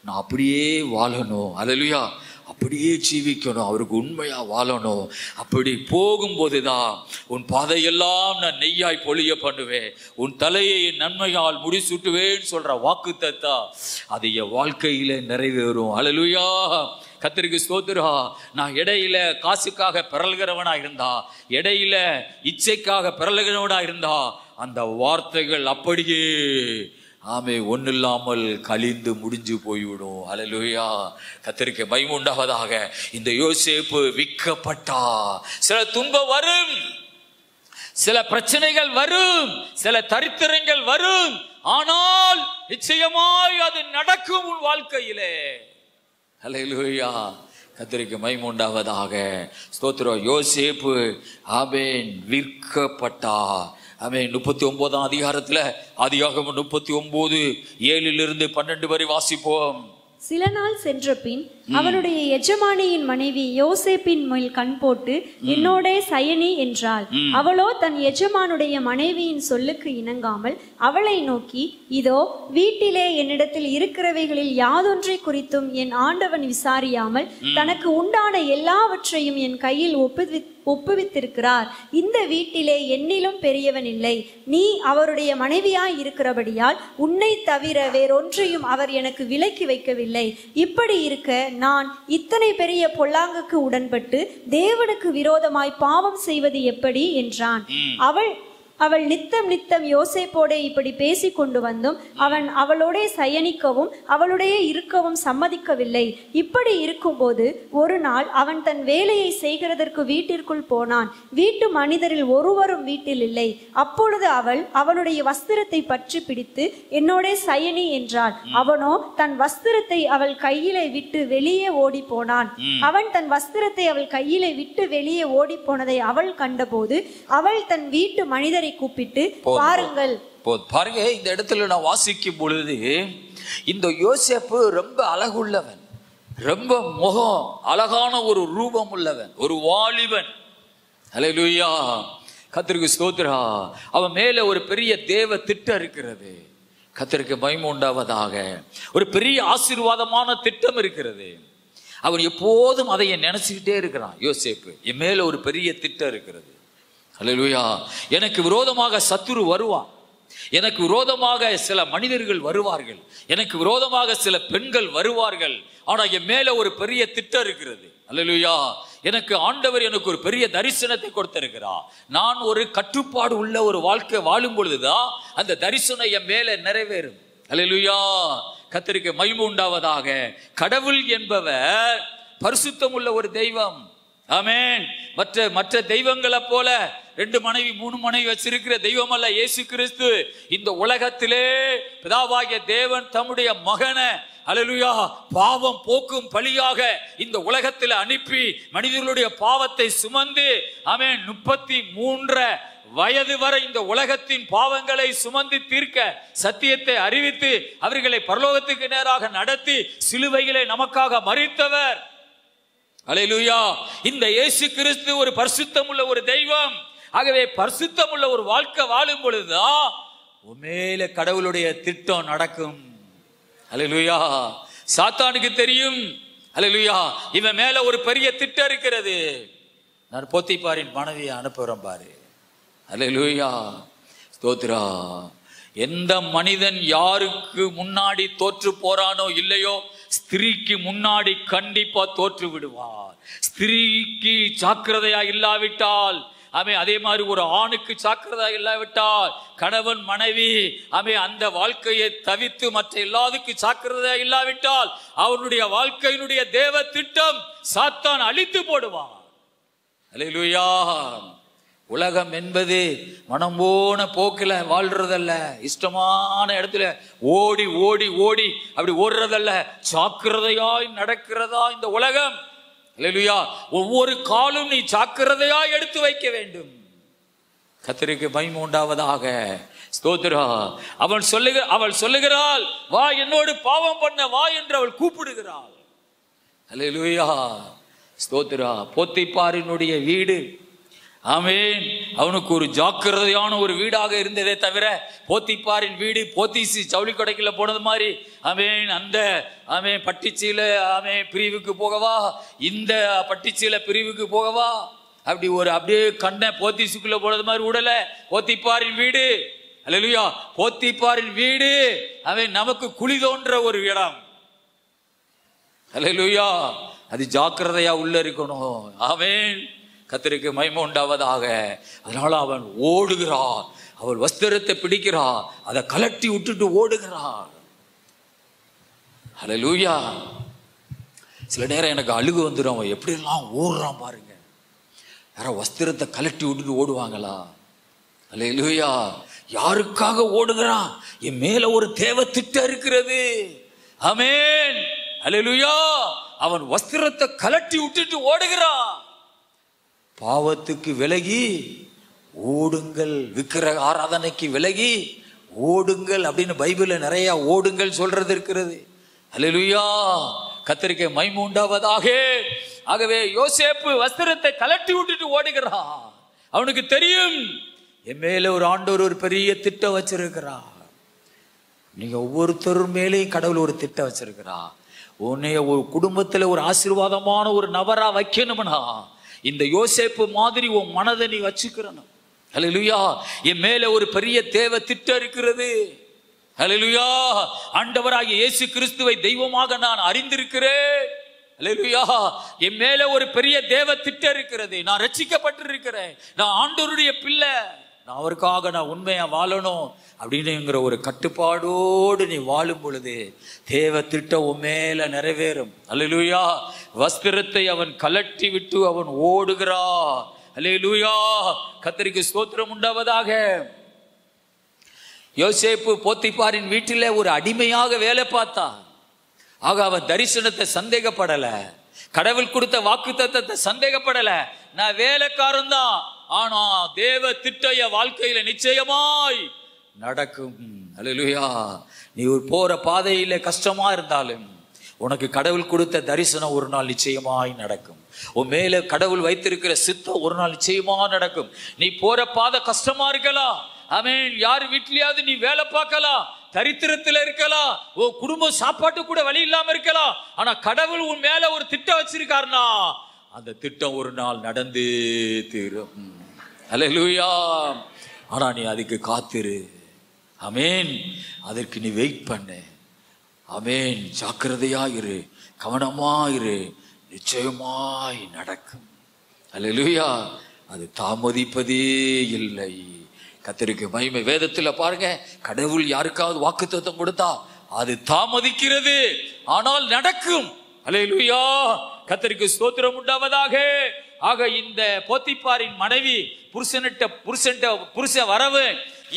C: நான் அப்படியே வாழணும். அல்லேலூயா. அப்படியே ஜீவிக்கணும், அவருக்கு உண்மையா வாழணும். அப்படி போகும்போது தான் உன் பாதையெல்லாம் நான் நெய்யாய் பொழிய பண்ணுவேன், உன் தலையை நன்மையால் முடிசூட்டுவேன்னு சொல்ற வாக்குத்தத்தா அது என் வாழ்க்கையில நிறைவேறும். அல்லேலூயா. கர்த்தருக்கு ஸ்தோத்திரம். நான் இடையில காசுக்காக பிறல்கிறவனா இருந்தா, இடையில இச்சைக்காக பிறல்கிறவனா இருந்தா, அந்த வார்த்தைகள் அப்படியே ஒன்னில்லாமல் கழிந்து முடிஞ்சு போய்விடும். அல்லேலூயா. கர்த்தருக்கு மகிமை உண்டாவதாக. இந்த யோசேப்பு விற்கப்பட்டா. சில துன்பம் வரும், சில பிரச்சனைகள் வரும், சில தரித்திரங்கள் வரும், ஆனால் நிச்சயமாய் அது நடக்கும் உன் வாழ்க்கையிலே. அல்லேலூயா. கர்த்தருக்கு மகிமை உண்டாவதாக. ஸ்தோத்திரம். யோசேப்பு விற்கப்பட்டா. 39ஆம் அதிகாரத்துல ஆதியாகமம் 39:7-12 வரை வாசிப்போம்.
D: சில நாள் சென்ற பின் அவனுடைய எஜமானியின் மனைவி யோசேப்பின் மேல் கண் போட்டு என்னோட சயனி என்றாள். அவளோ தன் எஜமானுடைய மனைவியின் சொல்லுக்கு இணங்காமல் அவளை நோக்கி, இதோ வீட்டிலே என்னிடத்தில் இருக்கிறவைகளில் யாதொன்றை குறித்தும் என் ஆண்டவன் விசாரியாமல் தனக்கு உண்டான எல்லாவற்றையும் என் கையில் ஒப்புவித்திருக்கிறார். இந்த வீட்டிலே என்னிலும் பெரியவன் இல்லை. நீ அவருடைய மனைவியாய் இருக்கிறபடியால் உன்னை தவிர வேறொன்றையும் அவர் எனக்கு விலக்கி வைக்கவில்லை. இப்படி இருக்க நான் இத்தனை பெரிய பொல்லாங்குக்கு உடன்பட்டு தேவனுக்கு விரோதமாய் பாவம் செய்வது எப்படி என்றான். அவள் நித்தம் யோசேப்போடே இப்படி பேசி கொண்டு வந்தும் அவன் அவளோட சயனிக்கவும் அவளுடைய இருக்கவும் சம்மதிக்கவில்லை. இப்படி இருக்கும்போது ஒரு நாள் அவன் தன் வேலையை செய்கிறதற்கு வீட்டிற்குள் போனான். வீட்டு மனிதரில் ஒருவரும் வீட்டில் இல்லை. அப்பொழுது அவள் அவனுடைய வஸ்திரத்தை பற்றி பிடித்து என்னோட சயனி என்றாள். அவனோ தன் வஸ்திரத்தை அவள் கையிலே விட்டு வெளியே ஓடி போனான். அவன் தன் வஸ்திரத்தை அவள் கையிலே விட்டு வெளியே ஓடி போனதை அவள் கண்டபோது அவள் தன் வீட்டு மனிதரை கூப்பிட்டு, பாருங்கள்.
C: பாருங்க, இந்த இடத்துல நான் வாசிக்கும் பொழுது இந்த யோசேப்பு ரொம்ப அழகுள்ளவன், ரொம்ப முகம் அழகான ஒரு ரூபம் உள்ளவன், ஒரு வாலிபன். அல்லேலூயா. கர்த்தருக்கு ஸ்தோத்திரம். அவன் மேல ஒரு பெரிய தேவ திட்டம் இருக்கிறது. கர்த்தருக்கு மகிமை உண்டாவதாக. ஒரு பெரிய ஆசீர்வாதமான திட்டம் இருக்கிறது. அவன் எப்போதும் அதை நினைச்சுக்கிட்டே இருக்கிறான். யோசேப்பு, என் மேல ஒரு பெரிய திட்டம் இருக்கிறது. அல்லேலூயா. எனக்கு விரோதமாக சத்துரு வருவான், எனக்கு விரோதமாக சில மனிதர்கள் வருவார்கள், எனக்கு விரோதமாக சில பெண்கள் வருவார்கள். ஆனா என் மேல ஒரு பெரிய திட்டம் இருக்கிறது. அல்லேலூயா. எனக்கு ஆண்டவர் எனக்கு ஒரு பெரிய தரிசனத்தை கொடுத்திருக்கிறார். நான் ஒரு கட்டுப்பாடு உள்ள ஒரு வாழ்க்கை வாழும் பொழுதுதான் அந்த தரிசனம் என் மேல நிறைவேறும். அல்லேலூயா. கர்த்தருக்கு மகிமை உண்டாவதாக. கடவுள் என்பவர் பரிசுத்தம் உள்ள ஒரு தெய்வம். ஆமென். மற்ற தெய்வங்களை போல 2 மனைவி 3 மனைவி வச்சிருக்கிற தெய்வம் அல்ல இயேசு கிறிஸ்து. இந்த உலகத்திலே பிதாவாகிய தேவன் தம்முடைய மகனை அல்லேலூயா பாவம் போக்கும் பலியாக இந்த உலகத்தில் அனுப்பி மனிதர்களுடைய பாவத்தை சுமந்து 33 வயது வரை இந்த உலகத்தின் பாவங்களை சுமந்து தீர்க்க சத்தியத்தை அறிவித்து அவர்களை பரலோகத்துக்கு நேராக நடத்தி சிலுவையிலே நமக்காக மரித்தவர். அல்லேலூயா. இந்த இயேசு கிறிஸ்து ஒரு பரிசுத்தம் உள்ள ஒரு தெய்வம். ஆகவே பரிசுத்தம் உள்ள ஒரு வாழ்க்கை வாழும் பொழுதுதான் உண்மையில கடவுளுடைய திட்டம் நடக்கும். அல்லேலூயா. சாத்தானுக்கு தெரியும், அல்லேலூயா, இவன் மேல ஒரு பெரிய திட்டம் இருக்கிறது. நான் போத்திபாரின் மனைவியை அனுப்புறேன் பாரு. அல்லேலூயா. ஸ்தோத்திரா. எந்த மனிதன் யாருக்கு முன்னாடி தோற்று போறானோ இல்லையோ, ஸ்திரீக்கு முன்னாடி கண்டிப்பா தோற்று விடுவார். ஸ்திரீக்கு ஜாக்கிரதையா இல்லாவிட்டால் அதே மாதிரி ஒரு ஆணுக்கு ஜாக்கிரதையா இல்லாவிட்டால் கணவன் மனைவி அந்த வாழ்க்கையை தவித்து மற்ற எல்லாத்துக்கும் ஜாக்கிரதையா இல்லாவிட்டால் அவனுடைய வாழ்க்கையினுடைய தேவ திட்டம் சாத்தான் அழித்து போடுவான். அல்லேலூயா. உலகம் என்பது மனம் போன போக்கில வாழ்றதல்ல, இஷ்டமான இடத்துல ஓடி ஓடி ஓடி அப்படி ஓடுறதல்ல, ஜாக்கிரதையாய் நடக்கிறதா இந்த உலகம். அல்லேலூயா. ஒவ்வொரு காலும் நீ ஜாக்கிரதையாய் எடுத்து வைக்க வேண்டும். கர்த்தருக்கு மகிமை உண்டாவதாக. ஸ்தோத்திரா. அவள் சொல்லுகிறாள், வா என்னோடு பாவம் பண்ண வா என்று அவள் கூப்பிடுகிறாள். அல்லேலூயா. ஸ்தோத்திரா. போத்திபாரினுடைய வீடு ஆமென். அவனுக்கு ஒரு ஜாக்கிரதையான ஒரு வீடாக இருந்ததே தவிர, போத்திப்பாரின் வீடு போத்தீசு ஜவுளி கடைக்குள்ள போனது மாதிரி ஆமென் அந்த ஆமென் பட்டிச்சீல ஆமென் பிரிவுக்கு போகவா, இந்த பட்டிச்சீல பிரிவுக்கு போகவா, அப்படி ஒரு அப்படியே கண்ணை போத்தீசுக்குள்ள போனது மாதிரி விடல. போத்திப்பாரின் வீடு, அல்லேலூயா, போத்திப்பாரின் வீடு அவன் நமக்கு குழி தோன்ற ஒரு இடம். அல்லேலூயா, அது ஜாக்கிரதையா உள்ள இருக்கணும். ஆமென். கர்த்தருக்கு மகிமை உண்டாவதாக. அதனால அவன் ஓடுகிறான், அவள் வஸ்திரத்தை பிடிக்கிறான், அதை கலட்டி விட்டுட்டு ஓடுகிறான். அல்லேலூயா. சில நேரம் எனக்கு அழுகு வந்துடும், அவன் எப்படி எல்லாம் ஓடுறான் பாருங்க. யாரோ வஸ்திரத்தை கலட்டி விட்டுட்டு ஓடுவாங்களா? அல்லேலூயா. யாருக்காக ஓடுகிறான்? என் மேல ஒரு தேவ திட்டம் இருக்கிறது. ஆமென். அல்லேலூயா. அவன் வஸ்திரத்தை கலட்டி விட்டுட்டு ஓடுகிறான். பாவத்துக்கு விலகி ஓடுங்கள், விக்கிரக ஆராதனைக்கு விலகி ஓடுங்கள் அப்படின்னு பைபிள்ல நிறைய ஓடுங்கள் சொல்றது இருக்கிறது. அல்லேலூயா. கர்த்தருக்கு மகிமை உண்டாவதாக. ஆகவே யோசேப்பு வஸ்திரத்தை கலட்டி விட்டுட்டு ஓடுகிறான். அவனுக்கு தெரியும் என் மேல ஒரு ஆண்டவர் ஒரு பெரிய திட்டம் வச்சிருக்கிறார். நீங்க ஒவ்வொருத்தர் மேலேயும் கடவுள் ஒரு திட்டம் வச்சிருக்கிறார். உன்னைய ஒரு குடும்பத்துல ஒரு ஆசீர்வாதமான ஒரு நபரா வைக்கணும்னா இந்த யோசேப்பு மாதிரி உன் மனதை நீ வச்சுக்கிறணும். அல்லேலூயா. என் மேல ஒரு பெரிய தேவ திட்டம் இருக்கிறது. அல்லேலூயா. ஆண்டவராகிய இயேசு கிறிஸ்துவை தெய்வமாக நான் அறிந்திருக்கிறேன். அல்லேலூயா. என் மேல ஒரு பெரிய தேவ திட்டம் இருக்கிறது. நான் ரட்சிக்கப்பட்டிருக்கிறேன், நான் ஆண்டவருடைய பிள்ளை, நான் அவருக்காக நான் உண்மையா வாழணும் அப்படின்னுங்கிற ஒரு கட்டுப்பாடோடு நீ வாழும் பொழுது தேவ திட்டம் உன் மேல நிறைவேறும். அல்லேலூயா. வஸ்திரத்தை அவன் கலட்டி விட்டு அவன் ஓடுகிறான். அல்லேலூயா. கர்த்தருக்கு ஸ்தோத்திரம் உண்டாவதாக. யோசேப்பு போத்திபாரின் வீட்டிலே ஒரு அடிமையாக வேலை பார்த்தான். ஆக அவன் தரிசனத்தை சந்தேகப்படல, கடவுள் கொடுத்த வாக்குத்தத்தத்தை சந்தேகப்படல. நான் வேலைக்காரன் தான், ஆனா தேவ திட்டம் என் வாழ்க்கையில நிச்சயமாய் நடக்கும். அல்லேலூயா. நீ ஒரு போற பாதையில கஷ்டமா இருந்தாலும் உனக்கு கடவுள் கொடுத்த தரிசனம் ஒரு நாள் நிச்சயமாய் நடக்கும். உன் மேல கடவுள் வைத்திருக்கிற சித்தம் ஒரு நாள் நிச்சயமா நடக்கும். நீ போற பாதை கஷ்டமா இருக்கலாம். ஆமென். யார் வீட்லயாவது நீ வேலை பார்க்கலாம், தரித்திரத்துல இருக்கலாம், உன் குடும்பம் சாப்பாட்டு கூட வழி இல்லாம இருக்கலாம். ஆனா கடவுள் உன் மேல ஒரு திட்டம் வச்சிருக்காருனா அந்த திட்டம் ஒரு நாள் நடந்து தீரும். அல்லேலூயா. ஆனா நீ அதுக்கு காத்திரு. ஆமென். அதற்கு நீ வெயிட் பண்ணு. ஆமென். ஜாக்கிரதையா இரு, கவனமா இரு, நிச்சயமாய் நடக்கும். அல்லேலூயா. அது தாமதிப்பதே இல்லை. கர்த்தருக்கு மகிமை. வேதத்துல பாருங்க, கடவுள் யாருக்காவது வாக்குத்தத்தம் கொடுத்தா அது தாமதிக்கிறது, ஆனால் நடக்கும். அல்லேலூயா. கர்த்தருக்கு ஸ்தோத்திரம் உண்டாவதாக. ஆக இந்த போத்திபாரின் மனைவி புருஷன் வரவு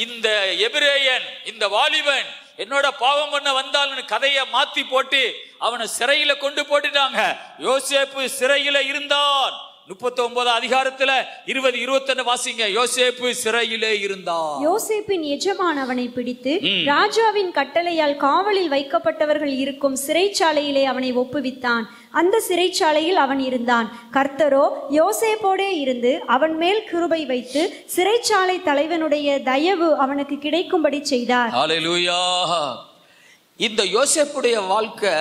C: இந்த எபிரேயன், இந்த வாலிபன் என்னோட பாவம் பண்ண வந்தாலும் கதையை மாத்தி போட்டு அவனை சிறையில கொண்டு போட்டுட்டாங்க. யோசேப்பு சிறையில இருந்தான். 39 அதிகாரத்துல 20, 21 வாசிங்க. யோசேப்பு சிறையிலே இருந்தான்.
D: யோசேப்பின் எஜமான் அவனை பிடித்து ராஜாவின் கட்டளையால் காவலில் வைக்கப்பட்டவர்கள் இருக்கும் சிறைச்சாலையிலே அவனை ஒப்புவித்தான். அந்த சிறைச்சாலையில் அவன் இருந்தான். கர்த்தரோ யோசேப்போடே இருந்து அவன் மேல் கிருபை வைத்து சிறைச்சாலை தலைவனுடைய தயவு அவனுக்கு கிடைக்கும்படி செய்தார்.
C: ஹல்லேலூயா. இந்த யோசேப்புடைய வாழ்க்கை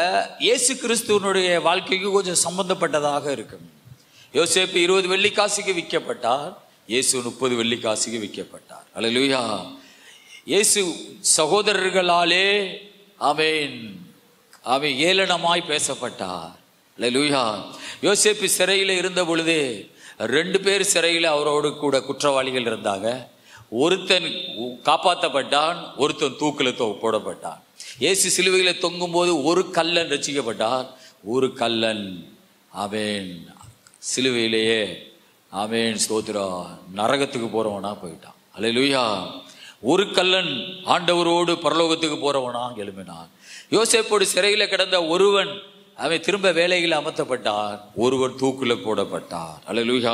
C: இயேசு கிறிஸ்துவனுடைய வாழ்க்கைக்கு கொஞ்சம் சம்பந்தப்பட்டதாக இருக்கும். யோசேப்பு 20 வெள்ளிக்காசுக்கு விற்கப்பட்டார், இயேசு 30 வெள்ளிக்காசுக்கு விற்கப்பட்டார். அல்லேலூயா. இயேசு சகோதரர்களாலே ஆமென் ஏளனமாய் பேசப்பட்டார். அல்லேலூயா. யோசேப்பு சிறையில் இருந்த பொழுது 2 பேர் சிறையில் அவரோடு கூட குற்றவாளிகள் இருந்தாங்க. ஒருத்தன் காப்பாற்றப்பட்டான், ஒருத்தன் தூக்கில் போடப்பட்டான். இயேசு சிலுவையில் தொங்கும் போது ஒரு கள்ளன் ரட்சிக்கப்பட்டார், ஒரு கள்ளன் ஆமென் சிலுவையிலேயே ஆமென் ஸ்தோத்திரம் நரகத்துக்கு போறவனா போயிட்டான். அல்லேலூயா. ஒரு கள்ளன் ஆண்டவரோடு பரலோகத்துக்கு போறவனா எழும்பினான். யோசேப்போடு சிறையில கிடந்த ஒருவன் அவன் திரும்ப வேலையில் அமர்த்தப்பட்டான், ஒருவன் தூக்குல போடப்பட்டான். அல்லேலூயா.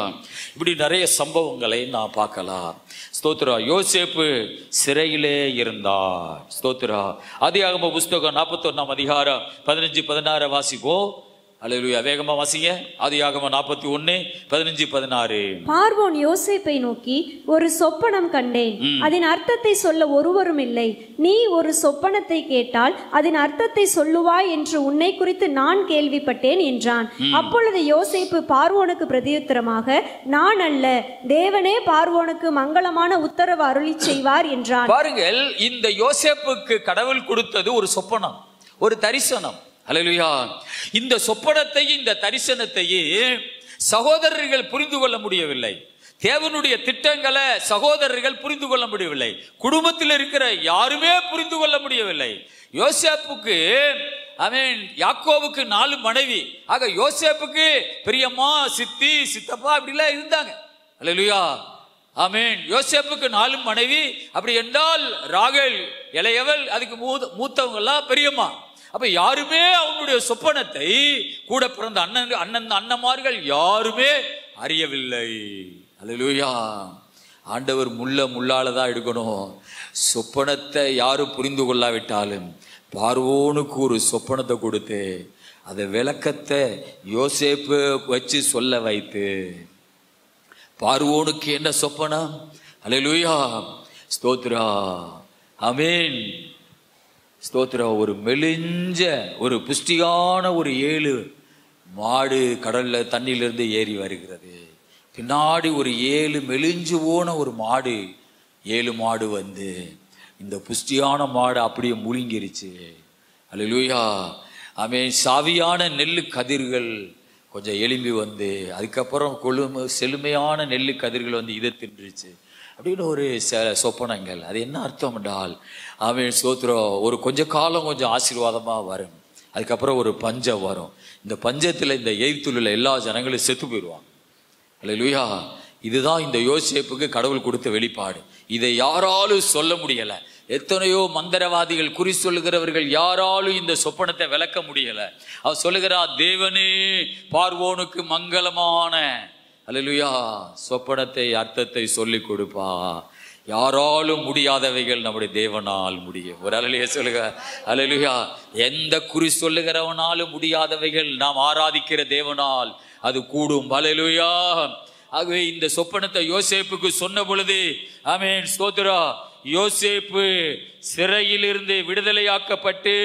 C: இப்படி நிறைய சம்பவங்களை நான் பார்க்கலாம். ஸ்தோத்திரா. யோசேப்பு சிறையிலே இருந்தார். ஸ்தோத்திரா. ஆதியாகம புஸ்தகம் 41 அதிகாரம் 15, 16 வாசிப்போம். அல்லேலூயா. வேகமா வாசிங்க. ஆதியாகமம் 41 15 16.
D: பார்வோன் யோசேப்பை நோக்கி, ஒரு சொப்பனம் கண்டேன், அதன் அர்த்தத்தை சொல்ல ஒருவரும் இல்லை. நீ ஒரு சொப்பனத்தை கேட்டால் அதன் அர்த்தத்தை சொல்லுவாய் என்று உன்னை குறித்து நான் கேள்விப்பட்டேன் என்றான். அப்பொழுது யோசேப்பு பார்வோனுக்கு பிரதியுத்தரமாக, நான் அல்ல, தேவனே பார்வோனுக்கு மங்களமான உத்தரவு அருளி செய்வார் என்றான்.
C: பாருங்கள், இந்த யோசேப்புக்கு கடவுள் கொடுத்தது ஒரு சொப்பனம், ஒரு தரிசனம். அல்லேலூயா. இந்த சொப்பனத்தையும் இந்த தரிசனத்தையும் சகோதரர்கள் புரிந்து கொள்ள முடியவில்லை. தேவனுடைய திட்டங்களை சகோதரர்கள் புரிந்து கொள்ள முடியவில்லை. குடும்பத்தில் இருக்கிற யாருமே புரிந்து கொள்ள முடியவில்லை. யோசேப்புக்கு யாக்கோவுக்கு 4 மனைவி. ஆக யோசேப்புக்கு பெரியம்மா, சித்தி, சித்தப்பா அப்படிலாம் இருந்தாங்க. அல்லேலூயா. ஆமென். யோசேப்புக்கு 4 மனைவி. அப்படி என்றால் ராகேல் இளையவள், அதுக்கு மூத்தவங்க எல்லாம் பெரியம்மா. அப்ப யாருமே அவனுடைய சொப்பனத்தை கூட பிறந்த அண்ணன்மார்கள் யாருமே அறியவில்லை. அல்லேலூயா. ஆண்டவர் முள்ளாலதான் எடுக்கணும். சொப்பனத்தை யாரும் புரிந்து கொள்ளாவிட்டாலும் பார்வோனுக்கு ஒரு சொப்பனத்தை கொடுத்து அதை விளக்கத்தை யோசேப்பு வச்சு சொல்ல வைத்து, பார்வோனுக்கு என்ன சொப்பனம்? அல்லேலூயா. ஸ்தோத்ரா. ஆமென். ஸ்தோத்ரா. ஒரு மெலிஞ்ச ஒரு புஷ்டியான ஒரு 7 மாடு கடல்ல தண்ணியிலிருந்து ஏறி வருகிறது. பின்னாடி ஒரு 7 மெலிஞ்சு போன ஒரு மாடு, 7 மாடு வந்து இந்த புஷ்டியான மாடு அப்படியே முழுங்கிருச்சு. அல்லேலூயா. ஆமென். சாவியான நெல்லு கதிர்கள் கொஞ்சம் எலும்பி வந்து, அதுக்கப்புறம் செழுமையான நெல்லு கதிர்கள் வந்து இதை தின்றுச்சு அப்படின்னு ஒரு சொப்பனங்கள். அது என்ன அர்த்தம் என்றால், ஆமென் ஸ்தோத்திரம், ஒரு கொஞ்ச காலம் கொஞ்சம் ஆசீர்வாதமா வரும், அதுக்கப்புறம் ஒரு பஞ்சம் வரும். இந்த பஞ்சத்துல இந்த எகிப்தில் எல்லா ஜனங்களும் செத்து போயிடுவாங்க. அல்லேலூயா. இதுதான் இந்த யோசேப்புக்கு கடவுள் கொடுத்த வெளிப்பாடு. இதை யாராலும் சொல்ல முடியல. எத்தனையோ மந்திரவாதிகள், குறி சொல்லுகிறவர்கள் யாராலும் இந்த சொப்பனத்தை விளக்க முடியல. அவர் சொல்லுகிறார், தேவனே பார்வோனுக்கு மங்களமான அல்லேலூயா சொப்பனத்தை அர்த்தத்தை சொல்லி கொடுப்பா. யாராலும் முடியாதவைகள் நம்முடைய தேவனால் முடியும். ஒரு அல்லேலூயா சொல்லுங்க. அல்லேலூயா. எந்த குறி சொல்லுகிறவனாலும் முடியாதவைகள் நாம் ஆராதிக்கிற தேவனால் அது கூடும். அல்லேலூயா. ஆகவே இந்த சொப்பனத்தை யோசேப்புக்கு சொன்ன பொழுது, ஆமென் ஸ்தோத்திரா, யோசேப்பு சிறையிலிருந்து விடுதலையாக்கப்பட்டு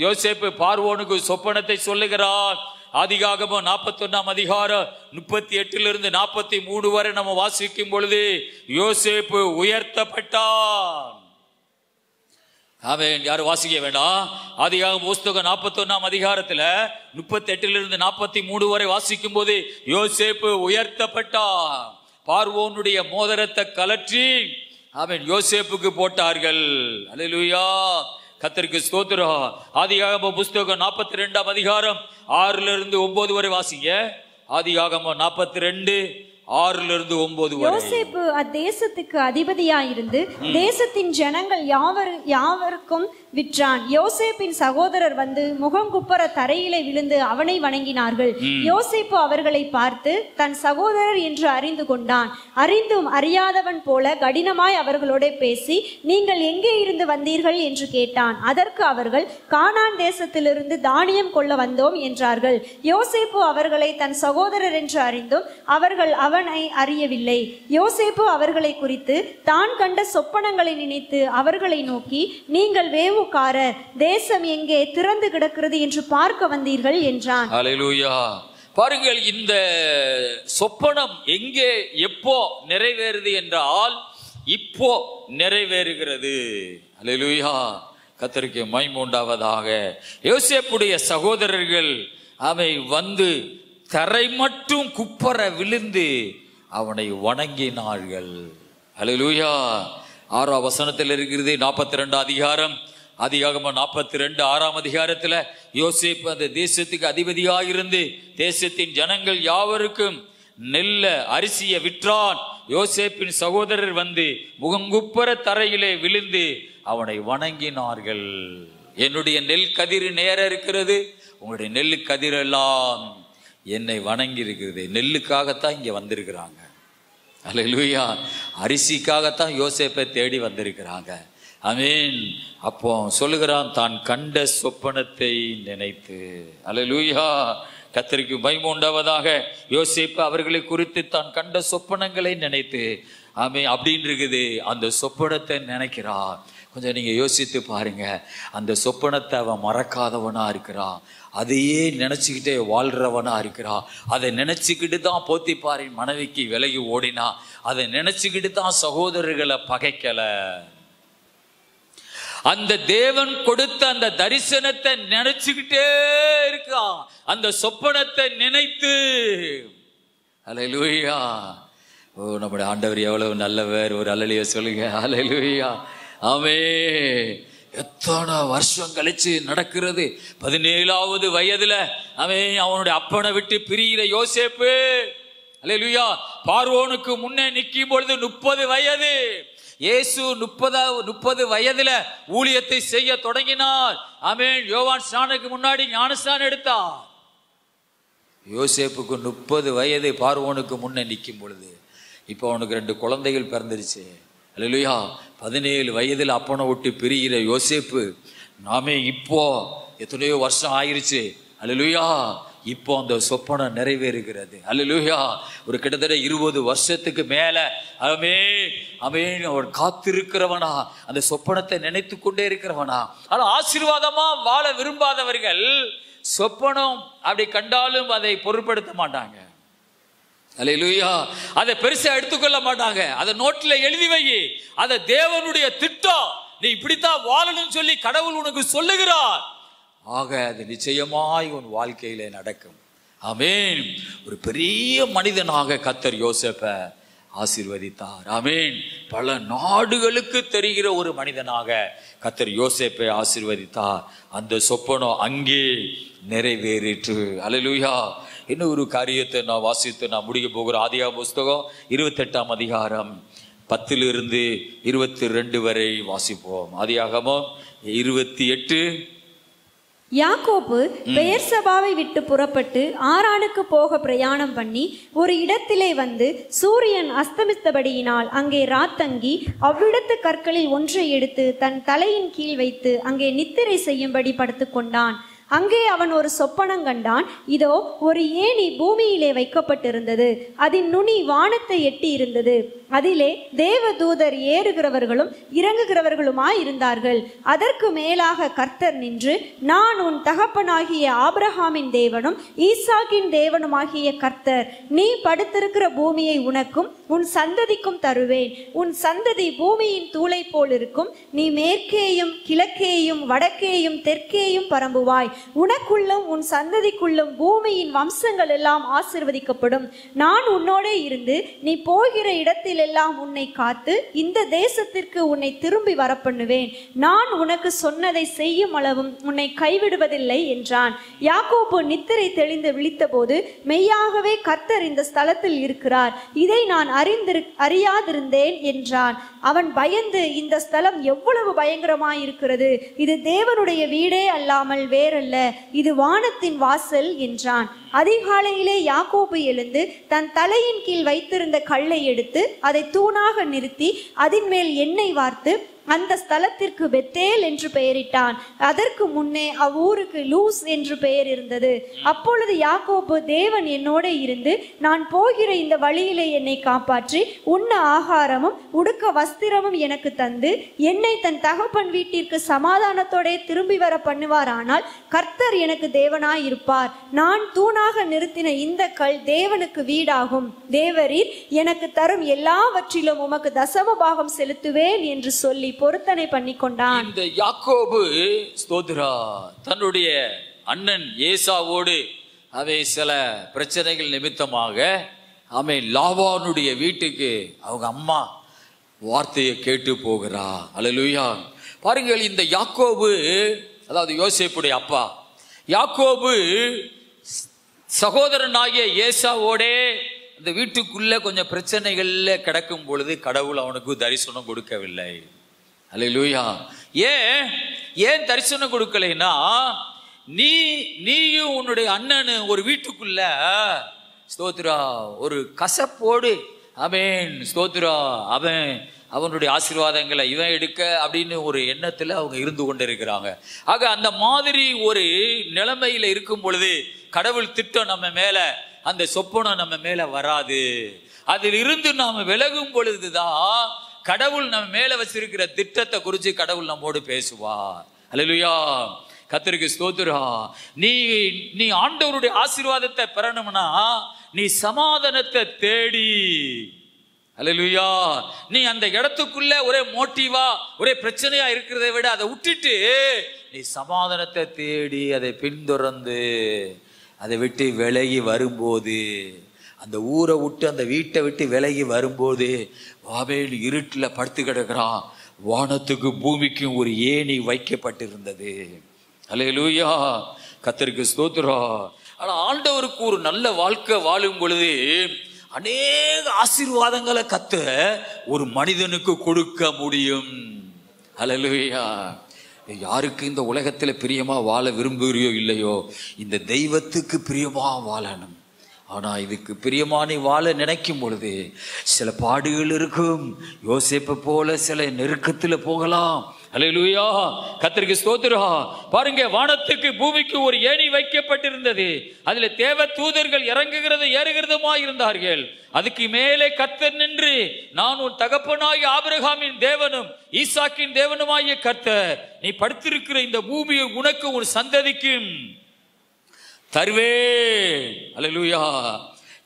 C: யோசேப்பு பார்வோனுக்கு சொப்பனத்தை சொல்லுகிறார். ஆதியாகமம் 41 அதிகாரம் 38 43 வரை நம்ம வாசிக்கும் பொழுது யோசேப்பு உயர்த்தப்பட்டான். ஆமென். யாரும் வாசிக்க வேண்டாம். ஆதியாகமம் புத்தகம் 41 அதிகாரத்துல 38 43 வரை வாசிக்கும் போது யோசேப்பு உயர்த்தப்பட்டான். பார்வோனுடைய மோதிரத்தை கலற்றி ஆமென் யோசேப்புக்கு போட்டார்கள். அல்லேலூயா. கர்த்தருக்கு ஸ்தோத்திரம். ஆதியாகமம் புத்தகம் 42 அதிகாரம் 6 வரை வாசிங்க. ஆதியாகமம் 42 6 வரை.
D: யோசேப்பு அத்தேசத்துக்கு அதிபதியாயிருந்து தேசத்தின் ஜனங்கள் யாவருக்கும் விற்றான். யோசேப்பின் சகோதரர் வந்து முகங்குப்புற தரையிலே விழுந்து அவனை வணங்கினார்கள். யோசேப்பு அவர்களை பார்த்து தன் சகோதரர் என்று அறிந்து கொண்டான். அறிந்தும் அறியாதவன் போல கடினமாய் அவர்களோட பேசி, நீங்கள் எங்கே இருந்து வந்தீர்கள் என்று கேட்டான். அதற்கு அவர்கள், கானான் தேசத்திலிருந்து தானியம் கொள்ள வந்தோம் என்றார்கள். யோசேப்பு அவர்களை தன் சகோதரர் என்று அறிந்தும் அவர்கள் அவனை அறியவில்லை. யோசேப்பு அவர்களை குறித்து தான் கண்ட சொப்பனங்களை நினைத்து அவர்களை நோக்கி, நீங்கள் வேவுக்காரர், தேசம் எங்கே திறந்து கிடக்கிறது என்று பார்க்க வந்தீர்கள் என்றான்.
C: அல்லேலூயா. பாருங்கள், இந்த சொப்பனம் எங்கே எப்போ நிறைவேறுது என்றால் இப்போ நிறைவேறுகிறது. அல்லேலூயா. கர்த்தருக்கு மகிமை உண்டாவதாக. யோசேப்புடைய சகோதரர்கள் அவை வந்து தரை மட்டும் குப்பர விழுந்து அவனை வணங்கினார்கள். அல்லேலூயா. 6ஆம் வசனத்தில் இருக்கிறது. 42 அதிகாரம் ஆதியாகமம் 42 6ஆம் அதிகாரத்துல யோசேப்பு அந்த தேசத்துக்கு அதிபதியாக இருந்து தேசத்தின் ஜனங்கள் யாவருக்கும் நெல்ல அரிசியை விற்றான். யோசேப்பின் சகோதரர் வந்து முகங்குப்புற தரையிலே விழுந்து அவனை வணங்கினார்கள். என்னுடைய நெல் கதிர் நேர இருக்கிறது, உங்களுடைய நெல்லு கதிரெல்லாம் என்னை வணங்கி இருக்கிறது. நெல்லுக்காகத்தான் இங்க வந்திருக்கிறாங்க. அல்லேலூயா. அரிசிக்காகத்தான் யோசேப்பை தேடி வந்திருக்கிறாங்க. ஆமீன். அப்போ சொல்லுகிறான், தான் கண்ட சொப்பனத்தை நினைத்து. அல்லேலூயா. கர்த்தருக்கு மகிமை உண்டாவதாக. யோசேப்பு அவர்களை குறித்து தான் கண்ட சொப்பனங்களை நினைத்து, ஆமீன் அப்படின்னு இருக்குது. அந்த சொப்பனத்தை நினைக்கிறான். கொஞ்சம் நீங்க யோசித்து பாருங்க. அந்த சொப்பனத்தை அவன் மறக்காதவனா இருக்கிறான். அதையே நினைச்சுக்கிட்டே வாழ்றவனா இருக்கிறான். அதை நினைச்சுக்கிட்டு தான் போத்திபாரின் மனைவிக்கு விலகி ஓடினா. அதை நினைச்சுக்கிட்டு தான் சகோதரர்களை பகைக்கல. அந்த தேவன் கொடுத்த அந்த தரிசனத்தை நினைச்சுக்கிட்டே இருக்கான். அந்த சொப்பனத்தை நினைத்து. அல்லேலூயா. ஓ, நம்முடைய ஆண்டவர் எவ்வளவு நல்லவர். ஒரு அல்லேலூயா சொல்லுங்க. அல்லேலூயா. ஆமென். எத்தனை வருஷம் கழிச்சு நடக்கிறது. 17வது வயதுல அவன் அவனுடைய அப்பனை விட்டு பிரிகிற யோசேப்பு. அல்லேலூயா. பார்வோனுக்கு முன்னே நிற்கும் பொழுது 30 வயது. இயேசு 30 வயதுல ஊழியத்தை செய்ய தொடங்கினார். ஆமென். யோவான் ஸ்நானுக்கு முன்னாடி ஞானஸ்நானம் எடுத்தார். யோசேப்புக்கு 30 வயது பார்வோனுக்கு முன்னே நிற்கும் பொழுது. இப்போ அவனுக்கு 2 குழந்தைகள் பிறந்துருச்சு. அல்லேலூயா. 17 வயதில் அப்பனை விட்டு பிரிகிற யோசேப்பு. நாமே இப்போ எத்தனையோ வருஷம் ஆயிருச்சு. அல்லேலூயா. இப்போ அந்த சொப்பனம் நிறைவேறுகிறது. அல்லேலூயா. ஒரு கிட்டத்தட்ட 20 வருஷத்துக்கு மேல ஆமென் அவர் காத்திருக்கிறவனா, அந்த சொப்பனத்தை நினைத்து கொண்டே இருக்கிறவனா. ஆனா ஆசீர்வாதமா வாழ விரும்பாதவர்கள் சொப்பனம் அப்படி கண்டாலும் அதை பொருட்படுத்த மாட்டாங்க. அல்லேலூயா. அதை பெருசா எடுத்துக்கொள்ள மாட்டாங்க. அதை நோட்ல எழுதி வை. அதை தேவனுடைய திட்டம். நீ இப்படித்தான் வாழணும்னு சொல்லி கடவுள் உனக்கு சொல்லுகிறார். ஆக அது நிச்சயமாய் உன் வாழ்க்கையிலே நடக்கும். ஆமென். ஒரு பெரிய மனிதனாக கர்த்தர் யோசேப்பை ஆசீர்வதித்தார். ஆமென். பல நாடுகளுக்கு தெரிகிற ஒரு மனிதனாக கர்த்தர் யோசேப்பை ஆசீர்வதித்தார். அந்த சொப்பனம் அங்கே நிறைவேறிற்று. அல்லேலூயா. இன்னும் ஒரு காரியத்தை நான் வாசித்து நான் முடிக்க போகிறேன். ஆதியாகமம் புஸ்தகம் 28ஆம் அதிகாரம் 10 - 22 வரை வாசிப்போம். ஆதியாகமம் 28.
D: யாக்கோபு பெயர்சபாவை விட்டு புறப்பட்டு ஆரானுக்கு போக பிரயாணம் பண்ணி ஒரு இடத்திலே வந்து சூரியன் அஸ்தமித்தபடியினால் அங்கே ராத்தங்கி அவ்விடத்து கற்களில் ஒன்றை எடுத்து தன் தலையின் கீழ் வைத்து அங்கே நித்திரை செய்யும்படி படுத்துக்கொண்டான். அங்கே அவன் ஒரு சொப்பனம் கண்டான். இதோ, ஒரு ஏணி பூமியிலே வைக்கப்பட்டிருந்தது. அதன் நுனி வானத்தை எட்டி இருந்தது. அதிலே தேவதூதர் ஏறுகிறவர்களும் இறங்குகிறவர்களுமாய் இருந்தார்கள். அதற்கு மேலாக கர்த்தர் நின்று, நான் உன் தகப்பனாகிய ஆபிரகாமின் தேவனும் ஈசாக்கின் தேவனுமாகிய கர்த்தர். நீ படுத்திருக்கிற பூமியை உனக்கும் உன் சந்ததிக்கும் தருவேன். உன் சந்ததி பூமியின் தூளை போல் இருக்கும். நீ மேற்கேயும் கிழக்கேயும் வடக்கேயும் தெற்கேயும் பரம்புவாய். உனக்குள்ளும் உன் சந்ததிக்குள்ளும் பூமியின் வம்சங்கள் எல்லாம் ஆசீர்வதிக்கப்படும். நான் உன்னோடே இருந்து நீ போகிற இடத்தில் எல்லாம் உன்னை காத்து இந்த தேசத்திற்கு உன்னை திரும்பி வரப்பண்ணுவேன். நான் உனக்கு சொன்னதை செய்யும் அளவும் உன்னை கைவிடுவதில்லை என்றான். யாக்கோபு நித்திரை தெளிந்து விழித்தபோது, மெய்யாகவே கர்த்தர் இந்த ஸ்தலத்தில் இருக்கிறார். இதை நான் அறியாதிருந்தேன் என்றான். அவன் பயந்து, இந்த ஸ்தலம் எவ்வளவு பயங்கரமாயிருக்கிறது! இது தேவனுடைய வீடே அல்லாமல் வேறல்ல, இது வானத்தின் வாசல் என்றான். அதிகாலையிலே யாக்கோபு எழுந்து தன் தலையின் கீழ் வைத்திருந்த கல்லை எடுத்து அதை தூணாக நிறுத்தி அதன் மேல் எண்ணெய் வார்த்து அந்த ஸ்தலத்திற்கு பெத்தேல் என்று பெயரிட்டான். அதற்கு முன்னே அவ்வூருக்கு லூஸ் என்று பெயர் இருந்தது. அப்பொழுது யாக்கோபு, தேவன் என்னோட இருந்து நான் போகிற இந்த வழியிலே என்னை காப்பாற்றி உண்ண ஆகாரமும் உடுக்க வஸ்திரமும் எனக்கு தந்து என்னை தன் தகப்பன் வீட்டிற்கு சமாதானத்தோட திரும்பி வர பண்ணுவாரானால் கர்த்தர் எனக்கு தேவனாய் இருப்பார். நான் தூணாக நிறுத்தின இந்த கல் தேவனுக்கு வீடாகும். தேவரீர் எனக்கு தரும் எல்லாவற்றிலும் உமக்கு தசம பாகம் செலுத்துவேன் என்று சொல்லி பொருத்தனை பண்ணி கொண்டான்.
C: இந்த யாக்கோபு ஸ்தோத்திரா தன்னுடைய அண்ணன் ஏசாவோடு அவை சில பிரச்சனைகள் நிமித்தமாக அவன் லாபானுடைய வீட்டுக்கு அவங்க அம்மா வார்த்தையை கேட்டு போகிறா. அல்லேலூயா. பாருங்கள், இந்த யாக்கோபு, அதாவது யோசேப்புடைய அப்பா யாக்கோபு, சகோதரனாகிய ஏசாவோடே இந்த வீட்டுக்குள்ள கொஞ்சம் பிரச்சனைகள்ல கிடக்கும் பொழுது கடவுள் அவனுக்கு தரிசனம் கொடுக்கவில்லை. அல்லேலூயா. ஏன் தரிசனம் கொடுக்கலைன்னா, நீயும் உன்னுடைய அண்ணனு ஒரு வீட்டுக்குள்ள ஸ்தோத்திரா ஒரு கசப்போடு ஆமென், ஸ்தோத்திரம். அவனுடைய ஆசீர்வாதங்களை இவன் எடுக்க அப்படின்னு ஒரு எண்ணத்துல அவங்க இருந்து கொண்டு இருக்கிறாங்க. ஆக அந்த மாதிரி ஒரு நிலைமையில இருக்கும் பொழுது கடவுள் திட்டம் நம்ம மேல, அந்த சொப்பனம் நம்ம மேல வராது. அதில் இருந்து நாம விலகும் பொழுதுதான் கடவுள் நம்ம மேல வச்சிருக்கிற திட்டத்தை குறித்து கடவுள் நம்மோடு பேசுவார். அல்லேலூயா, கர்த்தருக்கு ஸ்தோத்திரம். நீ ஆண்டவருடைய ஆசீர்வாதத்தை பெறணும்னா நீ சமாதானத்தை தேடி, அல்லேலூயா, நீ அந்த இடத்துக்குள்ள ஒரே மோட்டிவா ஒரே பிரச்சனையா இருக்கிறதை விட அதை விட்டுட்டு நீ சமாதானத்தை தேடி அதை பின்தொடர்ந்து அதை விட்டு விலகி வரும்போது, அந்த ஊரை விட்டு அந்த வீட்டை விட்டு விலகி வரும்போது ஆபேல் இருட்டில் படுத்து கிடக்கிறான். வானத்துக்கு பூமிக்கும் ஒரு ஏணி வைக்கப்பட்டிருந்தது. அல்லேலூயா, கர்த்தருக்கு ஸ்தோத்திரம். ஆனா ஆண்டவருக்கு ஒரு நல்ல வாழ்க்கை வாழும் பொழுது அநேக ஆசீர்வாதங்களை ஒரு மனிதனுக்கு கொடுக்க முடியும். அல்லேலூயா. யாருக்கு இந்த உலகத்துல பிரியமா வாழ விரும்புகிறியோ இல்லையோ, இந்த தெய்வத்துக்கு பிரியமா வாழணும். ஆனா இதுக்கு பிரியமா நீ வாழ நினைக்கும் பொழுது சில பாடுகள் இருக்கும். யோசேப்பை போல சில நெருக்கத்துல போகலாம். அல்லேலூயா, கர்த்தருக்கு ஸ்தோத்திரம். பாருங்க, வானத்துக்கு பூமிக்கு ஒரு ஏணி வைக்கப்பட்டிருந்தது. அதுல தேவ தூதர்கள் இறங்குகிறது ஏறுகிறதுமா இருந்தார்கள். அதுக்கு மேலே கர்த்தர் நின்று, நான் உன் தகப்பனாகிய ஆபிரகாமின் தேவனும் ஈசாக்கின் தேவனுமாகிய கர்த்தர், நீ படுத்திருக்கிற இந்த பூமியை உனக்கு உன் சந்ததிக்கும் தருவே. அல்லேலூயா,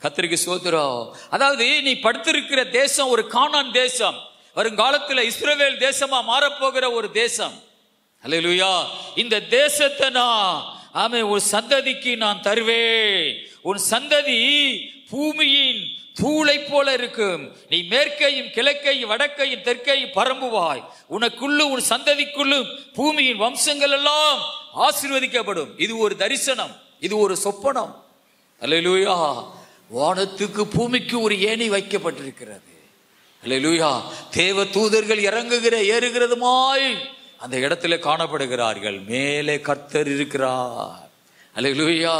C: கர்த்தருக்கு ஸ்தோத்திரம். அதாவது நீ படுத்திருக்கிற தேசம் ஒரு கானான் தேசம், வருங்காலத்தில் இஸ்ரவேல் தேசமா மாறப்போகிற ஒரு தேசம். அல்லேலூயா, இந்த தேசத்தை நான் ஒரு சந்ததிக்கு நான் தருவேன். உன் சந்ததி பூமியின் தூளை போல இருக்கும். நீ மேற்கையும் கிழக்கையும் வடக்கையும் தெற்கையும் பரம்புவாய். உனக்குள்ளும் உன் சந்ததிக்குள்ளும் பூமியின் வம்சங்கள் எல்லாம் ஆசீர்வதிக்கப்படும். இது ஒரு தரிசனம், இது ஒரு சொப்பனம். அல்லேலூயா, வானத்துக்கு பூமிக்கு ஒரு ஏணி வைக்கப்பட்டிருக்கிறது. அல்லேலூயா, தேவ தூதர்கள் இறங்குகிற ஏறுகிறதுமாய் அந்த இடத்துல காணப்படுகிறார்கள். மேலே கர்த்தர் இருக்கிறார். அல்லேலூயா,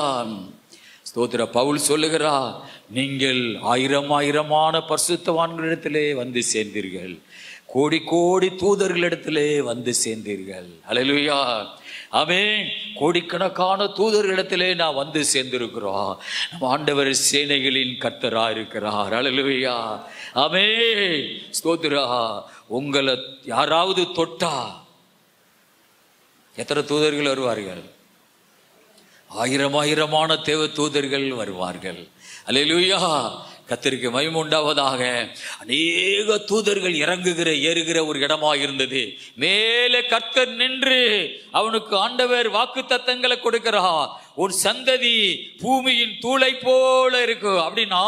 C: ஸ்தோத்திர. பவுல் சொல்லுகிறார், நீங்கள் ஆயிரமான பரிசுத்தவான்களிடத்திலே வந்து சேர்ந்தீர்கள், கோடி கோடி தூதர்களிடத்திலே வந்து சேர்ந்தீர்கள். அல்லேலூயா, ஆமென். கோடிக்கணக்கான தூதர்களிடத்திலே நான் வந்து சேர்ந்திருக்கிறோம். நம்ம ஆண்டவர் சேனைகளின் கர்த்தரா இருக்கிறார். அல்லேலூயா, ஆமென், ஸ்தோத்திரா. உங்களை யாராவது தொட்டா எத்தனை தூதர்கள் வருவார்கள்? ஆயிரமான தேவ தூதர்கள் வருவார்கள். அல்லேலூயா, கர்த்தருக்கு மகிமை உண்டாவதாக. அநேக தூதர்கள் இறங்குகிற ஏறுகிற ஒரு இடமாக இருந்தது. மேலே கர்த்தர் நின்று அவனுக்கு ஆண்டவர் வாக்குத்தத்தங்களை கொடுக்கிறார். உன் சந்ததி பூமியின் தூளை போல இருக்கு. அப்படின்னா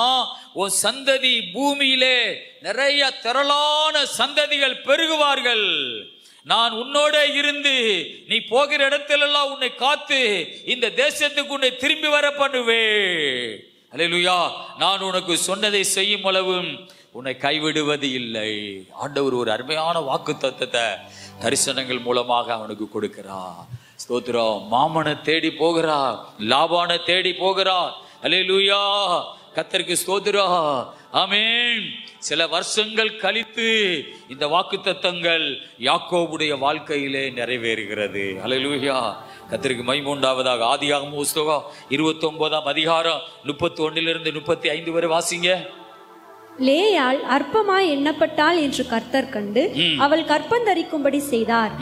C: உன் சந்ததி பூமியிலே நிறைய திரளான சந்ததிகள் பெருகுவார்கள். நான் உன்னோட இருந்து நீ போகிற இடத்திலெல்லாம் உன்னை காத்து இந்த தேசத்துக்கு உன்னை திரும்பி வர பண்ணுவேன். அல்லேலூயா, நான் உனக்கு சொன்னதை செய்யும் அளவும் உன்னை கைவிடுவது இல்லை. ஆண்டவர் ஒரு அருமையான வாக்குத்தத்தத்தை தரிசனங்கள் மூலமாக அவனுக்கு கொடுக்கிறார். ஸ்தோத்திரம். மாமனை தேடி போகிறார், லாபானை தேடி போகிறார். அல்லேலூயா, கர்த்தருக்கு ஸ்தோத்திரம். ஆமென். சில வருஷங்கள் கழித்து இந்த வாக்குத்தத்தங்கள் யாக்கோபுடைய வாழ்க்கையிலே நிறைவேறுகிறது. அல்லேலூயா, கர்த்தருக்கு மகிமை உண்டாவதாக. ஆதியாகமம் புத்தகம் 29ஆம் அதிகாரம் 31 to 35 வரை வாசிங்க.
D: லேயாள் அற்பமாய் எண்ணப்பட்டாள் என்று கர்த்தர் கண்டு அவள் கற்பந்தரிக்கும்படி செய்தார்.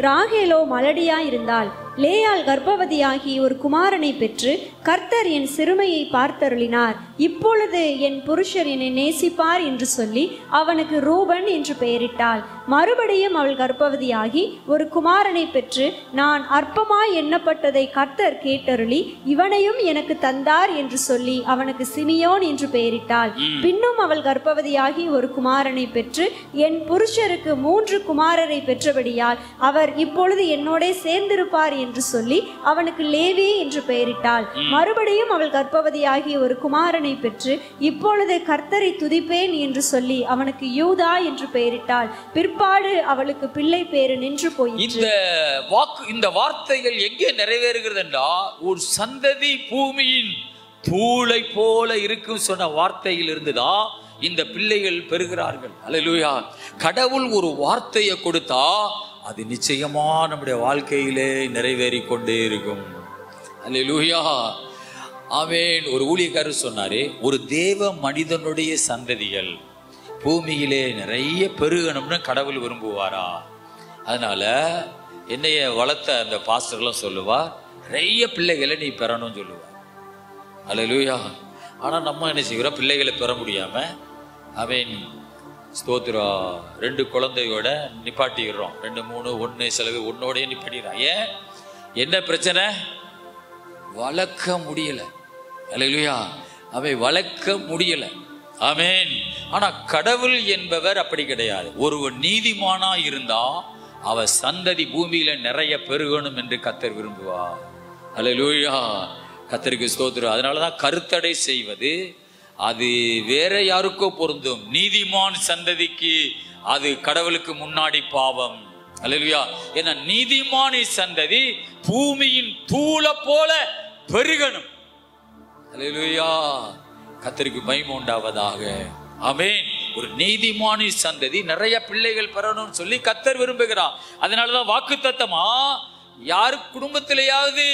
D: ராகேலோ மலடியாய் இருந்தாள். லேயாள் கர்ப்பவதியாகி ஒரு குமாரனை பெற்று கர்த்தர் என் சிறுமையை பார்த்தருளினார், இப்பொழுது என் புருஷர் என்னை நேசிப்பார் என்று சொல்லி அவனுக்கு ரூபன் என்று பெயரிட்டாள். மறுபடியும் அவள் கர்ப்பவதியாகி ஒரு குமாரனை பெற்று நான் அற்பமாய் எண்ணப்பட்டதை கர்த்தர் கேட்டருளி இவனையும் எனக்கு தந்தார் என்று சொல்லி அவனுக்கு சிமியோன் என்று பெயரிட்டாள். பின்னும் அவள் கர்ப்பவதியாகி ஒரு குமாரனை பெற்று என் புருஷருக்கு 3 குமாரரை பெற்றபடியால் அவர் இப்பொழுது என்னோட சேர்ந்திருப்பார் என்று சொல்லி அவனுக்கு லேவி என்று பெயரிட்டாள். மறுபடியும் அவள் கர்ப்பவதியாகி ஒரு குமாரனை பெற்று இப்பொழுது கர்த்தரை துதிப்பேன் என்று சொல்லி அவனுக்கு யூதா என்று பெயரிட்டாள். பிற்பாடு அவளுக்கு பிள்ளை பேரு நின்று போயிற்று.
C: இந்த வார்த்தைகள் எங்கே நிறைவேறுகிறது என்றால், ஒரு சந்ததி பூமியின் தூளை போல இருக்கும் சொன்ன வார்த்தையில் இருந்துதான் இந்த பிள்ளைகள் பெறுகிறார்கள். அல்லேலூயா. கடவுள் ஒரு வார்த்தையை கொடுத்தா அது நிச்சயமா நம்முடைய வாழ்க்கையிலே நிறைவேறி கொண்டே இருக்கும். அல்லேலூயா. ஆமென். ஒரு ஊழியக்காரர் சொன்னாரு, ஒரு தேவ மனிதனுடைய சந்ததிகள் பூமியிலே நிறைய பெருகணும்னு கடவுள் விரும்புவாரா? அதனால என்னைய வளர்த்த அந்த பாஸ்டர்லாம் சொல்லுவா, நிறைய பிள்ளைகளை நீ பெறணும்னு சொல்லுவா. அல்லேலூயா. ஆனா நம்ம என்ன செய்கிறோம்? பிள்ளைகளை பெற முடியாம அவன் ஸ்தோத்திரா 2 குழந்தையோட நிப்பாட்டிடுறோம். 2 3 1 சிலவு ஒன்னோடய நிப்பாட்டிடுறான். ஏன்? என்ன பிரச்சனை? வளர்க்க முடியல. அல்லேலூயா. அவை வளர்க்க முடியல. ஆமென். ஆனா கடவுள் என்பவர் அப்படி கிடையாது. ஒருவர் நீதிமானா இருந்தா அவ சந்ததி பூமியில நிறைய பெருகணும் என்று கர்த்தர் விரும்புவார். அல்லேலூயா. கர்த்தருக்கு ஸ்தோத்திரம். அதனாலதான் கருத்தடை செய்வது அது வேற யாருக்கோ பொருந்தும். நீதிமான் சந்ததிக்கு அது கடவுளுக்கு முன்னாடி பாவம். அல்லேலூயா. ஏன்னா நீதிமானி சந்ததி பூமியின் தூள போல பெருகணும். அல்லேலூயா. கர்த்தருக்கு மகிமை உண்டாவதாக. ஆமென். ஒரு நீதிமானி சந்ததி நிறைய பிள்ளைகள் பெறணும்னு சொல்லி கர்த்தர் விரும்புகிறார். அதனாலதான் வாக்குத்தத்தமா யாரு குடும்பத்திலேயாவது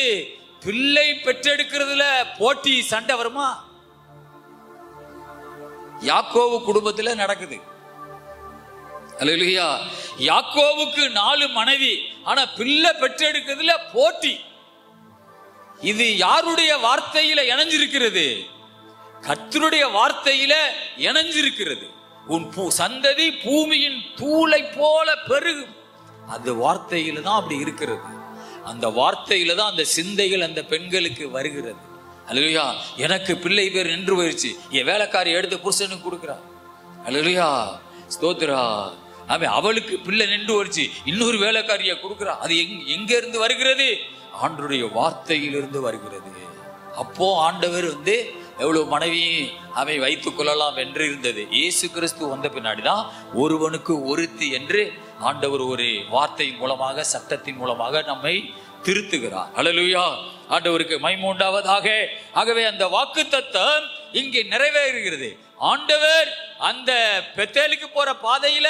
C: பிள்ளை பெற்றெடுக்கிறதுல போட்டி சண்டை வருமா? யாக்கோவு குடும்பத்துல நடக்குது. அல்லேலூயா. யாக்கோவுக்கு 4 மனைவி, ஆனா பிள்ளை பெற்றெடுக்கிறதுல போட்டி. இது யாருடைய வார்த்தையில இணைஞ்சிருக்கிறது? கர்த்தருடைய வார்த்தையில இணைஞ்சிருக்கிறது. உன் சந்ததி பூமியின் தூளை போல பெருகும். அந்த வார்த்தையில தான் அப்படி இருக்கிறது. அந்த வார்த்தையில தான் அந்த சிந்தைகள் அந்த பெண்களுக்கு வருகிறது. அல்லேலூயா. எனக்கு பிள்ளை பேர் நின்று போயிடுச்சு, என் வேலைக்காரி எடுத்து புருஷனுக்கு கொடுக்குறா. அல்லேலூயா. ஸ்தோத்திரா. அவளுக்கு பிள்ளை நின்று போயிடுச்சு, இன்னொரு வேலைக்காரியை கொடுக்குறா. அது எங்க இருந்து வருகிறது? ஆண்டவருடைய வார்த்தையிலிருந்து வருகிறது. அப்போ ஆண்டவர் எவ்வளவு மனைவி அவை வைத்துக் கொள்ளலாம் என்று இருந்தது. இயேசு கிறிஸ்து வந்த பின்னாடிதான் ஒருவனுக்கு ஒருத்தி என்று ஆண்டவர் ஒரு வார்த்தை மூலமாக, சட்டத்தின் மூலமாக நம்மை திருத்துகிறார். அல்லேலூயா. ஆண்டவருக்கு மகிமை உண்டாவதாக. ஆகவே அந்த வாக்குத்தத்தம் இங்கே நிறைவேறுகிறது. ஆண்டவர் அந்த பெத்தேலுக்கு போற பாதையில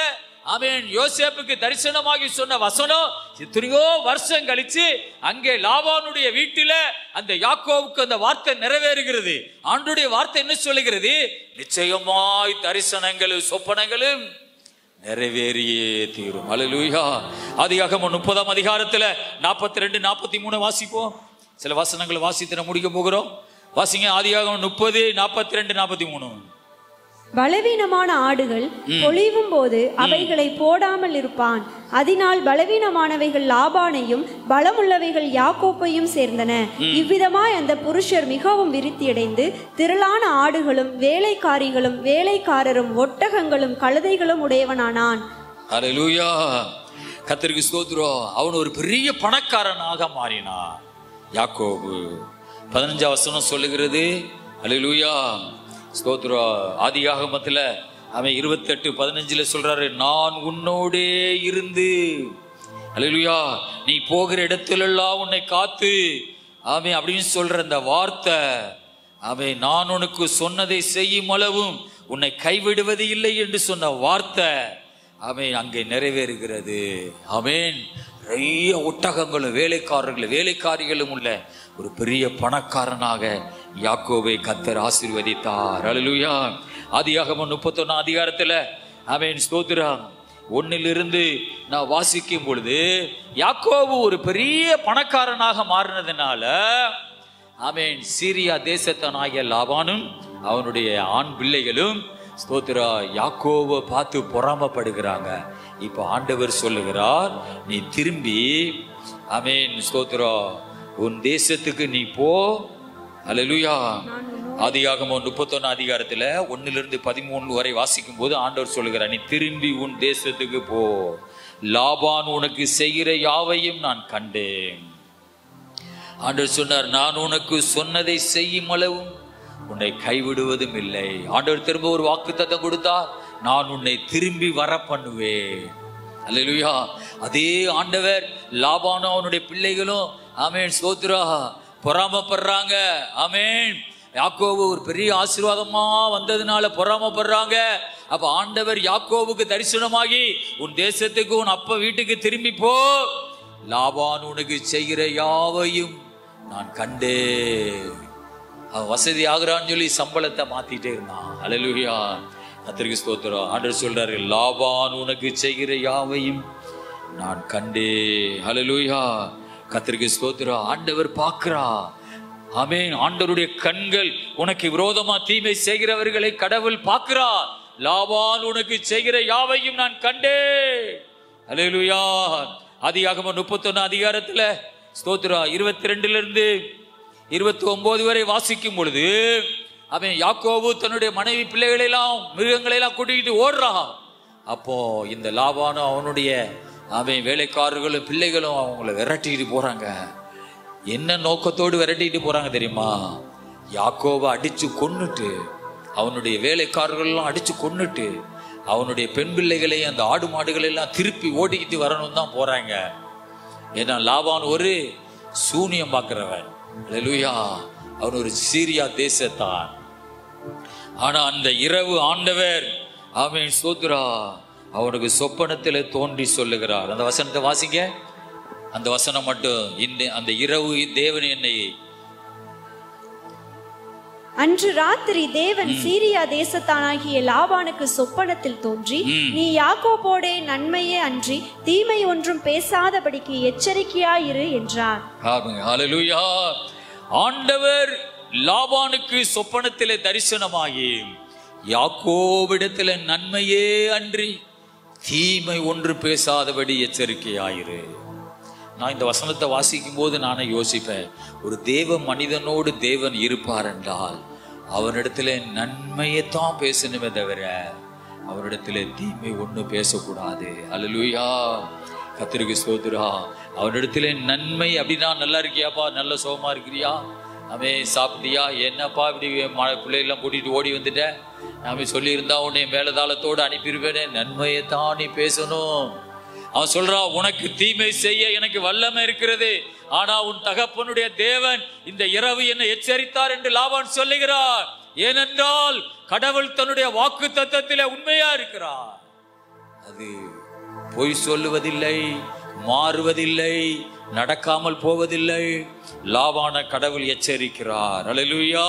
C: ஆமென் யோசேப்புக்கு தரிசனமாகி சொன்ன வசனம் எத்தனையோ வருஷம் கழிச்சு அங்கே லாபானுடைய வீட்டில அந்த யாக்கோவுக்கு அந்த வார்த்தை நிறைவேறுகிறது. ஆண்டவருடைய வார்த்தை என்ன சொல்லுகிறது? நிச்சயமாய் தரிசனங்களும் சொப்பனங்களும் நிறைவேறியே தீரும். அல்லேலூயா. ஆதியாகமம் 30ஆம் அதிகாரத்துல 42 43 வாசிப்போம். சில வசனங்கள் வாசித்து முடிக்க போகிறோம். வாசிங்க. ஆதியாகமம் 30 42 43.
D: பலவீனமான ஆடுகள் பொழிவும் போது அவைகளை போடாமல் இருப்பான். அதனால் பலவீனமானவைகள் லாபானையும் பலமுள்ளவைகள் யாக்கோப்பையும் சேர்ந்தன. இவ்விதமாய் அந்த புருஷர் மிகவும் விருத்தியடைந்து திரளான ஆடுகளும் வேலைக்காரிகளும் வேலைக்காரரும் ஒட்டகங்களும் கழுதைகளும் உடையவனானான்.
C: அல்லேலூயா. கர்த்தருக்கு ஸ்தோத்திரம். அவன் ஒரு பெரிய பணக்காரனாக மாறினான். யாக்கோபு 15ஆம் வசனம் சொல்லுகிறது. அல்லேலூயா. ஸ்தோத்திரம். ஆதியாகமத்துல அவன் 28:15 சொல்றாரு, நான் உன்னோடே இருந்து அல்லேலூயா நீ போகிற இடத்திலெல்லாம் உன்னை காத்து அவன் அப்படின்னு சொல்ற அந்த வார்த்தை, அவன் நான் உனக்கு சொன்னதை செய்யும் அளவும் உன்னை கைவிடுவது இல்லை என்று சொன்ன வார்த்தை அவன் அங்கே நிறைவேறுகிறது. ஆமென். நிறைய ஒட்டகங்களும் வேலைக்காரர்களும் வேலைக்காரிகளும் உள்ள ஒரு பெரிய பணக்காரனாக யாக்கோபை கர்த்தர் ஆசீர்வதித்தார். அல்லேலூயா. ஆதியாகமம் 31ஆம் அதிகாரத்துல ஆமென் ஸ்தோத்திரம் 1 நான் வாசிக்கும் பொழுது யாக்கோபு ஒரு பெரிய பணக்காரனாக மாறினதுனால ஆமென் சீரியா தேசத்தனாகிய லாபானும் அவனுடைய ஆண் பிள்ளைகளும் ஸ்தோத்திரா யாக்கோவை பார்த்து பொறாமப்படுகிறாங்க. இப்ப ஆண்டவர் சொல்லுகிறார், நீ திரும்பி ஆமென் ஸ்தோத்திரா உன் தேசத்துக்கு நீ போ. அல்லேலூயா. ஆதியாகமம் 31ஆம் அதிகாரத்துல 1 13 வரை வாசிக்கும் போது ஆண்டவர் சொல்லுகிறார், நீ திரும்பி உன் தேசத்துக்கு போ, லாபான் உனக்கு செய்கிற யாவையும் நான் கண்டேன். ஆண்டவர் சொன்னார், நான் உனக்கு சொன்னதை செய்யும் அளவும் உன்னை கைவிடுவதும் இல்லை. ஆண்டவர் திரும்ப ஒரு வாக்குத்தத்தம் கொடுத்தார், நான் உன்னை திரும்பி வர பண்ணுவேன். அல்லேலூயா. அதே ஆண்டவர் லாபானும் அவனுடைய பிள்ளைகளும் ஆமென் ஸ்தோத்திரா பொறாமப்படுறாங்க. ஆமென். யாக்கோபு ஒரு பெரிய ஆசீர்வாதமா வந்ததுனால பொறாமப்படுறாங்க. அப்ப ஆண்டவர் யாக்கோபுக்கு தரிசனமாகி, உன் தேசத்துக்கு உன் அப்பா வீட்டுக்கு திரும்பி போ, லாபான் உனக்கு செய்கிற யாவையும் நான் கண்டே. அவன் வசதி ஆகுறான்னு சொல்லி சம்பளத்தை மாத்திட்டே இருந்தான். அல்லேலூயா, கர்த்தருக்கு ஸ்தோத்திரம். ஆண்டவர் சொல்றாரு, லாபான் உனக்கு செய்கிற யாவையும் நான் கண்டே. அல்லேலூயா, கர்த்தருக்கு ஸ்தோத்திரம். ஆண்டவர் பார்க்கிறா. ஆமென். ஆண்டவருடைய கண்கள் உனக்கு விரோதமா தீமை செய்கிறவர்களை கடவுள் பார்க்கிறார். லாபான் உனக்கு செய்கிற யாவையும் நான் கண்டே. அல்லேலூயா. ஆதியாகமம் 31 அதிகாரத்துல ஸ்தோத்திரம் 22 29 வரை வாசிக்கும் பொழுது, அவன் யாக்கோபு தன்னுடைய மனைவி பிள்ளைகளை எல்லாம் மிருகங்களை எல்லாம் கூட்டிக்கிட்டு ஓடுறான். அப்போ இந்த லாபானும் அவனுடைய அவன் வேலைக்காரர்களும் பிள்ளைகளும் அவங்கள விரட்டிட்டு போறாங்க. என்ன நோக்கத்தோடு விரட்டிட்டு போறாங்க தெரியுமா? யாக்கோபை அடிச்சு கொன்னுட்டு, அவனுடைய வேலைக்காரர்கள் எல்லாம் அடிச்சு கொன்னுட்டு, அவனுடைய பெண் பிள்ளைகளையும் அந்த ஆடு மாடுகளை எல்லாம் திருப்பி ஓடிக்கிட்டு வரணும் தான் போறாங்க. ஏன்னா லாபான் ஒரு சூனியம் பார்க்கிறவன். அல்லேலூயா, அவன் ஒரு சீரியா தேசத்தான். ஆனா அந்த இரவு ஆண்டவர் அவன் ஸ்தோத்திரா அவனுக்கு சொப்பனத்தில் தோன்றி சொல்லுகிறார். அந்த வசனத்தை வாசிங்க. அந்த வசனம் மட்டும். அந்த இரவு தேவன் என்னை,
D: அன்று ராத்திரி தேவன் சீரியா தேசத்தானாகிய லாபானுக்கு சொப்பனத்தில் தோன்றி, நீ யாக்கோபோடே நன்மையே அன்றி தீமை ஒன்றும் பேசாதபடிக்கு எச்சரிக்கையாயிரு என்றார்.
C: ஹல்லேலூயா. ஆண்டவர் லாபானுக்கு சொப்பனத்திலே தரிசனமாகி, யாக்கோபிடத்தில் நன்மையே அன்றி தீமை ஒன்று பேசாதபடி எச்சரிக்கையாயிரு. நான் இந்த வசனத்தை வாசிக்கும் போது நானே யோசிப்பேன், ஒரு தேவ மனிதனோடு தேவன் இருப்பார் என்றால் அவனிடத்துல நன்மையைத்தான் பேசணுமே தவிர அவனிடத்துல தீமை ஒண்ணு பேசக்கூடாது. அல்லேலூயா, கர்த்தருக்கு ஸ்தோத்திரம். அவனிடத்துல நன்மை அப்படின்னா, நல்லா இருக்கியாப்பா, நல்ல சுகமா இருக்கிறியா, அவன் சாப்பிட்டியா, என்னப்பா இப்படி பிள்ளைகள்லாம் கூட்டிட்டு ஓடி வந்துட்ட, நாம சொல்லியிருந்தா உன்னை மேலதாளத்தோடு அனுப்பிடுவேனே, நன்மையை தான் நீ பேசணும். அவன் சொல்றான், உனக்கு தீமை செய்ய எனக்கு வல்லமை இருக்கிறது, ஆனா உன் தகப்பனுடைய தேவன் இந்த இரவு என்னை எச்சரித்தார் என்று லாபான் சொல்லுகிறார். ஏனென்றால் கடவுள் தன்னுடைய வாக்கு தத்தத்திலே உண்மையா இருக்கிறார். அது பொய் சொல்லுவதில்லை, மாறுவதில்லை, நடக்காமல் போவதில்லை. லாபான கடவுள் எச்சரிக்கிறார். அல்லேலூயா.